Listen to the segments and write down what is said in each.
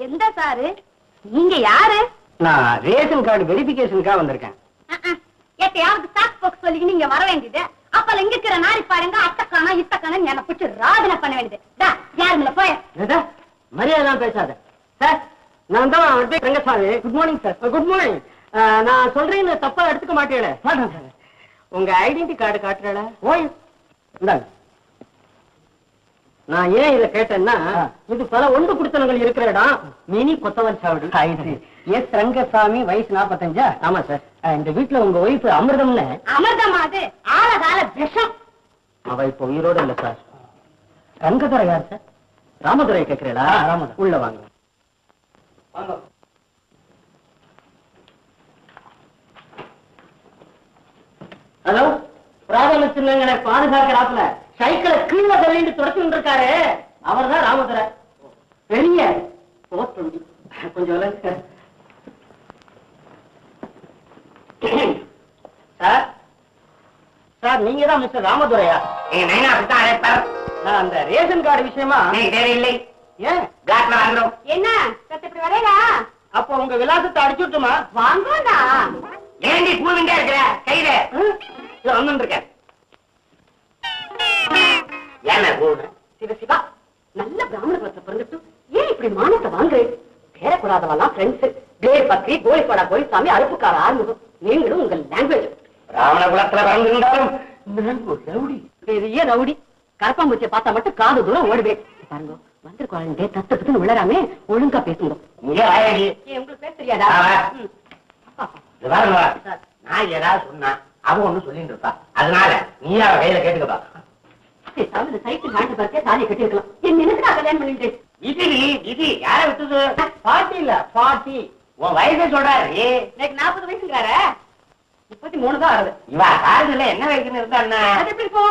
எந்த சாரு? நீங்க யாரு? நான் ரேஷன் கார்டு வெரிஃபிகேஷனுக்காக வந்திருக்கேன். எத்தையாவது சாக் போக்கு சொல்லி நீங்க வர வேண்டியது. அப்பல இங்க இருக்கிற நாரி பாருங்க அட்டக்கானா இத்தக்கான என்ன பிடிச்சி ராஜனை பண்ண வேண்டியது. யாருங்கள போய மரியாதை பேசாத சார். நான் தான் Rangasamy. Good morning sir. Good morning. நான் சொல்றேன்னு தப்பா எடுத்துக்க மாட்டேன். உங்க ஐடென்டி கார்டு காட்டுறல. ஓய் இந்தாங்க. நான் ஏன் இதை கேட்டேன்னா, இது பல ஒன்று குடித்தனங்கள் இருக்கிற இடம். மினி கொத்தவன் சாவடி. எஸ் ரங்கசாமி, வயசு 45. ஆமா சார். இந்த வீட்டுல உங்க ஒய்ஃப் அமிர்தம்னு. அமிர்தம் அது ஆழகால விஷம். அவ இப்ப உயிரோட இல்ல சார். ரங்கதுரை யார் சார்? ராமதுரை கேட்கிறீங்களா? ராமதுரை. உள்ள வாங்க. ஹலோ, பிராதம சின்னங்களை பாதுகாக்கிறாப்புல சைக்கிளை கீழே தள்ளிட்டு தொடச்சுட்டு இருக்காரு. அவர் தான் ராமதுரை. பெரிய கொஞ்சம் சார். சார் நீங்க தான் மிஸ்டர் ராமதுரையா? அந்த ரேஷன் கார்டு விஷயமா தேவையில்லை. ஏன் என்ன இப்படி வரையா? அப்ப உங்க விலாசத்தை அடிச்சுட்டுமா? வாங்கடா. ஏண்டி பூவிங்க இருக்கிற கையில வந்து இருக்க? சிவசிவா, நல்ல பிராமண குலத்தை பிறந்துட்டு ஏன் இப்படி மானத்தை வாங்குறேன்? பேரக்கூடாதவெல்லாம் ஃப்ரெண்ட்ஸ். பேர் பக்ரி, கோழிப்பாடா கோழிசாமி, அறுப்புக்கார ஆறுமுகம். நீங்களும் உங்கள் லாங்குவேஜ். பிராமண குலத்துல பிறந்திருந்தாலும் ரவுடி, பெரிய ரவுடி. கரப்பாம்பூச்சியை பார்த்தா மட்டும் காது தூரம் ஓடுவேன். பாருங்க, வந்திருக்கோம் தத்துன்னு விழறாமே, ஒழுங்கா பேசுங்க. உங்களுக்கு பேச தெரியாதா? நான் ஏதாவது சொன்னா அவன் ஒண்ணு சொல்லிட்டு இருப்பா. அதனால நீயா கையில கேட்டுக்கப்பா. சைக்கிள் வாங்கிட்டு பார்த்தே தாலியை கட்டிருக்கலாம். என் நினைச்சா கல்யாணம் பண்ணிட்டு இது யார விட்டது? பாட்டி இல்ல, பாட்டி. உன் வயசை சொல்றாரு. எனக்கு 40 வயசுங்கிறார. 33 தான் ஆகுது. இவா காலத்துல என்ன வயசுன்னு இருந்தா அது எப்படி போ?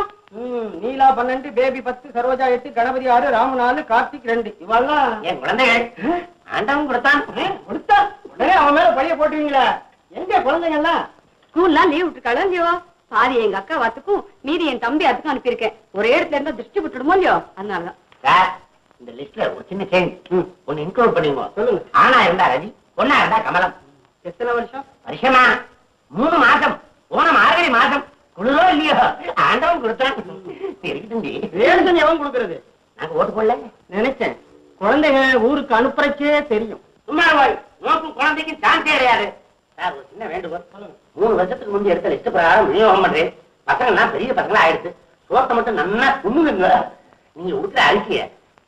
நீலா 12, பேபி 10, சரோஜா 8, கணபதி 6, ராமு 4, கார்த்திக் 2. இவெல்லாம் என் குழந்தைகள். ஆண்டவன் கொடுத்தான். கொடுத்தான் உடனே அவன் மேல பழைய போட்டுவீங்களா? எங்க குழந்தைங்க எல்லாம் ஸ்கூல்லாம் லீவ் விட்டுருக்காளோ இல்லையோ? பாதி எங்க அக்கா வாத்துக்கும் மீதி என் தம்பி அதுக்கும் அனுப்பியிருக்கேன். ஒரே இடத்துல இருந்தா திருஷ்டி விட்டுடுமோ இல்லையோ? அதனாலதான் இந்த லிஸ்ட்ல ஒரு சின்ன சேஞ்ச் ஒன்னு இன்க்ளூட் பண்ணிடுவோம். சொல்லுங்க. ஆனா இருந்தா ரவி, பொண்ணா இருந்தா கமலம். எத்தனை வருஷம்? வருஷமா 3 மாசம். போன மார்கழி மாசம். குளிரோ இல்லையோ ஆண்டவன் கொடுத்தான். ரேஷன் எவன் கொடுக்கறது? நாங்க ஓட்டு போடல. நினைச்சேன் குழந்தைங்க ஊருக்கு அனுப்புறச்சே தெரியும். சும்மா போய் நோக்கும் குழந்தைக்கு சான்ஸே கிடையாது. சார் ஒரு சின்ன வேண்டுகோள். 3 வருஷத்துக்கு முந்தைய எடுத்த லிஸ்ட் பிரகாரம் விநியோகம் பண்றேன். பசங்கள்லாம் பெரிய பசங்களா ஆயிடுச்சு. சோத்தை மட்டும் நல்லா துண்ணுங்க. நீங்க உடுக்கிற அரிசிய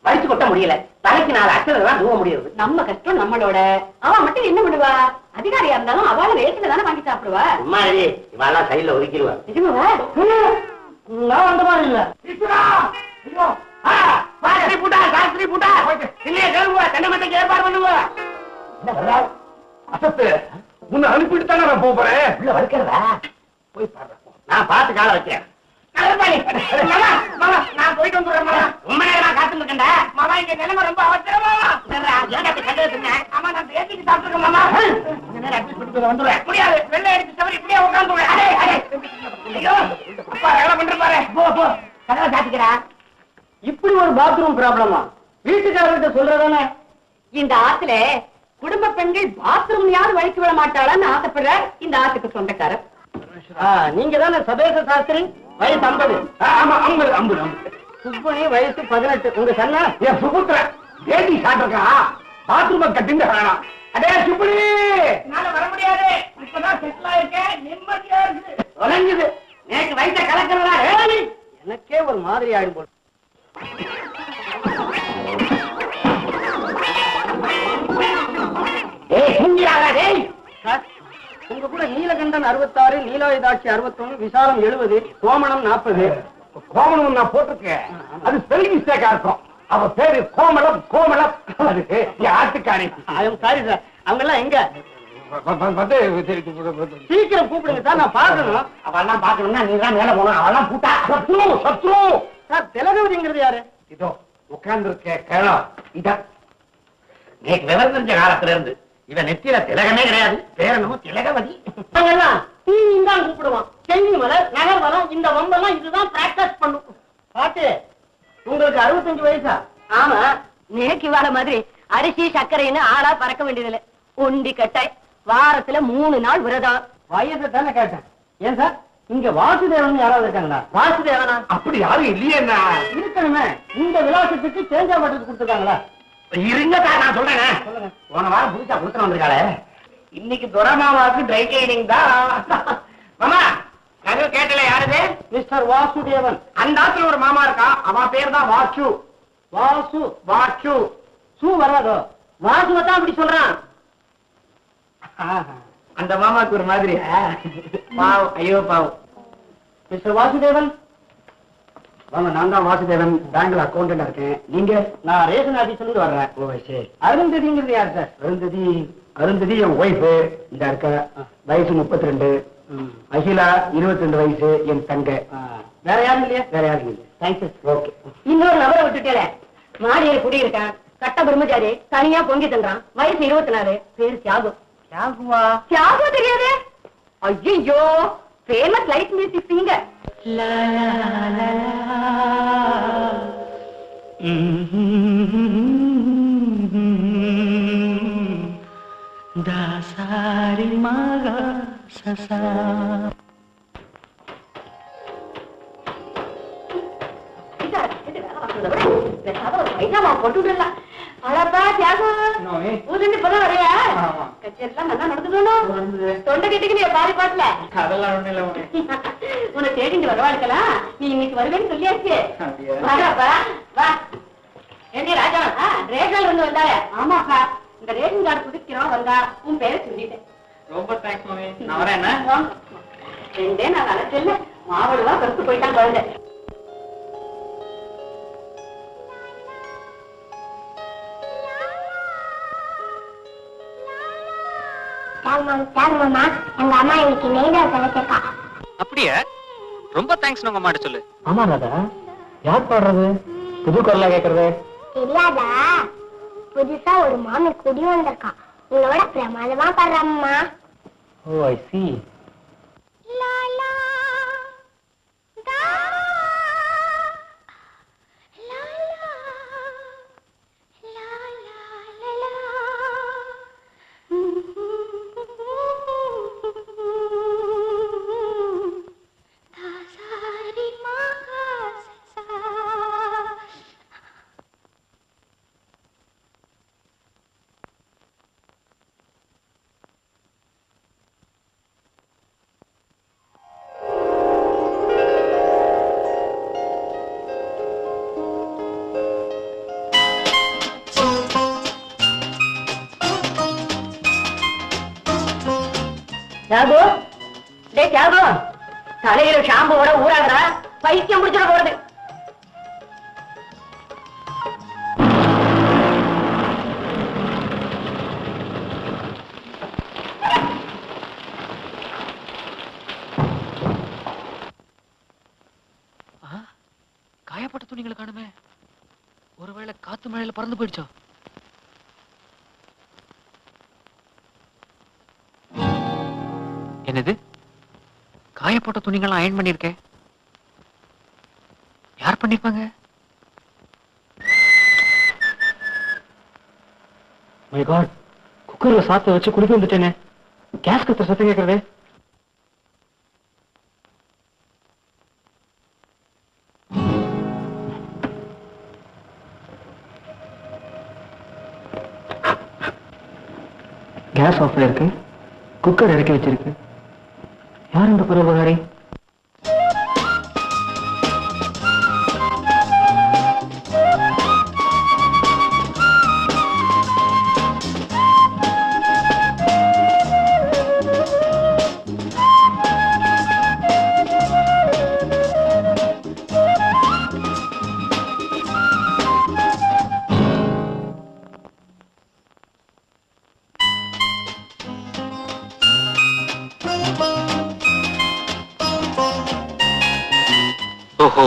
வலிச்சு கொட்ட முடியல. தலைக்கு 4 அக்ஷரம் தூவ முடியாது. நம்ம கஷ்டம் நம்மளோட. அவன் மட்டும் என்ன பண்ணுவா? அதிகாரியா இருந்தாலும் அவள ரேஷன்ல தானே வாங்கி சாப்பிடுவா. சும்மா இவாளெல்லாம் சைட்ல ஒதுக்கிடுவா. நிஜமாவா? நான் வந்த மாதிரி இல்ல. உன்னை அனுப்பிட்டு தானே நான் போறேன். உள்ள வளர்க்கிறதா? போய் பாரு. நான் பார்த்து கால வைக்கிறேன். நான் போயிட்டு வந்துடுறேன். ரொம்ப நேரம் காத்து இருக்கேன்டா. மாமா இங்க நிலைமை ரொம்ப அவசரமா. ஆமா நான் பேசிக்கு சாப்பிட்டுருக்கேன் மாமா. கொஞ்ச நேரம் அட்ஜஸ்ட் பண்ணிட்டு வந்துடுறேன். முடியாது. வெள்ளை அடிச்சு தவிர இப்படியே உட்காந்துடுறேன். அப்பா வேலை பண்ற பாரு. போ போ கதவை சாத்திக்கிறா. இப்படி ஒரு பாத்ரூம் ப்ராப்ளமா? வீட்டுக்காரர்கிட்ட சொல்றதானே? இந்த ஆத்துல குடும்ப பெண்கள் பாத்ரூம் யாரும் வலிக்கு விட மாட்டாளான்னு ஆசைப்படுற இந்த ஆத்துக்கு சொந்தக்காரர். நீங்க தானே சபேச சாஸ்திரி? வயசு 50. ஆமா 50. சுப்பனி வயசு 18. உங்க சன்னா? என் சுபுத்திர ஏடி சாப்பிட்டுருக்கா. பாத்ரூம கட்டிங்க வேணாம். அடே சுப்பனி, என்னால வர முடியாது. இப்பதான் செட்டில் ஆயிருக்கேன். நிம்மதியா இருக்கு. தொலைஞ்சுது. நேற்று வயிற்ற கலக்கிறதா? எனக்கே ஒரு மாதிரி ஆயிடும் போல. சார், உங்க கூட நீலகண்டன் 66, நீலோயதாட்சி 61, விசாலம் 70, கோமணம் 40. கோமணம் நான் போட்டிருக்கேன். அது ஸ்பெல்லிங் மிஸ்டேக்கா இருக்கும். அவ பேரு கோமளம். அது என் ஆட்டுக்காரி. சாரி சார், அவங்க எல்லாம் எங்க? வந்து சீக்கிரம் கூப்பிடுங்க சார், நான் பாக்கணும். அவெல்லாம் பாக்கணும்னா நீ தான் மேல போகணும். அவெல்லாம் கூட்டா சத்ரு. சார், திலகவதிங்கிறது யாரு? இதோ உட்கார்ந்து இருக்க கேளம். இதான் நேற்று விவரம் தெரிஞ்ச காலத்துல இருந்து இவன் நெத்தியில திலகமே கிடையாது. பேரனும் திலகவதி. தான் கூப்பிடுவான். செஞ்சி மலர், நகர்வலம், இந்த வம்பெல்லாம் இதுதான் பிராக்டிஸ் பண்ணும். பாட்டு, உங்களுக்கு 65 வயசா? ஆமா, நேக்கு வாழ மாதிரி அரிசி சர்க்கரைன்னு ஆளா பறக்க வேண்டியதில்லை. உண்டி கட்டாய் வாரத்துல 3 நாள் விரதம். வயசை தானே கேட்டேன். ஏன் சார், இங்க வாசுதேவன் யாராவது இருக்காங்களா? வாசுதேவனா? அப்படி யாரும் இல்லையே. இருக்கணுமே. இந்த விலாசத்துக்கு சேஞ்சா பண்றது கொடுத்துருக்காங்களா? இருங்க சார், நான் சொல்றேன். சொல்லுங்க. போன வாரம் புதுசா கொடுத்து வந்திருக்காளே, இன்னைக்கு துரமாவாக்கு ட்ரை கிளீனிங் தான். மாமா கதவு கேட்டல யாருது? மிஸ்டர் வாசுதேவன். அந்த ஆத்துல ஒரு மாமா இருக்கான். அவன் பேர் தான் வாச்சு. வாசு சூ வராதோ? வாசுவத்தான் அப்படி சொல்றான். அந்த மாமாக்கு ஒரு மாதிரி பாவம். ஐயோ பாவம். மிஸ்டர் வாசுதேவன். வாங்க, நான் தான் வாசுதேவன். பேங்க்ல அக்கௌண்டன்டா இருக்கேன். நீங்க? நான் ரேஷன் ஆபீஸ்ல இருந்து வர்றேன். ஓ சரி. அருந்ததிங்கிறது யார் சார்? அருந்ததி என் ஒய்ஃபு. இந்த இருக்க வயசு 32. அகிலா 22 வயசு. என் தங்க. வேற யாரும் இல்லையா? வேற யாரும் இல்லை. தேங்க்ஸ். ஓகே. இன்னொரு நபரை விட்டுட்டேல, மாடியில் குடியிருக்கான், கட்ட பிரம்மச்சாரி, தனியா பொங்கி தண்டான், வயசு 24, பேரு தியாகு. தியாகு தெரியாது? ஐயோ, ஃபேமஸ் லைட் மியூசிக் சிங்கர். தாசாரி மகா சசா. அடப்பா தியாகு, ஊதுன்னு இப்பதான் வரையா? கச்சேரிலாம் நல்லா நடந்துடணும். தொண்டை கட்டிக்கு நீ பாதி பாட்டுல அதெல்லாம் ஒண்ணு இல்ல. உன்னை தேடிட்டு வரவாளுக்கலாம். நீ இன்னைக்கு வருவேன்னு சொல்லியாச்சு. வாடாப்பா வா. ஏண்டி ராஜா, ரேஷன்ல இருந்து வந்தாய? ஆமாப்பா, இந்த ரேஷன் கார்டு புதுக்கிறோம் வந்தா உன் பேரை சொல்லிட்டேன். ரொம்ப தேங்க்ஸ் மாமி. நான் வரேன். என்ன 2 நாள் நினைச்சல மாவெல்லாம் கருத்து போயிட்டான் குழந்தை. மாமா, எங்க அம்மா இன்னைக்கு நெய்தா சமைச்சிருக்கா. அப்படியே ரொம்ப தேங்க்ஸ் உங்க அம்மாட்ட சொல்லு. ஆமா ராதா, யார் பாடுறது? புது குரலா கேக்குறது தெரியாதா? புதுசா ஒரு மாமி குடி வந்திருக்கா. உங்களோட பிரமாதமா பாடுறம்மா. ஓ ஐ சி. தியாகு, டேய் தியாகு, தலையில ஷாம்புவோட ஊறாகிறா, பைத்தியம் முடிச்சிட போறது. காயப்பட்ட துணிகளை காணுமே, ஒருவேளை காத்து மழையில பறந்து போயிடுச்சோ? என்னது, காயப்பட்ட துணிகள் அயன் பண்ணிருக்கேன்? யார் பண்ணிருப்பாங்க? மை காட், குக்கர்ல சாத்த வச்சு குடிக்க வந்துட்டேனே. கேஸ் கத்துற சத்தம் கேட்கறதே. கேஸ் ஆஃப்ல இருக்கு, குக்கர் இறக்கி வச்சிருக்கு. யார் இந்த பரோபகாரி? ஓஹோ,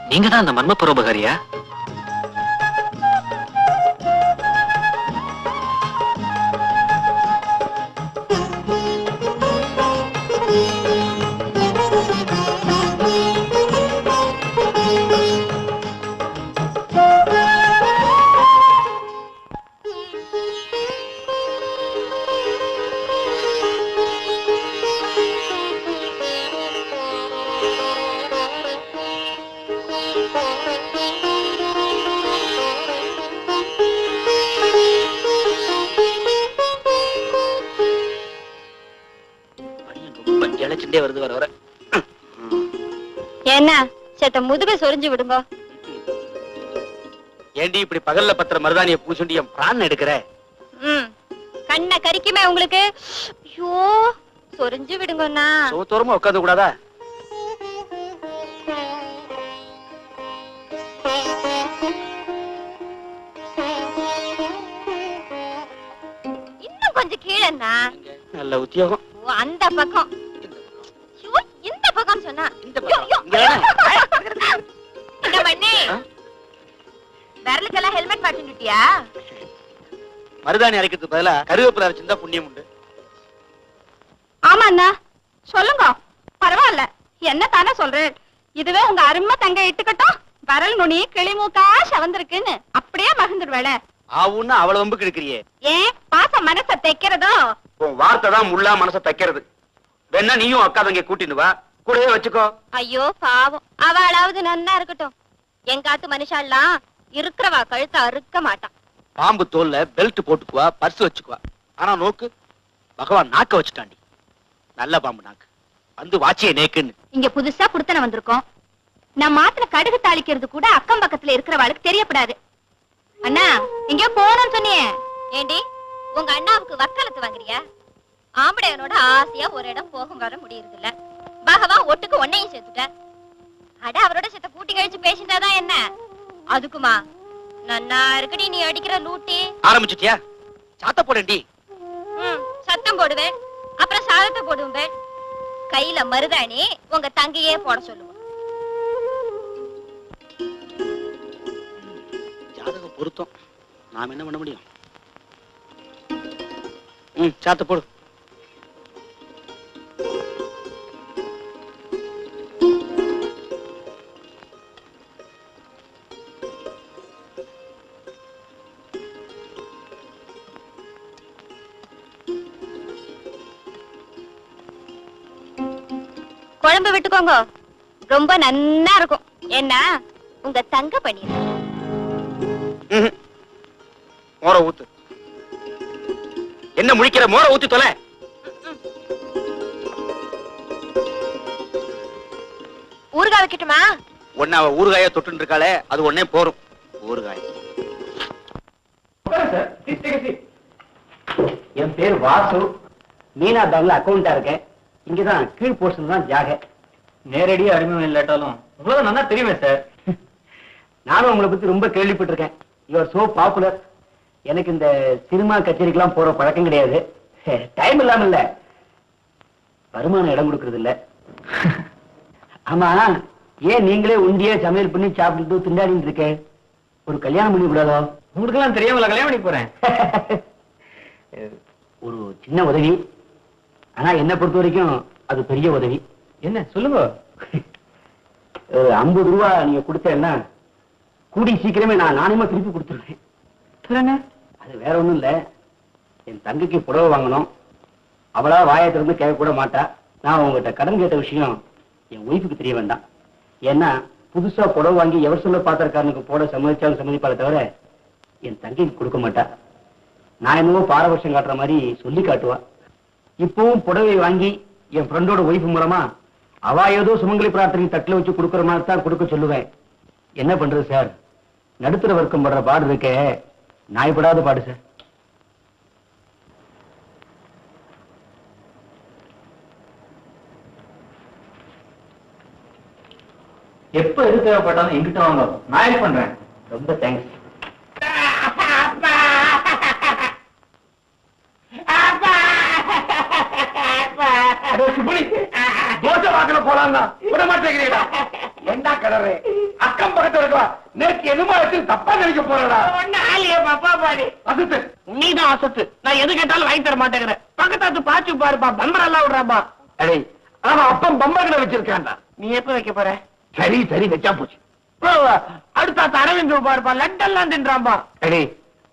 நீங்க தான் அந்த மர்ம பரோபகாரியா? இழைச்சுட்டே வருது வர வர. என்ன சேத்த முதுக சொரிஞ்சு விடுங்க. ஏண்டி இப்படி பகல்ல பத்திர மருதானிய பூசுண்டி என் பிரான் எடுக்கிற? கண்ண கரிக்குமே உங்களுக்கு. ஐயோ, சொரிஞ்சு விடுங்கண்ணா. சோத்தோரமா உட்காந்து கூடாதா? இன்னும் கொஞ்சம் கீழன்னா. நல்ல உத்தியோகம். அந்த பக்கம். இந்த பக்கம் சொன்னா என்ன பண்ணி விரலுக்கெல்லாம் ஹெல்மெட் மாட்டிட்டியா? மருதாணி அரைக்கிறதுக்கு பதிலா கருவேப்பிலை அரைச்சிருந்தா புண்ணியம் உண்டு. ஆமா அண்ணா, சொல்லுங்க. பரவாயில்ல, என்ன தானே சொல்றேன். இதுவே உங்க அருமை தங்க இட்டுக்கட்டும். வரல் நுனி கிளிமூக்கா சவந்திருக்குன்னு அப்படியே மகிழ்ந்துடுவேல. ஆவுன்னா அவ்வளவு வம்பு கிழக்கிறியே. ஏன் பாச மனசை தைக்கிறதோ? உன் வார்த்தை தான் முள்ளா மனசை தைக்கிறது. வேணா நீயும் அக்கா தங்க கூட்டிட்டு வா, கூடவே வச்சுக்கோ. ஐயோ பாவம், அவளாவது நன்னா இருக்கட்டும். எங்காத்து மனுஷாலாம் இருக்கிறவா கழுத்த அறுக்க மாட்டான். பாம்பு தோல்ல பெல்ட் போட்டுக்குவா, பர்ஸ் வச்சுக்குவா. ஆனா நோக்கு, பகவான் நாக்க வச்சுட்டாண்டி. நல்ல பாம்பு நாக்கு வந்து வாச்சிய நேக்குன்னு. இங்க புதுசா புடுத்தன வந்திருக்கோம். நான் மாத்திர கடுகு தாளிக்கிறது கூட அக்கம் பக்கத்துல இருக்கிறவாளுக்கு தெரியப்படாது. அண்ணா, எங்க போனோம்னு சொன்னியே. ஏண்டி, உங்க அண்ணாவுக்கு வக்காலத்து வாங்குறியா? ஆம்படையனோட ஆசையா ஒரு இடம் போகும் வர முடியறது இல்ல. பகவான் ஒட்டுக்கு ஒன்னையும் சேர்த்துட்ட. அட, அவரோட சேர்த்த கூட்டி கழிச்சு பேசிட்டாதான் என்ன? அதுக்குமா நன்னா இருக்குடி நீ அடிக்கிற லூட்டி. ஆரம்பிச்சுட்டியா? சாத்த போடண்டி. சத்தம் போடுவேன், அப்புறம் சாதத்தை போடுவேன். கையில மருதாணி உங்க தங்கையே போட சொல்லுவோம். ஜாதகம் பொருத்தம், நாம என்ன பண்ண முடியும்? சாத்த போடு. குழம்பு விட்டுக்கோங்க, ரொம்ப நன்னா இருக்கும். என்ன உங்க தங்க பன்னீர். மோர ஊத்து. என்ன முழிக்கிற? மோர ஊத்தி தொலை. ஊறுகாய் வைக்கட்டுமா? ஒன்னு அவ ஊறுகாய தொட்டு இருக்காளே, அது ஒன்னே போரும். ஊறுகாய். என் பேர் வாசு. மீனா பேங்க்ல அக்கௌண்டா இருக்கேன். இங்கதான் கீழ் போர்ஷன் தான் ஜாக. நேரடியா அறிமுகம் இல்லாட்டாலும் உங்களுக்கு நல்லா தெரியுமே சார். நானும் உங்களை பத்தி ரொம்ப கேள்விப்பட்டிருக்கேன். You are so popular. எனக்கு இந்த சினிமா கச்சேரிக்கெல்லாம் போற பழக்கம் கிடையாது. டைம் இல்லாம இல்ல, வருமானம் இடம் கொடுக்கறது இல்ல. ஆமா, ஏன் நீங்களே உண்டியே சமையல் பண்ணி சாப்பிட்டு திண்டாடிட்டு இருக்க? ஒரு கல்யாணம் பண்ணி கூடாதோ? உங்களுக்கு எல்லாம் தெரியாமல கல்யாணம் பண்ணி போறேன். ஒரு சின்ன உதவி, ஆனா என்ன பொறுத்த வரைக்கும் அது பெரிய உதவி. என்ன சொல்லுங்க. 50 ரூபா நீங்க கொடுத்தேன்னா கூடி சீக்கிரமே நான் நாணயமா திருப்பி கொடுத்துருவேன். அது வேற ஒண்ணும் இல்ல, என் தங்கைக்கு புடவை வாங்கணும். அவளா வாயை திறந்து கேட்க கூட மாட்டா. நான் உங்ககிட்ட கடன் கேட்ட விஷயம் என் ஒய்ஃபுக்கு தெரிய வேண்டாம். ஏன்னா புதுசா புடவை வாங்கி எவர் சொல்ல பாத்திரக்காரனுக்கு போட சம்மதிச்சாலும் சம்மதிப்பாளை தவிர என் தங்கைக்கு கொடுக்க மாட்டா. நான் என்னவோ பாரபட்சம் காட்டுற மாதிரி சொல்லி காட்டுவா. இப்பவும் புடவை வாங்கி என் ஃப்ரெண்டோட ஒய்ஃப் மூலமா அவ ஏதோ சுமங்கலி பிரார்த்தனை தட்டுல வச்சு கொடுக்கற மாதிரி தான் கொடுக்க சொல்லுவேன். என்ன பண்றது சார், நடுத்தர வர்க்கம் படுற பாடு இருக்க நாய்படாத பாடு சார். எப்ப எது தேவைப்பட்டாலும் எங்கிட்ட வாங்க, நான் ஹெல்ப் பண்றேன். ரொம்ப தேங்க்ஸ். தோசை வாக்கல போலாம் விட மாட்டேங்கிறீடா. என்ன கடறே அக்கம் பக்கத்துல இருக்கா? நேற்று என்னமா வச்சு தப்பா நினைக்க போறடா. பாப்பா பாரு, அசத்து நீதான் அசத்து. நான் எது கேட்டாலும் வாங்கி தர மாட்டேங்கிறேன். பக்கத்தாத்து பாச்சு பாருப்பா, பம்பர் எல்லாம் விடுறாப்பா. அடே அவன் அப்பம் பம்பர்களை வச்சிருக்கான்டா. நீ எப்ப வைக்க போற? சரி சரி வச்சா போச்சு. அடுத்த அரவிந்த் பாருப்பா, லட்டெல்லாம் தின்றான்பா. அடே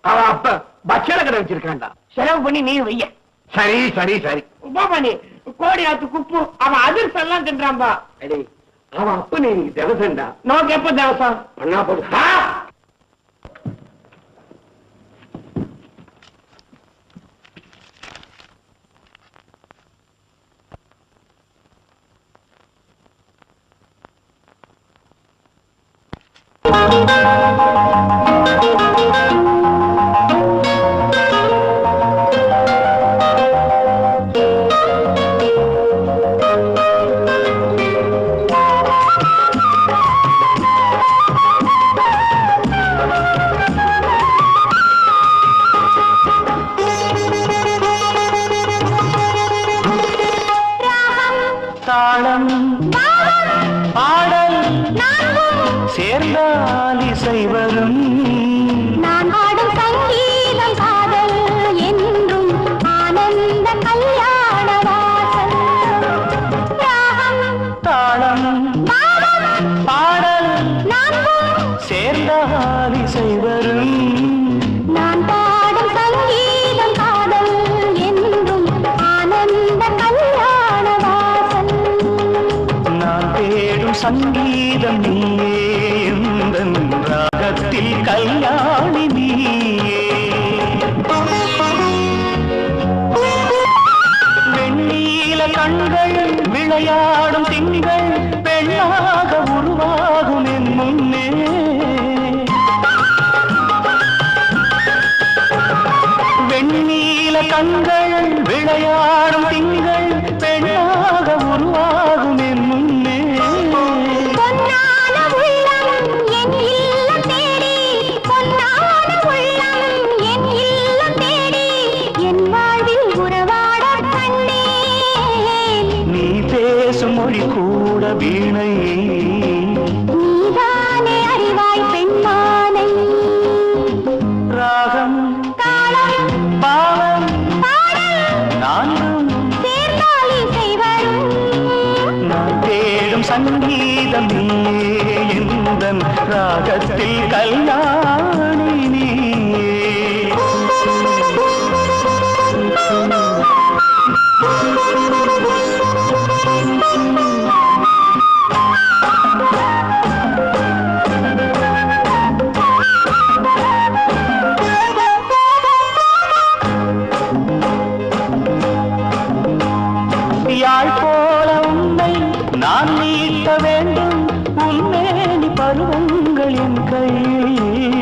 அவன் அப்ப பட்சண கடை வச்சிருக்கான்டா. செலவு பண்ணி நீ வைய. சரி சரி சரி பாப்பா, நீ கோடி ஆத்து குப்பு அவன் அதிர்ஷ்டம் எல்லாம் தின்றான்பா. அடே அவன் அப்ப நீ தேவசண்டா. நோக்கு எப்ப தேவசம் பண்ணா போடு. தாளம் பாடல் சேர்ந்தால் இசை வரும். நான் ஆடும் சங்கீதம் காதல் என்றும் ஆனந்த கல்யாண வாசல். தாளம் பாடல் சேர்ந்தால் இசை வரும். நான் பாடும் சங்கீதம் காதல் என்றும் ஆனந்த கல்யாண வாசல். நான் தேடும் சங்கீதம் நீயே, எந்தன் ராகத்தில் கல்யாணி நீயே. வெண்ணீல கண்கள் விளையாடும் திங்கள் பெண்ணாக உருவாகும் என் முன்னே. வெண்ணீல கண்கள் விளையாடும் திங்கள் பெண்ணாக உருவாகும் என் முன்னே. பொன்னான உள்ளம் என் இல்லம் தேடி, பொன்னான உள்ளம் என் இல்லம் தேடி, என் வாழ்வில் உறவாடக் கண்டேன். நீ பேசும் மொழி கூட வீணை, நீதானே அறிவாய் பெண்மானை. ராகம் தாளம் பாவம் பாடல் நான்கும் சேர்ந்தால் இசை வரும். நான் தேடும் சங்கீதம் நீயே, எந்தன் ராகத்தில் கல்யாணி நீயே. யாழ் போல உன்னை நான் நீட்ட வேண்டும், உன்மேனி பருவங்கள் என் கையில்.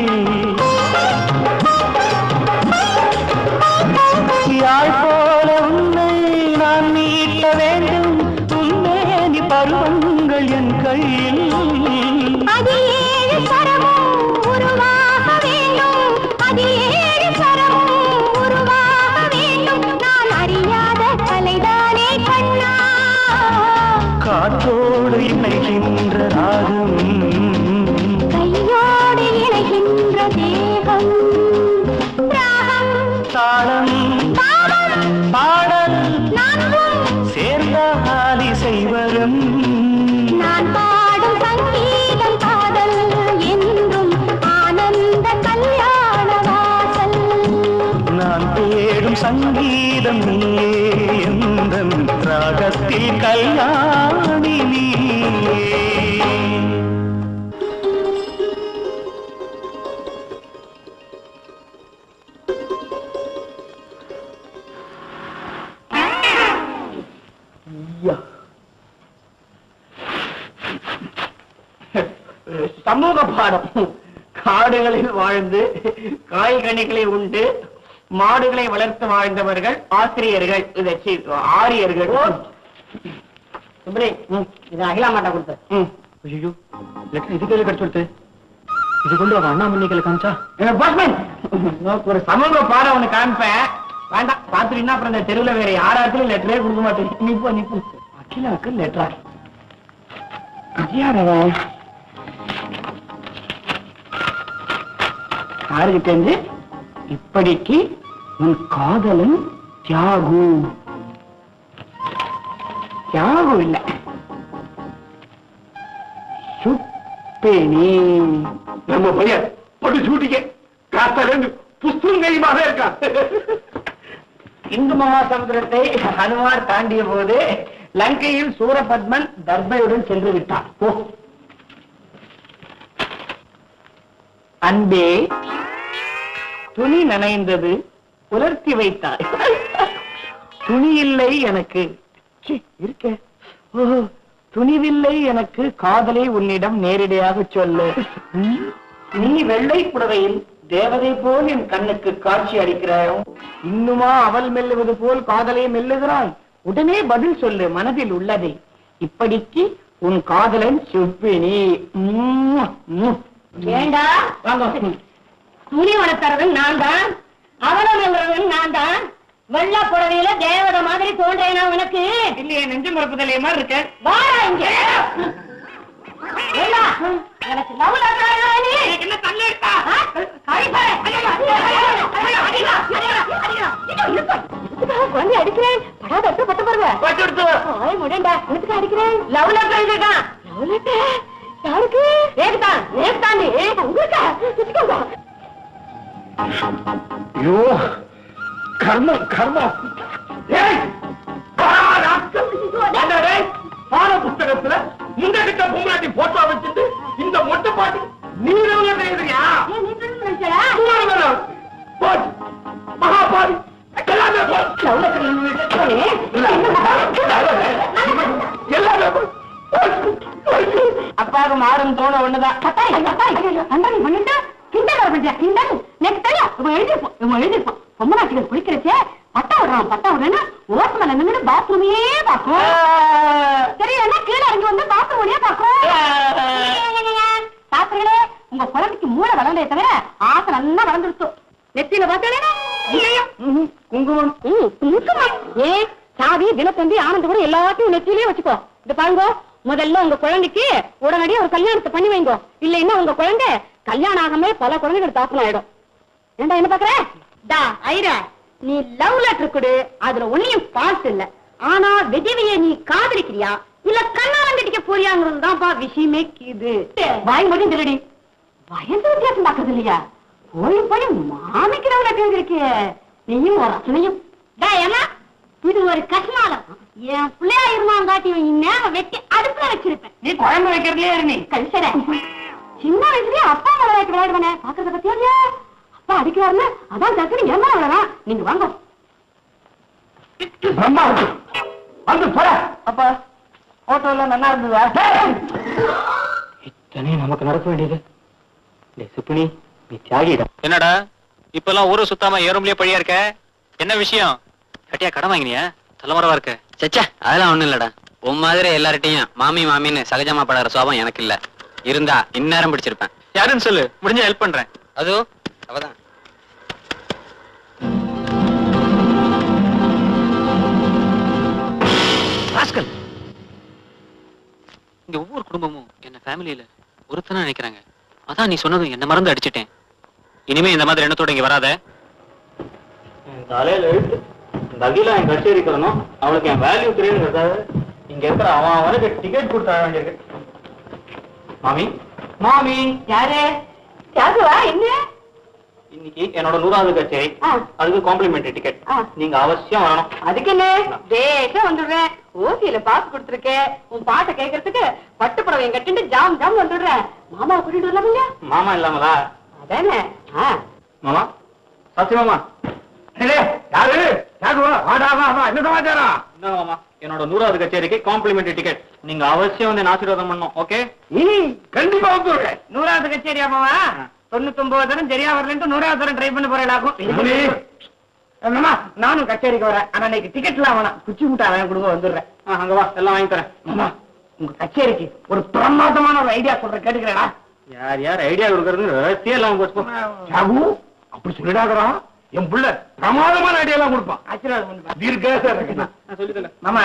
தாளம் பாடல் சேர்ந்தால் இசை வரும். நான் பாடும் சங்கீதம் காதல் என்றும் ஆனந்த கல்யாண வாசல். நான் தேடும் சங்கீதம் நீயே எந்தன் ராகத்தில் கல்யாணி நீயே. சமூக பாடம். காடுகளில் வாழ்ந்து காய்கனிகளை உண்டு மாடுகளை வளர்த்து வாழ்ந்தவர்கள் ஆசிரியர்கள், ஆரியர்கள். இது அகிலா மாட்டா கொடுத்த. ஐயோ லெட்டர் இது கையில கிடைச்சு கொடுத்து இது கொண்டு அவன் அண்ணாமணிகளை காமிச்சா ஒரு சமூக பாடம் ஒண்ணு காமிப்பேன். வேண்டாம் பாத்துட்டீங்கன்னா அப்புறம் இந்த தெருவுல வேற யாராச்சும் லெட்டரே கொடுக்க மாட்டேன். Nib nib. அகிலாவுக்கு லெட்டரா? யாரவன் யாருக்கு தெரிஞ்சு? இப்படிக்கு உன் காதலன் தியாகு. தியாகு இல்ல, சுப்பேனி. நம்ம பையன் ஒரு சூட்டிக்க காத்தலன்னு புஸ்தகமாக இருக்கான். இந்து மகாசமுத்திரத்தை ஹனுமார் தாண்டிய போது லங்கையில் சூரபத்மன் தர்பையுடன் சென்று விட்டான். அன்பே துணி நனைந்தது உலர்த்தி வைத்தாய். துணி இல்லை எனக்கு இருக்க. துணிவில்லை எனக்கு காதலை உன்னிடம் நேரடியாக சொல்லு. நீ வெள்ளை புடவையில் தேவதை போல் என் கண்ணுக்கு காட்சி அளிக்கிறாய். இன்னுமா அவள் மெல்லுவது போல் காதலை மெல்லுகிறாய்? உடனே பதில் சொல்லு மனதில் உள்ளதை. இப்படிக்கு உன் காதலன் சுப்பினி. ஏண்டா துணி வளர்த்தறவன் நான் தான், அவனும் நல்லவன் நான் தான். வெள்ள புடவையில தேவத மாதிரி தோன்றேனா உனக்கு? இல்லையே, நெஞ்சு மறுப்புதலைய மாதிரி இருக்க. வாடா இங்க. ஏண்டா எனக்கு லவ் லெட்டரா நீ? என்ன தள்ளி இருக்கா? குழந்தை அடிக்கிறேன். படாத எடுத்து பட்ட பாருங்க. முடண்டா எடுத்துக்க அடிக்கிறேன். லவ் லெட்டர் இருக்கான். லவ் லெட்டர் யாருக்கு? நேக்குதான் நேக்குதாண்டி உங்களுக்கு வச்சுக்கோங்க. ஐயோ கர்மம் கர்மம். பாட புத்தகத்துல இந்த கிட்ட பொம்மாட்டி போட்டோ வச்சுட்டு இந்த மொட்டை பாட்டி நீ எழுதுறியா? மகாபாரி அப்பாவுக்கு மாறும் தோண ஒண்ணுதான். பொம்மநாட்டிகள் குளிக்கிறச்சே பட்டா விடுறான். பட்டா விடுறேன்னா ஓட்டு மேல நின்று பாத்ரூமையே பாக்கும். சரி என்ன கீழே இறங்கி வந்து பாத்ரூம் வழியா பாக்கும். சாப்பிடுங்களே, உங்க குழந்தைக்கு மூளை வளர்ந்தே தவிர ஆசை நல்லா வளர்ந்துருச்சு. நெத்தியில பார்த்தா குங்குமம். குங்குமம் ஏ சாவி தினத்தந்தி ஆனந்த கூட எல்லாத்தையும் நெத்தியிலே வச்சுக்கோ. இது பாருங்க, முதல்ல உங்க குழந்தைக்கு உடனடியே ஒரு கல்யாணத்தை பண்ணி வைங்க. இல்லைன்னா உங்க குழந்தை கல்யாணம் ஆகாம பல குழந்தைகள் தாக்கணும் ஆயிடும். ஏண்டா என்ன பாக்குற? ஐரா நீ லவ் லெட்டர் கொடு, அதுல ஒன்னையும் பால்ட் இல்ல. ஆனா விஜயவைய நீ காதலிக்கிறியா இல்ல கண்ணாலம் கட்டிக்க போறியாங்கிறது தான்ப்பா விஷயமே. இது வாய் மட்டும் திருடி வயசு வித்தியாசம் பாக்குறது இல்லையா? போய் போய் மாமிக்கு லவ் லெட்டர் எழுதிருக்கிய நீயும் ஒரு அசனையும். ஏமா இது ஒரு கஷ்மாலம். என் பிள்ளையா இருந்தாங்காட்டி நேரம் வெட்டி அடுப்புல வச்சிருப்பேன். நீ குழம்பு வைக்கிறதுலயே இருநீ கல்சர சின்ன வயசுலயே அப்பா விளையாட்டு விளையாடுவானே பாக்குறத பத்தியா இல்லையா? அப்பா அடிக்கிறாருன்னு அதான் டக்குனு ஏமா விளையாடலாம். நீங்க வாங்க. பிரம்மா வந்து போற. அப்பா போட்டோ எல்லாம் நல்லா இருந்ததா? இத்தனை நமக்கு நடக்க வேண்டியது. சுப்பினி நீ தியாகிடா. என்னடா இப்பெல்லாம் ஊரை சுத்தாம ஏறும்லயே பழியா இருக்க? என்ன விஷயம்? கட்டியா கடன் வாங்கினியா? தலைமறைவா இருக்க. சச்சா அதெல்லாம் ஒண்ணும் இல்லடா. உன் மாதிரி எல்லார்ட்டையும் மாமி மாமின்னு சகஜமா படுற சுவாபம் எனக்கு இல்ல. இருந்தா இந்நேரம் பிடிச்சிருப்பேன். யாருன்னு சொல்லு, முடிஞ்ச ஹெல்ப் பண்றேன். அதோ அவதான். இங்க ஒவ்வொரு குடும்பமும் என்ன ஃபேமிலியில ஒருத்தனா நினைக்கிறாங்க. அதான் நீ சொன்னதும் என்ன மறந்து அடிச்சிட்டேன். இனிமே இந்த மாதிரி எண்ணத்தோட இங்க வராத. தலையில எழுத்து இந்த அகிலா என் கச்சேரிக்கு வரணும், அவளுக்கு என் வேல்யூ தெரியுங்கிறதால இங்க இருக்கிற அவன் அவனுக்கு டிக்கெட் கொடுத்து தர வேண்டியிருக்கு. மாமி மாமி, யாரு? தியாகுவா? என்ன? இன்னைக்கு என்னோட 100வது கச்சேரி, அதுக்கு காம்ப்ளிமெண்டரி டிக்கெட். நீங்க அவசியம் வரணும். அதுக்கு என்ன, பேச வந்துடுறேன். ஓசியில பாஸ் கொடுத்துருக்கேன். உன் பாட்டை கேட்கறதுக்கு பட்டு புடவை கட்டிட்டு ஜாம் ஜாம் வந்துடுறேன். மாமா கூட்டிட்டு வரலாமில்ல? மாமா இல்லாமலா? அதானே. மாமா, சசி மாமா. யாரு? என்ன சமாச்சாரம்? என்ன மாமா, என்னோட 100வது கச்சேரிக்கு காம்ப்ளிமெண்டரி டிக்கெட். நீங்க அவசியம் வந்து என்ன ஆசீர்வாதம் பண்ணணும். ஓகே? கண்டிப்பா வந்துடுறேன். 100வது கச்சேரியா மாமா? 99 தரம் சரியா வரலன்ட்டு 100வது தரம் ட்ரை பண்ண போறேன். நானும் கச்சேரிக்கு வரேன். ஆனா இன்னைக்கு டிக்கெட்லாம் வேணாம், குச்சி முட்டை அவன் கொடுங்க வந்துடுறேன். அங்க வா, எல்லாம் வாங்கி தரேன். மாமா, உங்க கச்சேரிக்கு ஒரு பிரமாதமான ஒரு ஐடியா சொல்றேன், கேட்டுக்கிறேடா. யார் யார் ஐடியா கொடுக்கறது ரகசியம் எல்லாம் போச்சு. அப்படி சொல்லிடாதரா, என் புள்ள பிரமாதமான ஐடியா எல்லாம் கொடுப்பான். ஆசீர்வாதம் சொல்லித்தல மாமா,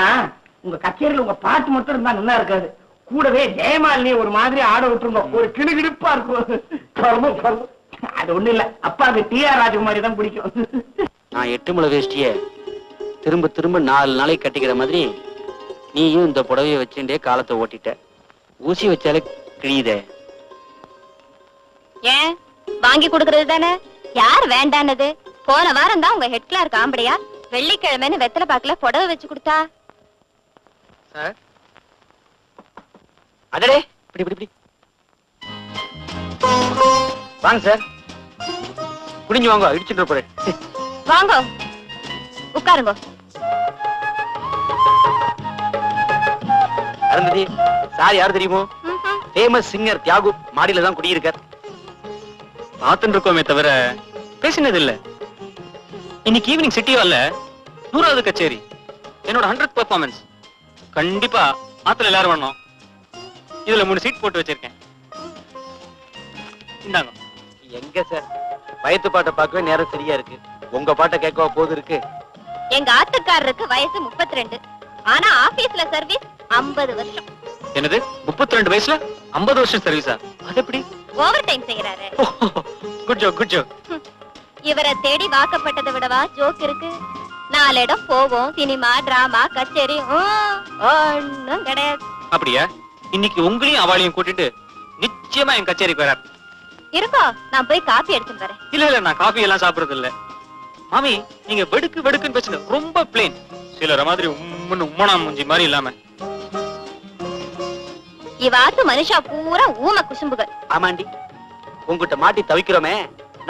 உங்க கச்சேரியில உங்க பாட்டு மட்டும் இருந்தா நல்லா இருக்காது. கூடவே ஜெயமாலினி ஒரு மாதிரி ஆட விட்டுருந்தோம், ஒரு கிடுகிடுப்பா இருக்கும். அது ஒண்ணு இல்ல, அப்பாவுக்கு டி.ஆர். ராஜகுமாரி தான் பிடிக்கும். நான் 8 முளை வேஷ்டிய திரும்ப திரும்ப 4 நாளைக்கு கட்டிக்கிற மாதிரி நீயும் இந்த புடவைய வச்சுட்டே காலத்தை ஓட்டிட்ட. ஊசி வச்சாலே கிழியுதே. ஏன் வாங்கி கொடுக்கறது தானே? யார் வேண்டானது? போன வாரம் தான் உங்க ஹெட் கிளார்க் ஆம்படியா வெள்ளிக்கிழமைன்னு வெத்தலை பாக்கல புடவை வச்சு கொடுத்தா. சார், அடடே, இப்படி இப்படி இப்படி வாங்க சார், குடிஞ்சு வாங்க, இடிச்சுட்டு போறேன். வாங்க உட்காருங்க. அருந்ததி, சார் யாரு தெரியுமோ? ஃபேமஸ் சிங்கர் தியாகு மாடியில தான் குடியிருக்கார். பார்த்துட்டு இருக்கோமே தவிர பேசினது இல்ல. இன்னைக்கு ஈவினிங் சிட்டி ஹால்ல 100வது கச்சேரி, என்னோட 100th பெர்ஃபார்மன்ஸ். கண்டிப்பா ஆத்துல எல்லாரும் வரணும். இதுல 3 சீட் போட்டு வச்சிருக்கேன். இந்தாங்க. எங்க சார், வயத்து பாட்டை பார்க்கவே நேரம் சரியா இருக்கு. உங்க பாட்டை கேட்கவா போது இருக்கு. எங்க ஆத்துக்காரருக்கு வயசு 32, ஆனா ஆபீஸ்ல சர்வீஸ் 50 வருஷம். என்னது, 32 வயசுல 50 வருஷம் சர்வீஸா? அது எப்படி? ஓவர் டைம் செய்யறாரு. Good joke, good joke. இவரை தேடி வாக்கப்பட்டதை விடவா ஜோக் இருக்கு? 4 இடம் போவோம், சினிமா, டிராமா, கச்சேரி, ஒண்ணும் கிடையாது. அப்படியா? இன்னைக்கு உங்களையும் அவளையும் கூட்டிட்டு நிச்சயமா என் கச்சேரிக்கு வரார். இருக்கோ, நான் போய் காபி எடுத்துட்டு வரேன். இல்ல, நான் காபி எல்லாம் சாப்பிடுறது இல்ல. மாமி, நீங்க வெடுக்கு வெடுக்குன்னு பேசுங்க, ரொம்ப பிளேன். சிலர மாதிரி உம்மனா மூஞ்சி மாதிரி இல்லாம. இவாத்து மனுஷா பூரா ஊம குசும்புகள். ஆமாண்டி, உங்ககிட்ட மாட்டி தவிக்கிறோமே,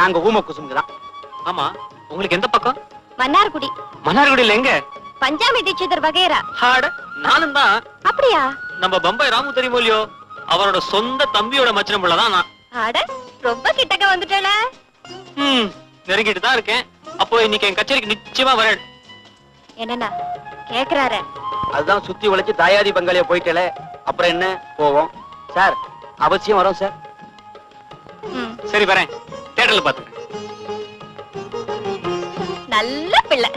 நாங்க ஊம குசும்புதான். ஆமா, உங்களுக்கு எந்த பக்கம்? மன்னார்குடி. மன்னார்குடியில எங்க? பஞ்சாமி தீட்சிதர் வகைரா. ஹாட, நானும் தான். அப்படியா? நம்ம பம்பாய் ராமு தெரியுமோ இல்லையோ, அவரோட சொந்த தம்பியோட மச்சனம் புள்ளதான் நான். ஆட, ரொம்ப கிட்டக்க வந்துட்டல. நெருங்கிட்டு தான் இருக்கேன். அப்போ இன்னைக்கு என் கச்சேரிக்கு நிச்சயமா வர. என்னன்னா கேக்குறாரு? அதுதான் சுத்தி உழைச்சு தாயாதி பங்காளியா போயிட்டல, அப்புறம் என்ன போவோம். சார், அவசியம் வரோம் சார். சரி, வரேன். தியேட்டர்ல பாத்துக்கிறேன். நல்ல பிள்ளை.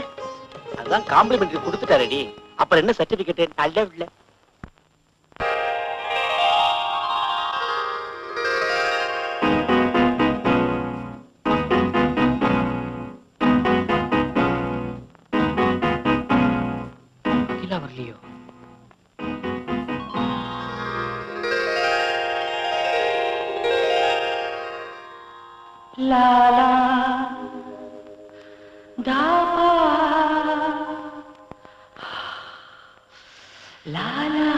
அதுதான் காம்ப்ளிமெண்டரி கொடுத்துட்டாரடி, அப்புறம் என்ன சர்டிபிகேட்? நல்ல பிள்ளை. வரலையோ? லாலா தா லாலா.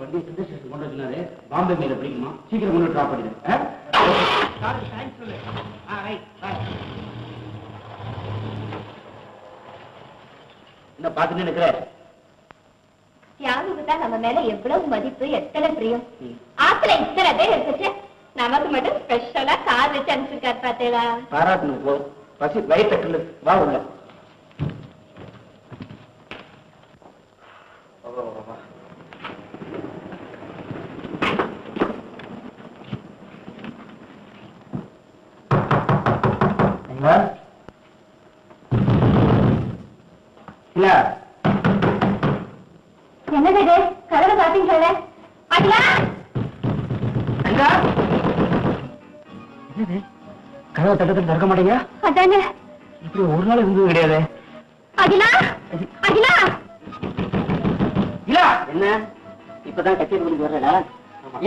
வண்டி கொண்டு வச்சுனாரு, பாம்பே மேல பிடிக்குமா, சீக்கிரம் கொண்டு டிராப் பண்ணிடுறேன். என்ன பாத்துன்னு நினைக்கிற? தியாகுக்கு தான் நம்ம மேல எவ்வளவு மதிப்பு, எத்தனை பிரியம். ஆத்துல இத்தனை பேர் இருந்துச்சு, நமக்கு மட்டும் ஸ்பெஷலா கார் வச்சு அனுப்பிச்சிருக்காரு பாத்தீங்களா? பாராட்டணும் போ. பசி வயிற்று வா உள்ள. அகிலா என்னது இது? கதவை சாத்தின்னு சொல்ல அகிலா அகிலா என்னது கதவை தட்டத்தில் திறக்க மாட்டேங்க அதானே இப்படி ஒரு நாள் இருந்தது கிடையாது அகிலா அகிலா இல்ல என்ன இப்பதான் கச்சேரி முடிஞ்சு வர்றடா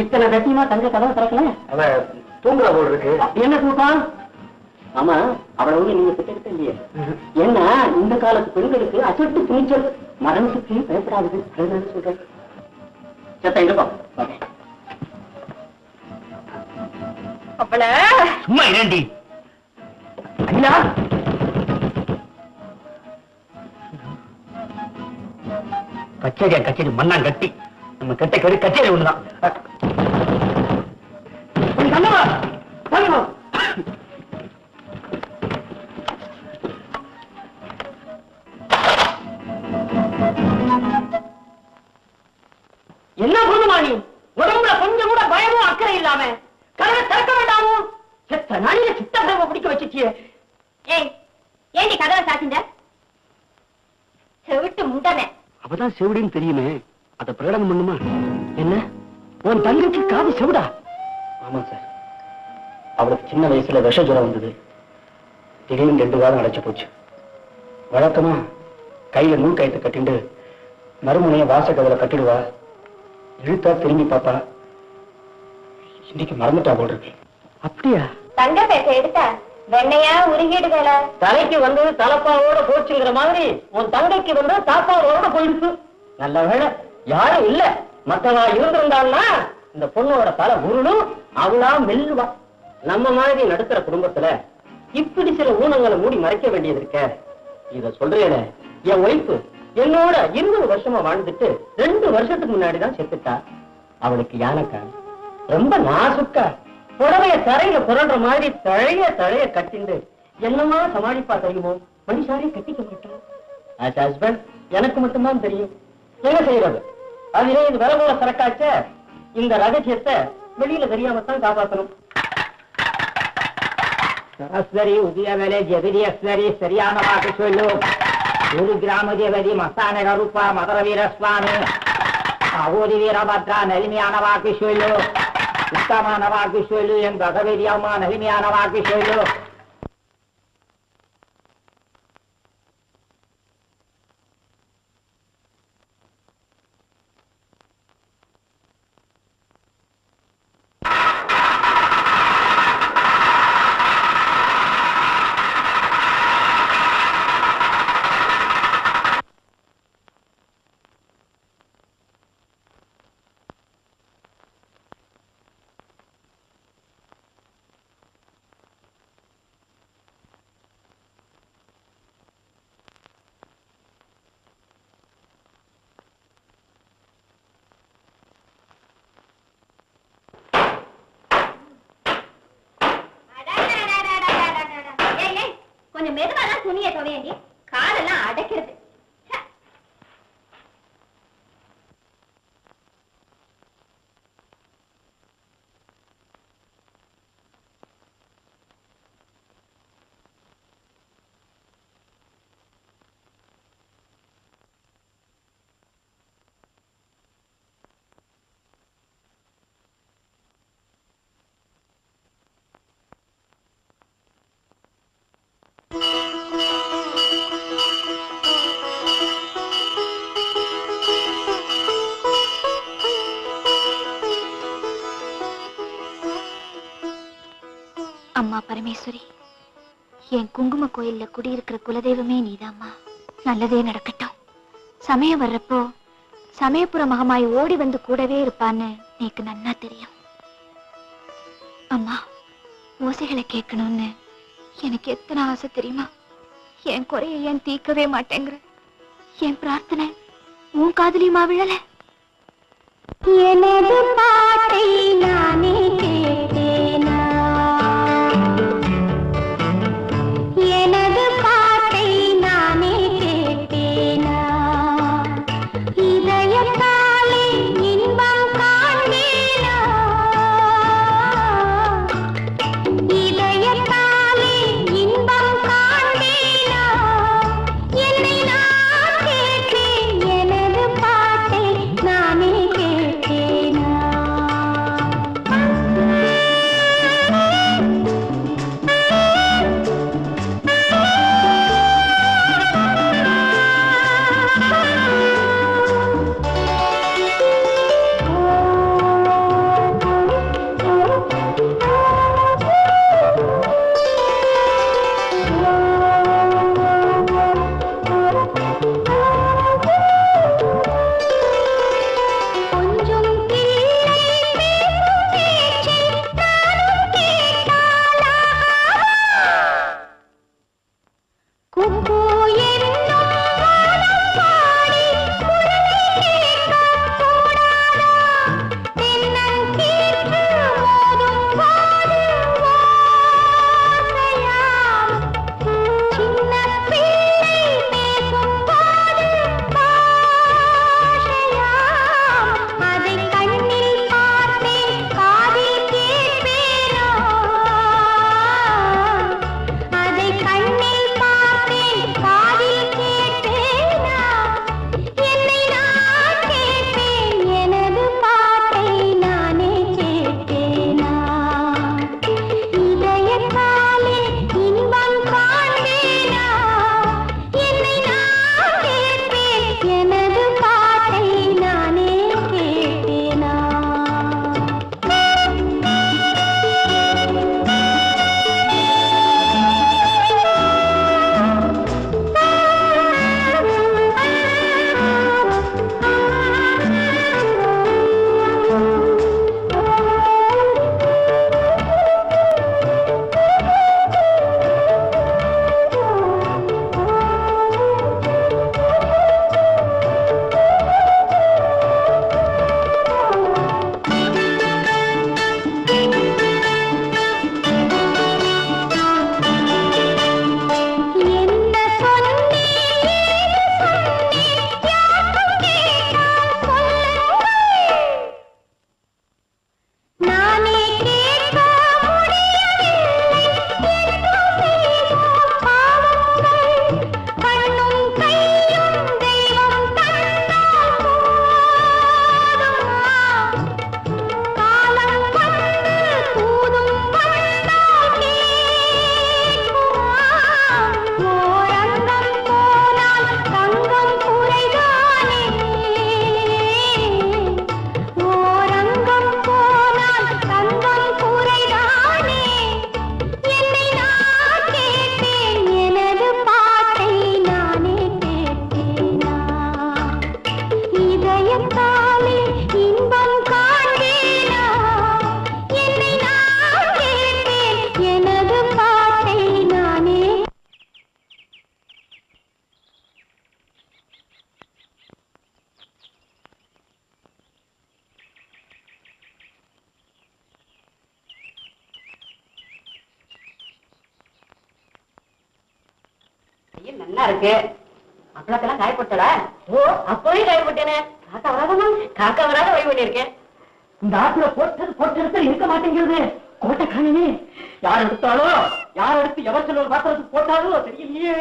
இத்தனை சத்தியமா தங்க கதவை திறக்கல அவ தூங்குற போல் இருக்கு என்ன தூக்கம் ஆமா அவளை ஒண்ணு நீங்க திட்டெடுக்க இல்லையே ஏன்னா இந்த காலத்து பெண்களுக்கு அசட்டு துணிச்சல் மரணத்துக்கு பயப்படாது அதுதான் சொல்றேன் சத்தம் இருப்போம் அவள சும்மா இரண்டி அகிலா கச்சேரி மண்ணான் கட்டி நம்ம கெட்ட கறி கச்சேரி ஒண்ணுதான் என்ன பொண்ணுமா நீ உடம்புல கொஞ்சம் கூட பயமும் அக்கறை இல்லாம கதவை திறக்க வேண்டாமோ செத்த நாளில சித்த கதவை பிடிக்க வச்சுட்டியே ஏய் ஏண்டி கதவை சாத்திங்க செவிட்டு முண்டனே அப்பதான் செவிடின்னு தெரியுமே அத பிரகடனம் பண்ணுமா என்ன உன் தங்கைக்கு காது செவிடா ஆமா சார் அவளுக்கு சின்ன வயசுல விஷ ஜுரம் வந்தது திடீர்னு 2 வாரம் அடைச்சு போச்சு வழக்கமா கையில நூல் கயத்தை கட்டிண்டு மறுமுனைய வாசக்கதவை கட்டிடுவா இழுத்தா திரும்பி பாப்பா இன்னைக்கு மறந்துட்டா போல் இருக்கு அப்படியா தங்க பேச எடுத்தா வெண்ணையா உருகிடுகள தலைக்கு வந்து தலப்பாவோட போச்சுங்கிற மாதிரி உன் தங்கைக்கு வந்து தாப்பாவோட போயிடுச்சு நல்ல வேளை யாரும் இல்ல மத்தவா இருந்திருந்தாள்னா இந்த பொண்ணோட தலை உருளும் அவளா மெல்லுவா நம்ம மாதிரி நடுக்கிற குடும்பத்துல இப்படி சில ஊனங்களை மூடி மறைக்க வேண்டியது இருக்க இத சொல்றேன் என் ஒய்ஃபு என்னோட 20 வருஷமா வாழ்ந்துட்டு 2 வருஷத்துக்கு முன்னாடிதான் செத்துட்டா அவளுக்கு யானைக்கா ரொம்ப நாசுக்கா புடவைய தரையில புரண்ட மாதிரி தழைய கட்டிண்டு என்னமா சமாளிப்பா தெரியுமோ மனுஷாரே கட்டிக்க மாட்டான் ஆஸ் ஹஸ்பண்ட் எனக்கு மட்டும்தான் தெரியும் என்ன செய்யறது அதிலே இது வில போல சரக்காச்ச இந்த ரகசியத்தை வெளியில தெரியாமத்தான் காப்பாற்றணும் சரஸ்வரி உதயவேலை ஜெகதி அஸ்வரி சரியான வாக்கு சொல்லு ஒரு கிராம தேவதி மஸ்தான கருப்பா மதுர வீரஸ்வாமி அகோதி வீரபத்ரா நலிமையான வாக்கு சொல்லு உத்தமான வாக்கு சொல்லு என் பகவதி அம்மா நலிமையான வாக்கு சொல்லு கொஞ்சம் மெதுவாதான் துணியை துவையண்டி காலெல்லாம் அடைக்கிறது அம்மா பரமேஸ்வரி, என் குங்கும கோயில்ல குடியிருக்கிற குலதெய்வமே நீதாம்மா. நல்லதே நடக்கட்டும். சமயம் வர்றப்போ சமயபுர மகமாய் ஓடி வந்து கூடவே இருப்பான்னு எனக்கு நன்னா தெரியும். அம்மா, ஓசைகளை கேட்கணும்னு எனக்கு எத்தனை ஆசை தெரியுமா? என் குறைய ஏன் தீர்க்கவே மாட்டேங்கிற? என் பிரார்த்தனை உன் காதலியுமா விழல? எனது பாட்டை நானே கேட்டேனா, எனது பாட்டை நானே கேட்டேனா, இதயத்தாலே இன்பம் காண்பேனா, இதயத்தாலே இன்பம் காண்பேனா, என்னை நான் வெயில் நல்லா இருக்கு. அப்பளத்தெல்லாம் காய போட்டல? ஓ, அப்பவே காய போட்டேனே. காக்கா வராதமா? காக்கா வராத ஓய்வு பண்ணிருக்கேன். இந்த ஆத்துல போட்டு இருக்க மாட்டேங்கிறது. கோட்டை காணவே யார் எடுத்தாலோ, யார் எடுத்து எவர் சில ஒரு பாத்திரத்துக்கு போட்டாலோ தெரியலையே.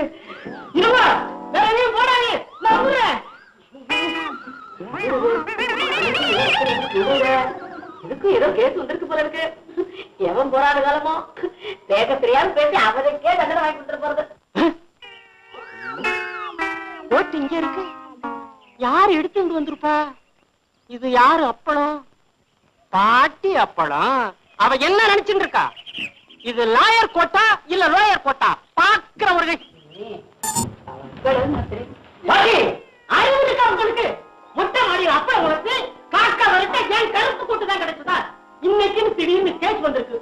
இருமா, வேற எதையும் போடாதே, நான் வந்துடுறேன். இதுக்கு ஏதோ கேஸ் வந்திருக்கு போல இருக்கு. எவன் போராத காலமோ பேச தெரியாம பேசி அவனுக்கே தண்டனை வாங்கி கொடுத்துட்டு போறது. போட்டு இங்க இருக்கு. யார் எடுத்துட்டு வந்திருப்பா? இது யாரு அப்பளம்? பாட்டி அப்பளம். அவ என்ன நினைச்சுட்டு இருக்கா? இது லாயர் கோட்டா இல்ல லோயர் கோட்டா? பாக்குறவர்கள் அறிவு இருக்கா உங்களுக்கு? மொட்டை மாடி அப்பளம் உங்களுக்கு காக்கா வரட்ட என் கருப்பு கூட்டு தான் கிடைச்சதா? இன்னைக்குன்னு திடீர்னு கேஸ் வந்திருக்கு.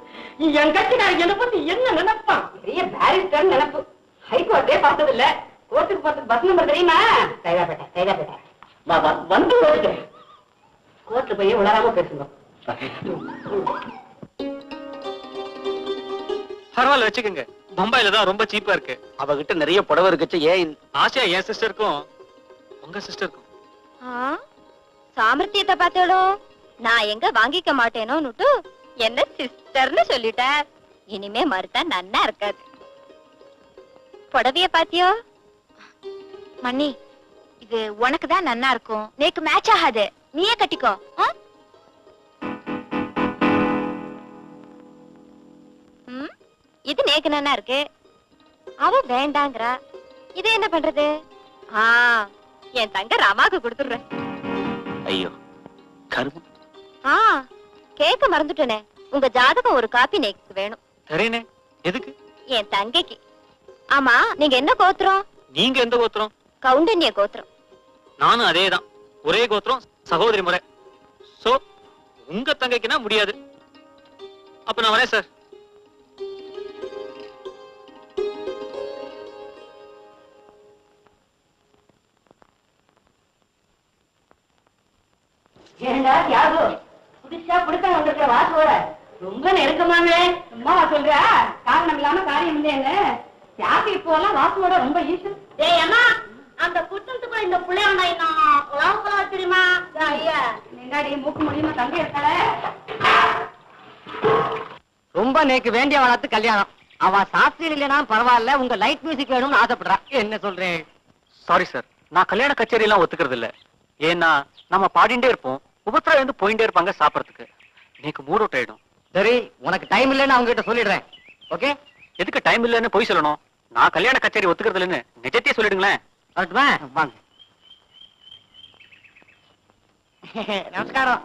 என் கட்சிக்காரங்க என்ன பத்தி என்ன நினைப்பான்? பெரிய பேரிஸ்டர் நினைப்பு. ஹைகோர்ட்டே பார்த்தது இல்ல. கோர்ட்டுக்கு போறதுக்கு பஸ் நம்பர் தெரியுமா? கைதாப்பேட்டை. வந்து கோர்ட்ல போய் உளராம பேசுங்க. பரவாயில்ல வச்சுக்கோங்க. பம்பாயில தான் ரொம்ப சீப்பா இருக்கு. அவகிட்ட நிறைய புடவை இருக்குச்சு. ஏன் ஆசையா என் சிஸ்டருக்கும் உங்க சிஸ்டருக்கும். சாமர்த்தியத்தை பார்த்தேளோ, நான் எங்க வாங்கிக்க மாட்டேனோன்னுட்டு என்ன சிஸ்டர்னு சொல்லிட்டார். இனிமே மறுத்தா நன்னா இருக்காது. புடவைய பாத்தியோ? மண்ணி, இது உனக்கு தான் நன்னா இருக்கும். நேக்கு மேட்ச் ஆகாது. நீயே கட்டிக்கோ. இது நேக்கு நன்னா இருக்கு. அவ வேண்டாங்கிறா. இது என்ன பண்றது? என் தங்க ராமாக்கு கொடுத்துடுறேன். ஐயோ கருமம். கேட்க மறந்துட்டேனே. உங்க ஜாதகம் ஒரு காப்பி நேக்கு வேணும். சரிண்ணே. எதுக்கு? என் தங்கைக்கு. ஆமா, நீங்க என்ன கோத்திரம்? நீங்க எந்த கோத்திரம்? கவுண்டன்ய கோத்திரம். நானும் அதேதான். ஒரே கோத்திரம், சகோதரி முறை. சோ உங்க தங்கைக்குனா முடியாது. அப்ப நான் வரேன் சார். ஏண்டா தியாகு, புதுசா புடுக்க வந்திருக்க வாசோட ரொம்ப நெருக்கமாவே சும்மாவா சொல்ற? காரணம் இல்லாம காரியம் இல்லையாங்க. தியாகு இப்போ எல்லாம் வாசோட ரொம்ப ஈஸி. ஏய் அம்மா, அந்த குற்றத்துக்குள்ள இந்த புள்ளைய உலகக்குள்ள தெரியுமா? ஐயா நீங்காடி மூக்கு முடியுமா? தங்கி இருக்காள ரொம்ப நேக்கு வேண்டிய வளர்த்து கல்யாணம். அவ சாஸ்திரி இல்லைன்னா பரவாயில்ல, உங்க லைட் மியூசிக் வேணும்னு ஆசைப்படுறா. என்ன சொல்றேன்? சாரி சார், நான் கல்யாண கச்சேரி எல்லாம் ஒத்துக்கிறது இல்ல. ஏன்னா நம்ம பாடிண்டே இருப்போம், ஒவ்வொருத்தரா வந்து போயிட்டே இருப்பாங்க சாப்பிடறதுக்கு. எனக்கு மூட் அவுட் ஆயிடும். சரி, உனக்கு டைம் இல்லைன்னு அவங்க கிட்ட சொல்லிடுறேன். ஓகே? எதுக்கு டைம் இல்லைன்னு போய் சொல்லணும்? நான் கல்யாண கச்சேரி ஒத்துக்கிறது இல்லைன்னு நிஜத்தையே சொல்லிடுங்களேன். வாங்க. நமஸ்காரம்.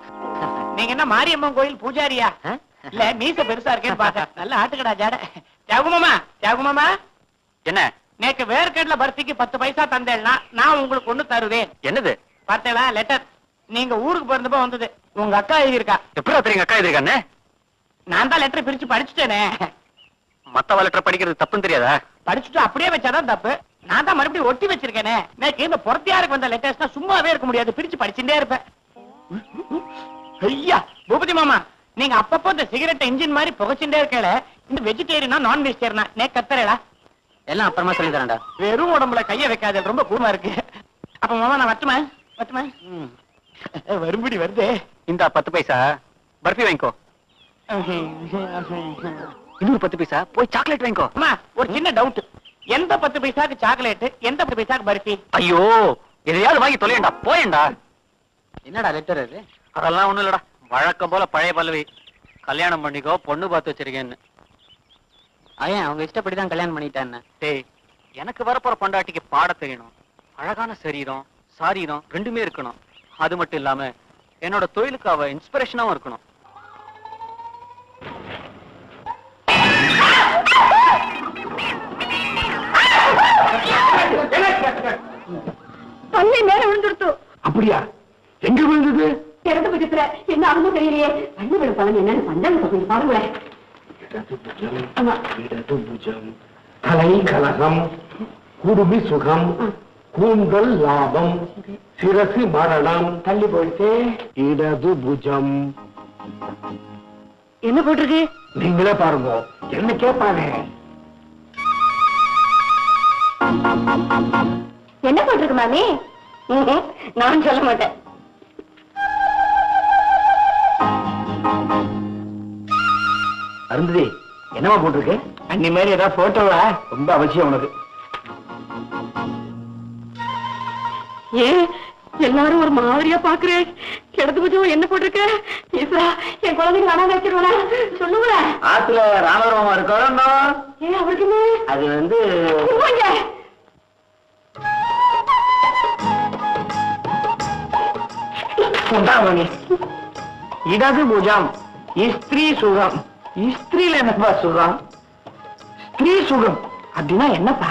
நீங்க என்ன மாரியம்மன் கோயில் பூஜாரியா? இல்ல மீச பெருசா இருக்கேன்னு பாக்க. நல்ல ஆட்டுக்கடா ஜாட. தியாகுமாமா என்ன? நேக்கு வேர்க்கடல பர்த்திக்கு 10 பைசா தந்தேன்னா நான் உங்களுக்கு ஒண்ணு தருவேன். என்னது? பார்த்தேளா லெட்டர்? நீங்க ஊருக்கு பிறந்தப்ப வந்தது. உங்க அக்கா எழுதியிருக்கா. எப்படி தெரியுங்க அக்கா எழுதிருக்கானே? நான் தான் லெட்டர் பிரிச்சு படிச்சுட்டேனே. மத்தவ லெட்டர் படிக்கிறது தப்புன்னு தெரியாதா? படிச்சுட்டு அப்படியே வச்சாதான் தப்பு. நான் தான் மறுபடியும் ஒட்டி வச்சிருக்கேனே. நேக்கு இந்த பொறுத்தியாருக்கு வந்த லெட்டர்ஸ்னா சும்மாவே இருக்க முடியாது. பிரிச்சு படிச்சுட்டே இருப்பேன். ஐயா பூபதி மாமா, நீங்க அப்பப்போ இந்த சிகரெட் இன்ஜின் மாதிரி புகைச்சுட்டே இருக்கல. இந்த வெஜிடேரியனா நான் வெஜிடேரியனா நே கத்தறேடா? எல்லாம் அப்புறமா சொல்லி தரேன்டா. வெறும் உடம்புல கைய வைக்காத, ரொம்ப கூமா இருக்கு. அப்ப மாமா நான் வட்டுமா? வரும்படி வருது. இந்த 10 பைசா பர்ஃபி வாங்கிக்கோ. இன்னொரு 10 பைசா போய் சாக்லேட் வாங்கிக்கோ. அம்மா ஒரு சின்ன டவுட். எந்த 10 பைசாக்கு சாக்லேட், எந்த 10 பைசாக்கு பர்ஃபி? ஐயோ, எதையாவது வாங்கி தொலையண்டா, போயேண்டா. என்னடா லெட்டர் அது? அதெல்லாம் ஒண்ணும் இல்லடா, வழக்கம் போல பழைய பல்லவி. கல்யாணம் பண்ணிக்கோ, பொண்ணு பார்த்து வச்சிருக்கேன்னு. அவன் அவங்க இஷ்டப்படிதான் கல்யாணம் பண்ணிட்டான். டேய், எனக்கு வரப்போற பொண்டாட்டிக்கு பாட தெரியணும். அழகான சரீரம் சாரீரம் ரெண்டுமே இருக்கணும். அது மட்டும் இல்லாம என்னோட தொழிலுக்கு அவ இன்ஸ்பிரேஷனாவும் இருக்கணும். தண்ணி மேல விழுந்துடுத்து. அப்படியா? எங்க விழுந்தது? இறந்து பட்சத்துல என்ன ஆகுமோ தெரியலையே. தண்ணி விழு பழம் என்னன்னு பஞ்சாங்க கொஞ்சம் பாருங்களேன். இடது புஜம், கலை கலகம், குடுமி சுகம், கூந்தல் லாபம், சிரசு மரணம். தள்ளி போயிட்டு இடது புஜம். என்ன போட்டிருக்கு? நீங்களே பாருங்க. என்ன கேட்பானே? என்ன போட்டிருக்கு மாமி? நான் சொல்ல மாட்டேன். அருந்ததி, என்னவா போட்டிருக்கு? அன்னி மாதிரி ஏதாவது போட்டோவா? ரொம்ப அவசியம் உனக்கு. ஏன் எல்லாரும் ஒரு மாதிரியா பாக்குறேன்? கிடத்து பட்சம் என்ன போட்டிருக்க? ஈஸ்வரா, என் குழந்தைங்க அனாதை வச்சிருவானா? சொல்லுங்க. ஆத்துல ராமராமா இருக்கணும். ஏன் அவருக்கு அது வந்து இடது பூஜம் ஸ்திரீ சுகம். ஸ்திரீல என்னப்பா சுகம்? ஸ்திரீ சுகம் அப்படின்னா என்னப்பா?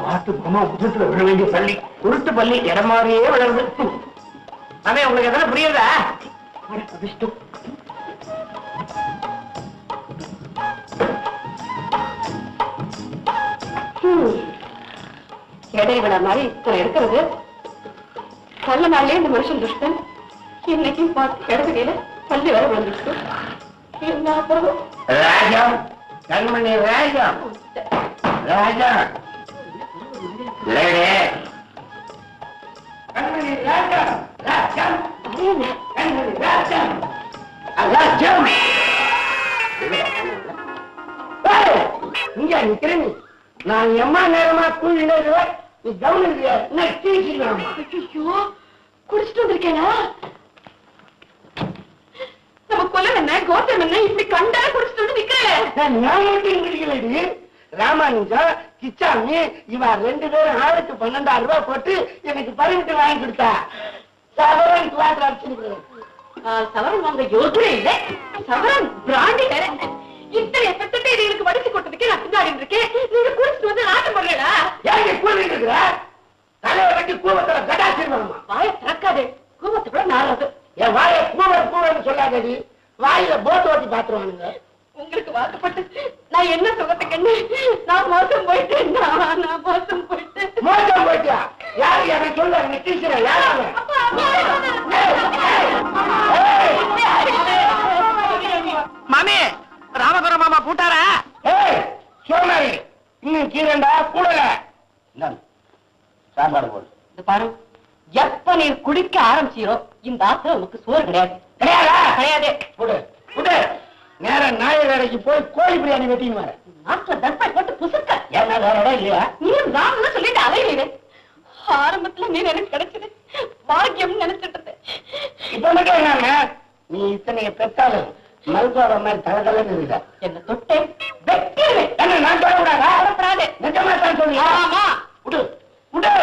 வாட்டு பொம்மா உச்சத்துல விழ வேண்டிய பள்ளி, உருட்டு பள்ளி இடம் மாதிரியே விளங்குது. அதே உங்களுக்கு எதனா புரியுதா? விஷ்ணு இடைவிட மாதிரி இத்தனை இருக்கிறது. நல்ல நாள்லயே இந்த மனுஷன் துஷ்டன். இன்னைக்கும் பார்த்து இடதுகையில பள்ளி வர விழுந்துட்டு என்ன அப்புறம்? ராஜா, கண்மணி ராஜா, ராஜா லேடே, கண்மணி ராஜா, ராஜா, கண்மணி ராஜா, ராஜா. இங்க நிக்கிறேன். நான் எம்மா நேரமா கூலில நீ கவனிக்கிற என்ன டீச்சிக்கலாம்? ஐயோ, குடிச்சிட்டு வந்திருக்கேனா? நம்ம கொல்லம் என்ன கோத்திரம் என்ன இப்படி கண்டா குடிச்சிட்டு வந்து நிக்கிறேன். நான் மட்டும் குடிக்கலடி. ராமானுஜா, கிச்சாமி இவ 2 பேரும் ஆளுக்கு 12,000 ரூபாய் போட்டு எனக்கு பரிமிட்டு வாங்கி கொடுத்தா. சவரன் கிளாஸ் அடிச்சிருக்கிறேன். சவரன் வாங்க யோசனை இல்லை. சவரன் பிராண்டி வேற. இத்தனை எத்தனை இதுக்கு வடிச்சு கொட்டதுக்கே நான் பின்னாடி இருக்கேன். நீங்க குடிச்சிட்டு வந்து நாட்டம் பண்ணலடா. ஏன் கூலிட்டு இருக்கிற? தலையை வெட்டி கூவத்துல கடாச்சிருவாங்கம்மா. வாய திறக்காதே, கூவத்துக்குள்ள நாளது. என் வாயை கூவன்னு சொல்லாதடி. வாயில போட்டு ஓட்டி பாத்துருவானுங்க. உங்களுக்கு வாக்கப்பட்டு நான் என்ன சுகத்துக்கு நான் மோசம் போயிட்டேன். நான் மோசம் போயிட்டேன். மோசம் போயிட்டியா? யாரு எனக்கு சொல்ல? நீ டீச்சர யாரு? மாமி, ராமதுர மாமா கூட்டாரா? சோமாரி, இன்னும் கீரண்டா கூடல. சாப்பாடு போடு. இது பாரு, எப்ப நீ குடிக்க ஆரம்பிச்சீரோ இந்த ஆத்துல உனக்கு சோறு கிடையாது. கிடையாதா? கிடையாது. போடு போடு. நேரம் ஞாயிறு கடைக்கு போய் கோழி பிரியாணி வெட்டின்னு வர. நாட்டுல தப்பை போட்டு புசுக்க. என்ன வேற இடம் இல்லையா? நீ நான் சொல்லிட்டு அலையிலே. ஆரம்பத்துல நீ எனக்கு கிடைச்சது பாக்கியம் நினைச்சிட்டு இருந்தேன். இப்ப மட்டும் என்ன, நீ இத்தனைய பெற்றாலும் மருத்துவ மாதிரி தகதலன்னு இருக்க. என்ன தொட்டேன் வெட்டிடுவேன். என்ன நான் சொல்லக்கூடாதா? அவசராதே. நிஜமா தான் சொல்லுங்க. ஆமா. விடு விடு.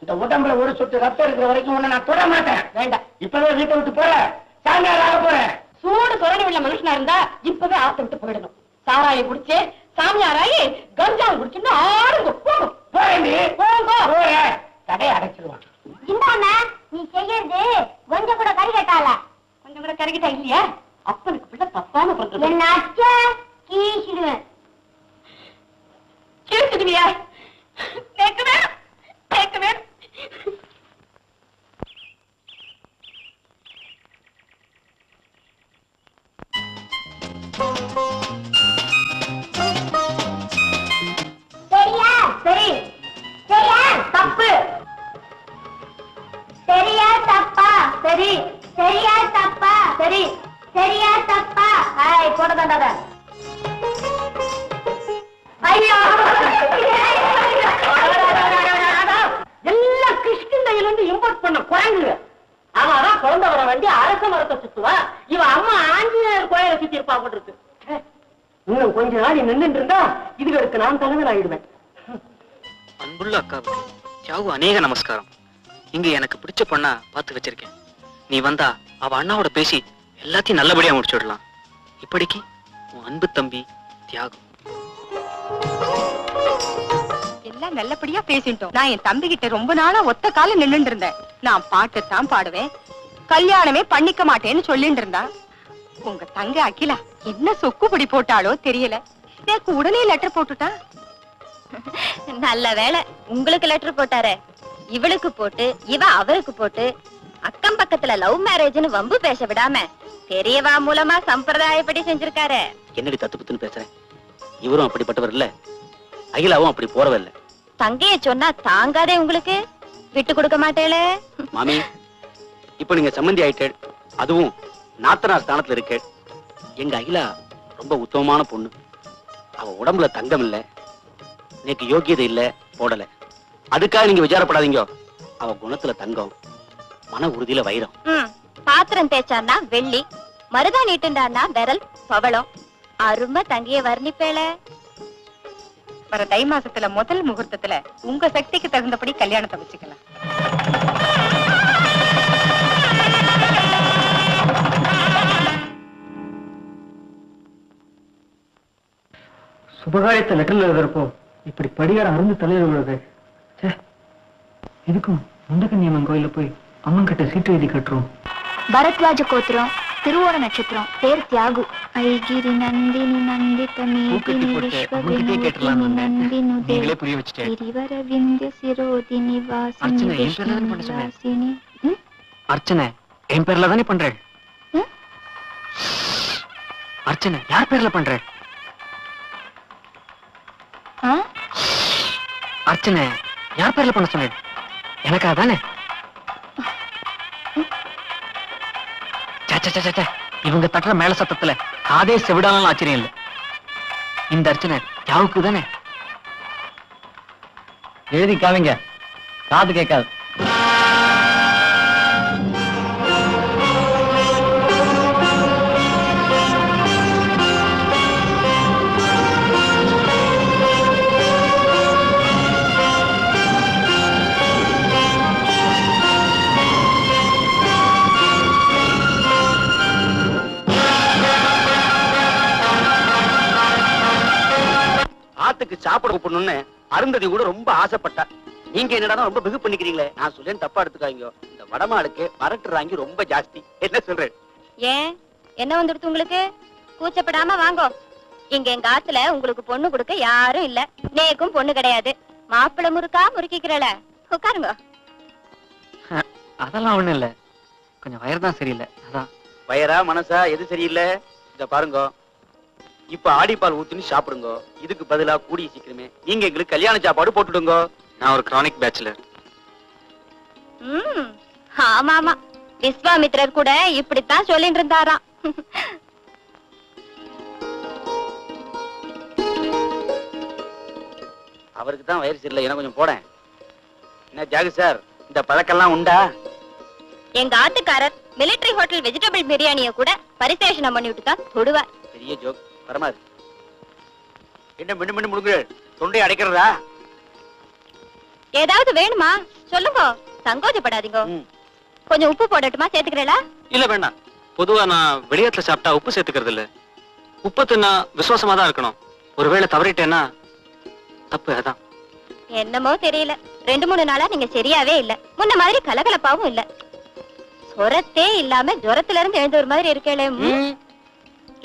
இந்த உடம்புல ஒரு சொட்டு ரத்தம் இருக்கிற வரைக்கும் உன்னை நான் தொட மாட்டேன். வேண்டாம். இப்பவே வீட்டை விட்டு போறேன். சாயங்காலம் ஆக போறேன். சூடு சொரணி உள்ள மனுஷனா இருந்தா இப்பவே ஆத்த விட்டு போயிடணும். சாராயம் குடிச்சு சாமியாராயி கஞ்சாவை குடிச்சுன்னு ஆடுங்க. போகும் போறேன். போங்க. போறேன். கடையை அடைச்சிருவான். இந்தாண்ணா, நீ செய்யறது கொஞ்சம் கூட கறி கட்டால. கொஞ்சம் கூட கரைக்கிட்டா இல்லையா? அப்பனுக்கு பிள்ளை தப்பாம பண்றது. என்ன அச்சா கீசிடுவேன். கேட்டுடுவியா? கேட்க வேணும், கேட்க வேணும். சரியா? சரி. சரியா? தப்பு. சரியா தப்பா? சரி. சரியா தப்பா? சரி. சரியா தப்பா? ஹாய் போட வேண்டாத. ஐயோ, எல்லாம் கிருஷ்ணகிரில இருந்து இம்போர்ட் பண்ண குரங்கு. அவன் குழந்தை வர வேண்டிய அரச மரத்தை சுத்துவா. இவன் அம்மா ஆஞ்சநேயர் கோயிலை சுத்தி இருப்பா போட்டிருக்கு. இன்னும் கொஞ்ச நாள் நின்று இருந்தா இதுகளுக்கு நான் தலைவன் ஆயிடுவேன். அன்புள்ள அக்காவுக்கு தியாகு அநேக நமஸ்காரம். இங்க எனக்கு பிடிச்ச பொண்ணா பார்த்து வச்சிருக்கேன். நீ வந்தா அவ அண்ணாவோட பேசி எல்லாத்தையும் நல்லபடியா முடிச்சுடலாம். இப்படிக்கு உன் அன்பு தம்பி தியாகு. எல்லாம் நல்லபடியா பேசிட்டோம். நான் என் தம்பி கிட்ட ரொம்ப நாளா ஒத்த கால நின்னுட்டு இருந்தேன். நான் பாட்டுத்தான் பாடுவேன், கல்யாணமே பண்ணிக்க மாட்டேன்னு சொல்லிட்டு இருந்தா. உங்க தங்க அகிலா என்ன சொக்குப்படி போட்டாலோ தெரியல, எனக்கு உடனே லெட்டர் போட்டுட்டா. நல்ல வேலை உங்களுக்கு லெட்டர் போட்டாரே. இவளுக்கு போட்டு இவ அவருக்கு போட்டு அக்கம் பக்கத்துல லவ் மேரேஜ்னு வம்பு பேச விடாம பெரியவா மூலமா சம்பிரதாயப்படி செஞ்சிருக்காரு. என்னடி தத்து புத்துன்னு பேசுறேன்? இவரும் அப்படிப்பட்டவர் இல்ல, அகிலாவும் அப்படி போறவ இல்ல. தங்கைய சொன்னா தாங்காதே உங்களுக்கு, விட்டு கொடுக்க மாட்டேளே. மாமி, இப்ப நீங்க சம்மந்தி ஆயிட்டே, அதுவும் நாத்தனார் ஸ்தானத்துல இருக்கே. எங்க அகிலா ரொம்ப உத்தமமான பொண்ணு. அவ உடம்புல தங்கம் இல்ல, எனக்கு யோக்கியதை இல்ல, போடல. அதுக்காக நீங்க விசாரப்படாதீங்க. அவ குணத்துல தங்கம், மன உறுதியில வைரம். பாத்திரம் தேய்ச்சான்னா வெள்ளி, மருதா நீட்டுண்டான்னா விரல் பவளம். அருமை தங்கைய வர்ணிப்பேள. வர தை மாசத்துல முதல் முகூர்த்தத்துல உங்க சக்திக்கு தகுந்தபடி கல்யாணத்தை வச்சுக்கலாம். சுபகாரியத்தை லெட்டர்ல எழுதுறப்போ இப்படி படியார அருந்து தலையில விழுது. இதுக்கும் முண்டகன்னியம்மன் கோயில போய் அம்மன் கிட்ட சீட்டு எழுதி கட்டுறோம். பரத்வாஜ கோத்திரம், திருவோண நட்சத்திரம், பேர் தியாகு. ஐகிரி நந்தினி நந்தித மேதினி விஸ்வவினோதினி நந்தினுதே கிரிவர விந்திய சிரோதினி வாசினி விஷ்ணுவாசினி. அர்ச்சனை என் பேர்ல தானே பண்றேன். அர்ச்சனை யார் பேர்ல பண்றேன்? அர்ச்சனை யார் பேர்ல பண்ண சொன்னேன்? எனக்கா தானே? இவங்க தட்டுற மேல சத்தத்துல காதே செவிடானாலும் ஆச்சரியம் இல்லை. இந்த அர்ச்சனை யாவுக்கு தானே? எழுதி காவிங்க, காது கேட்காது. ஆத்துக்கு சாப்பிட கூப்பிடணும்னு அருந்ததி கூட ரொம்ப ஆசைப்பட்டா. நீங்க என்னடா ரொம்ப பிகு பண்ணிக்கிறீங்களே. நான் சொல்லேன், தப்பா எடுத்துக்காங்க. இந்த வடமாளுக்கு மரட்டுறாங்க ரொம்ப ஜாஸ்தி. என்ன சொல்றேன்? ஏன் என்ன வந்துடுத்து உங்களுக்கு? கூச்சப்படாம வாங்கோ. இங்க எங்க ஆத்துல உங்களுக்கு பொண்ணு கொடுக்க யாரும் இல்ல. நேக்கும் பொண்ணு கிடையாது. மாப்பிள்ளை முறுக்கா முறுக்கிக்கிறல. உட்காருங்க. அதெல்லாம் ஒண்ணு இல்ல, கொஞ்சம் வயர்தான் சரியில்லை. அதான். வயரா மனசா எது சரியில்லை? இத பாருங்க, இப்ப ஆடிப்பால் ஊத்தின்னு சாப்பிடுங்க. இதுக்கு பதிலா கூடிய சீக்கிரமே நீங்க எங்களுக்கு கல்யாண சாப்பாடு போட்டுடுங்க. நான் ஒரு கிரானிக் பேச்சுலர். ஆமா ஆமா, விஸ்வாமித்திரர் கூட இப்படித்தான் சொல்லிட்டு இருந்தாராம். அவருக்கு தான் வயசு இல்லை, எனக்கு கொஞ்சம் போடேன். என்ன ஜாகு சார், இந்த பழக்கெல்லாம் உண்டா? எங்க ஆத்துக்காரர் மிலிட்டரி ஹோட்டல் வெஜிடபிள் பிரியாணிய கூட பரிசேஷனம் பண்ணி விட்டு தான் தொடுவார். பெரிய ஜோக். பரமாது என்ன மின்னு மின்னு முடுங்க, தொண்டை அடைக்கிறதா? ஏதாவது வேணுமா சொல்லுங்க, சங்கோஜப்படாதீங்க. கொஞ்சம் உப்பு போடட்டுமா? சேர்த்துக்கிறீங்களா? இல்ல வேண்டாம். பொதுவா நான் வெளியாத்துல சாப்பிட்டா உப்பு சேர்த்துக்கிறது இல்ல. உப்பு தின்னா விசுவாசமா தான் இருக்கணும். ஒருவேளை தவறிட்டேன்னா தப்பு. அதான். என்னமோ தெரியல, 2-3 நாளா நீங்க சரியாவே இல்ல. முன்ன மாதிரி கலகலப்பாவும் இல்ல. சொரத்தே இல்லாம ஜுரத்துல இருந்து எழுந்த ஒரு மாதிரி இருக்கே.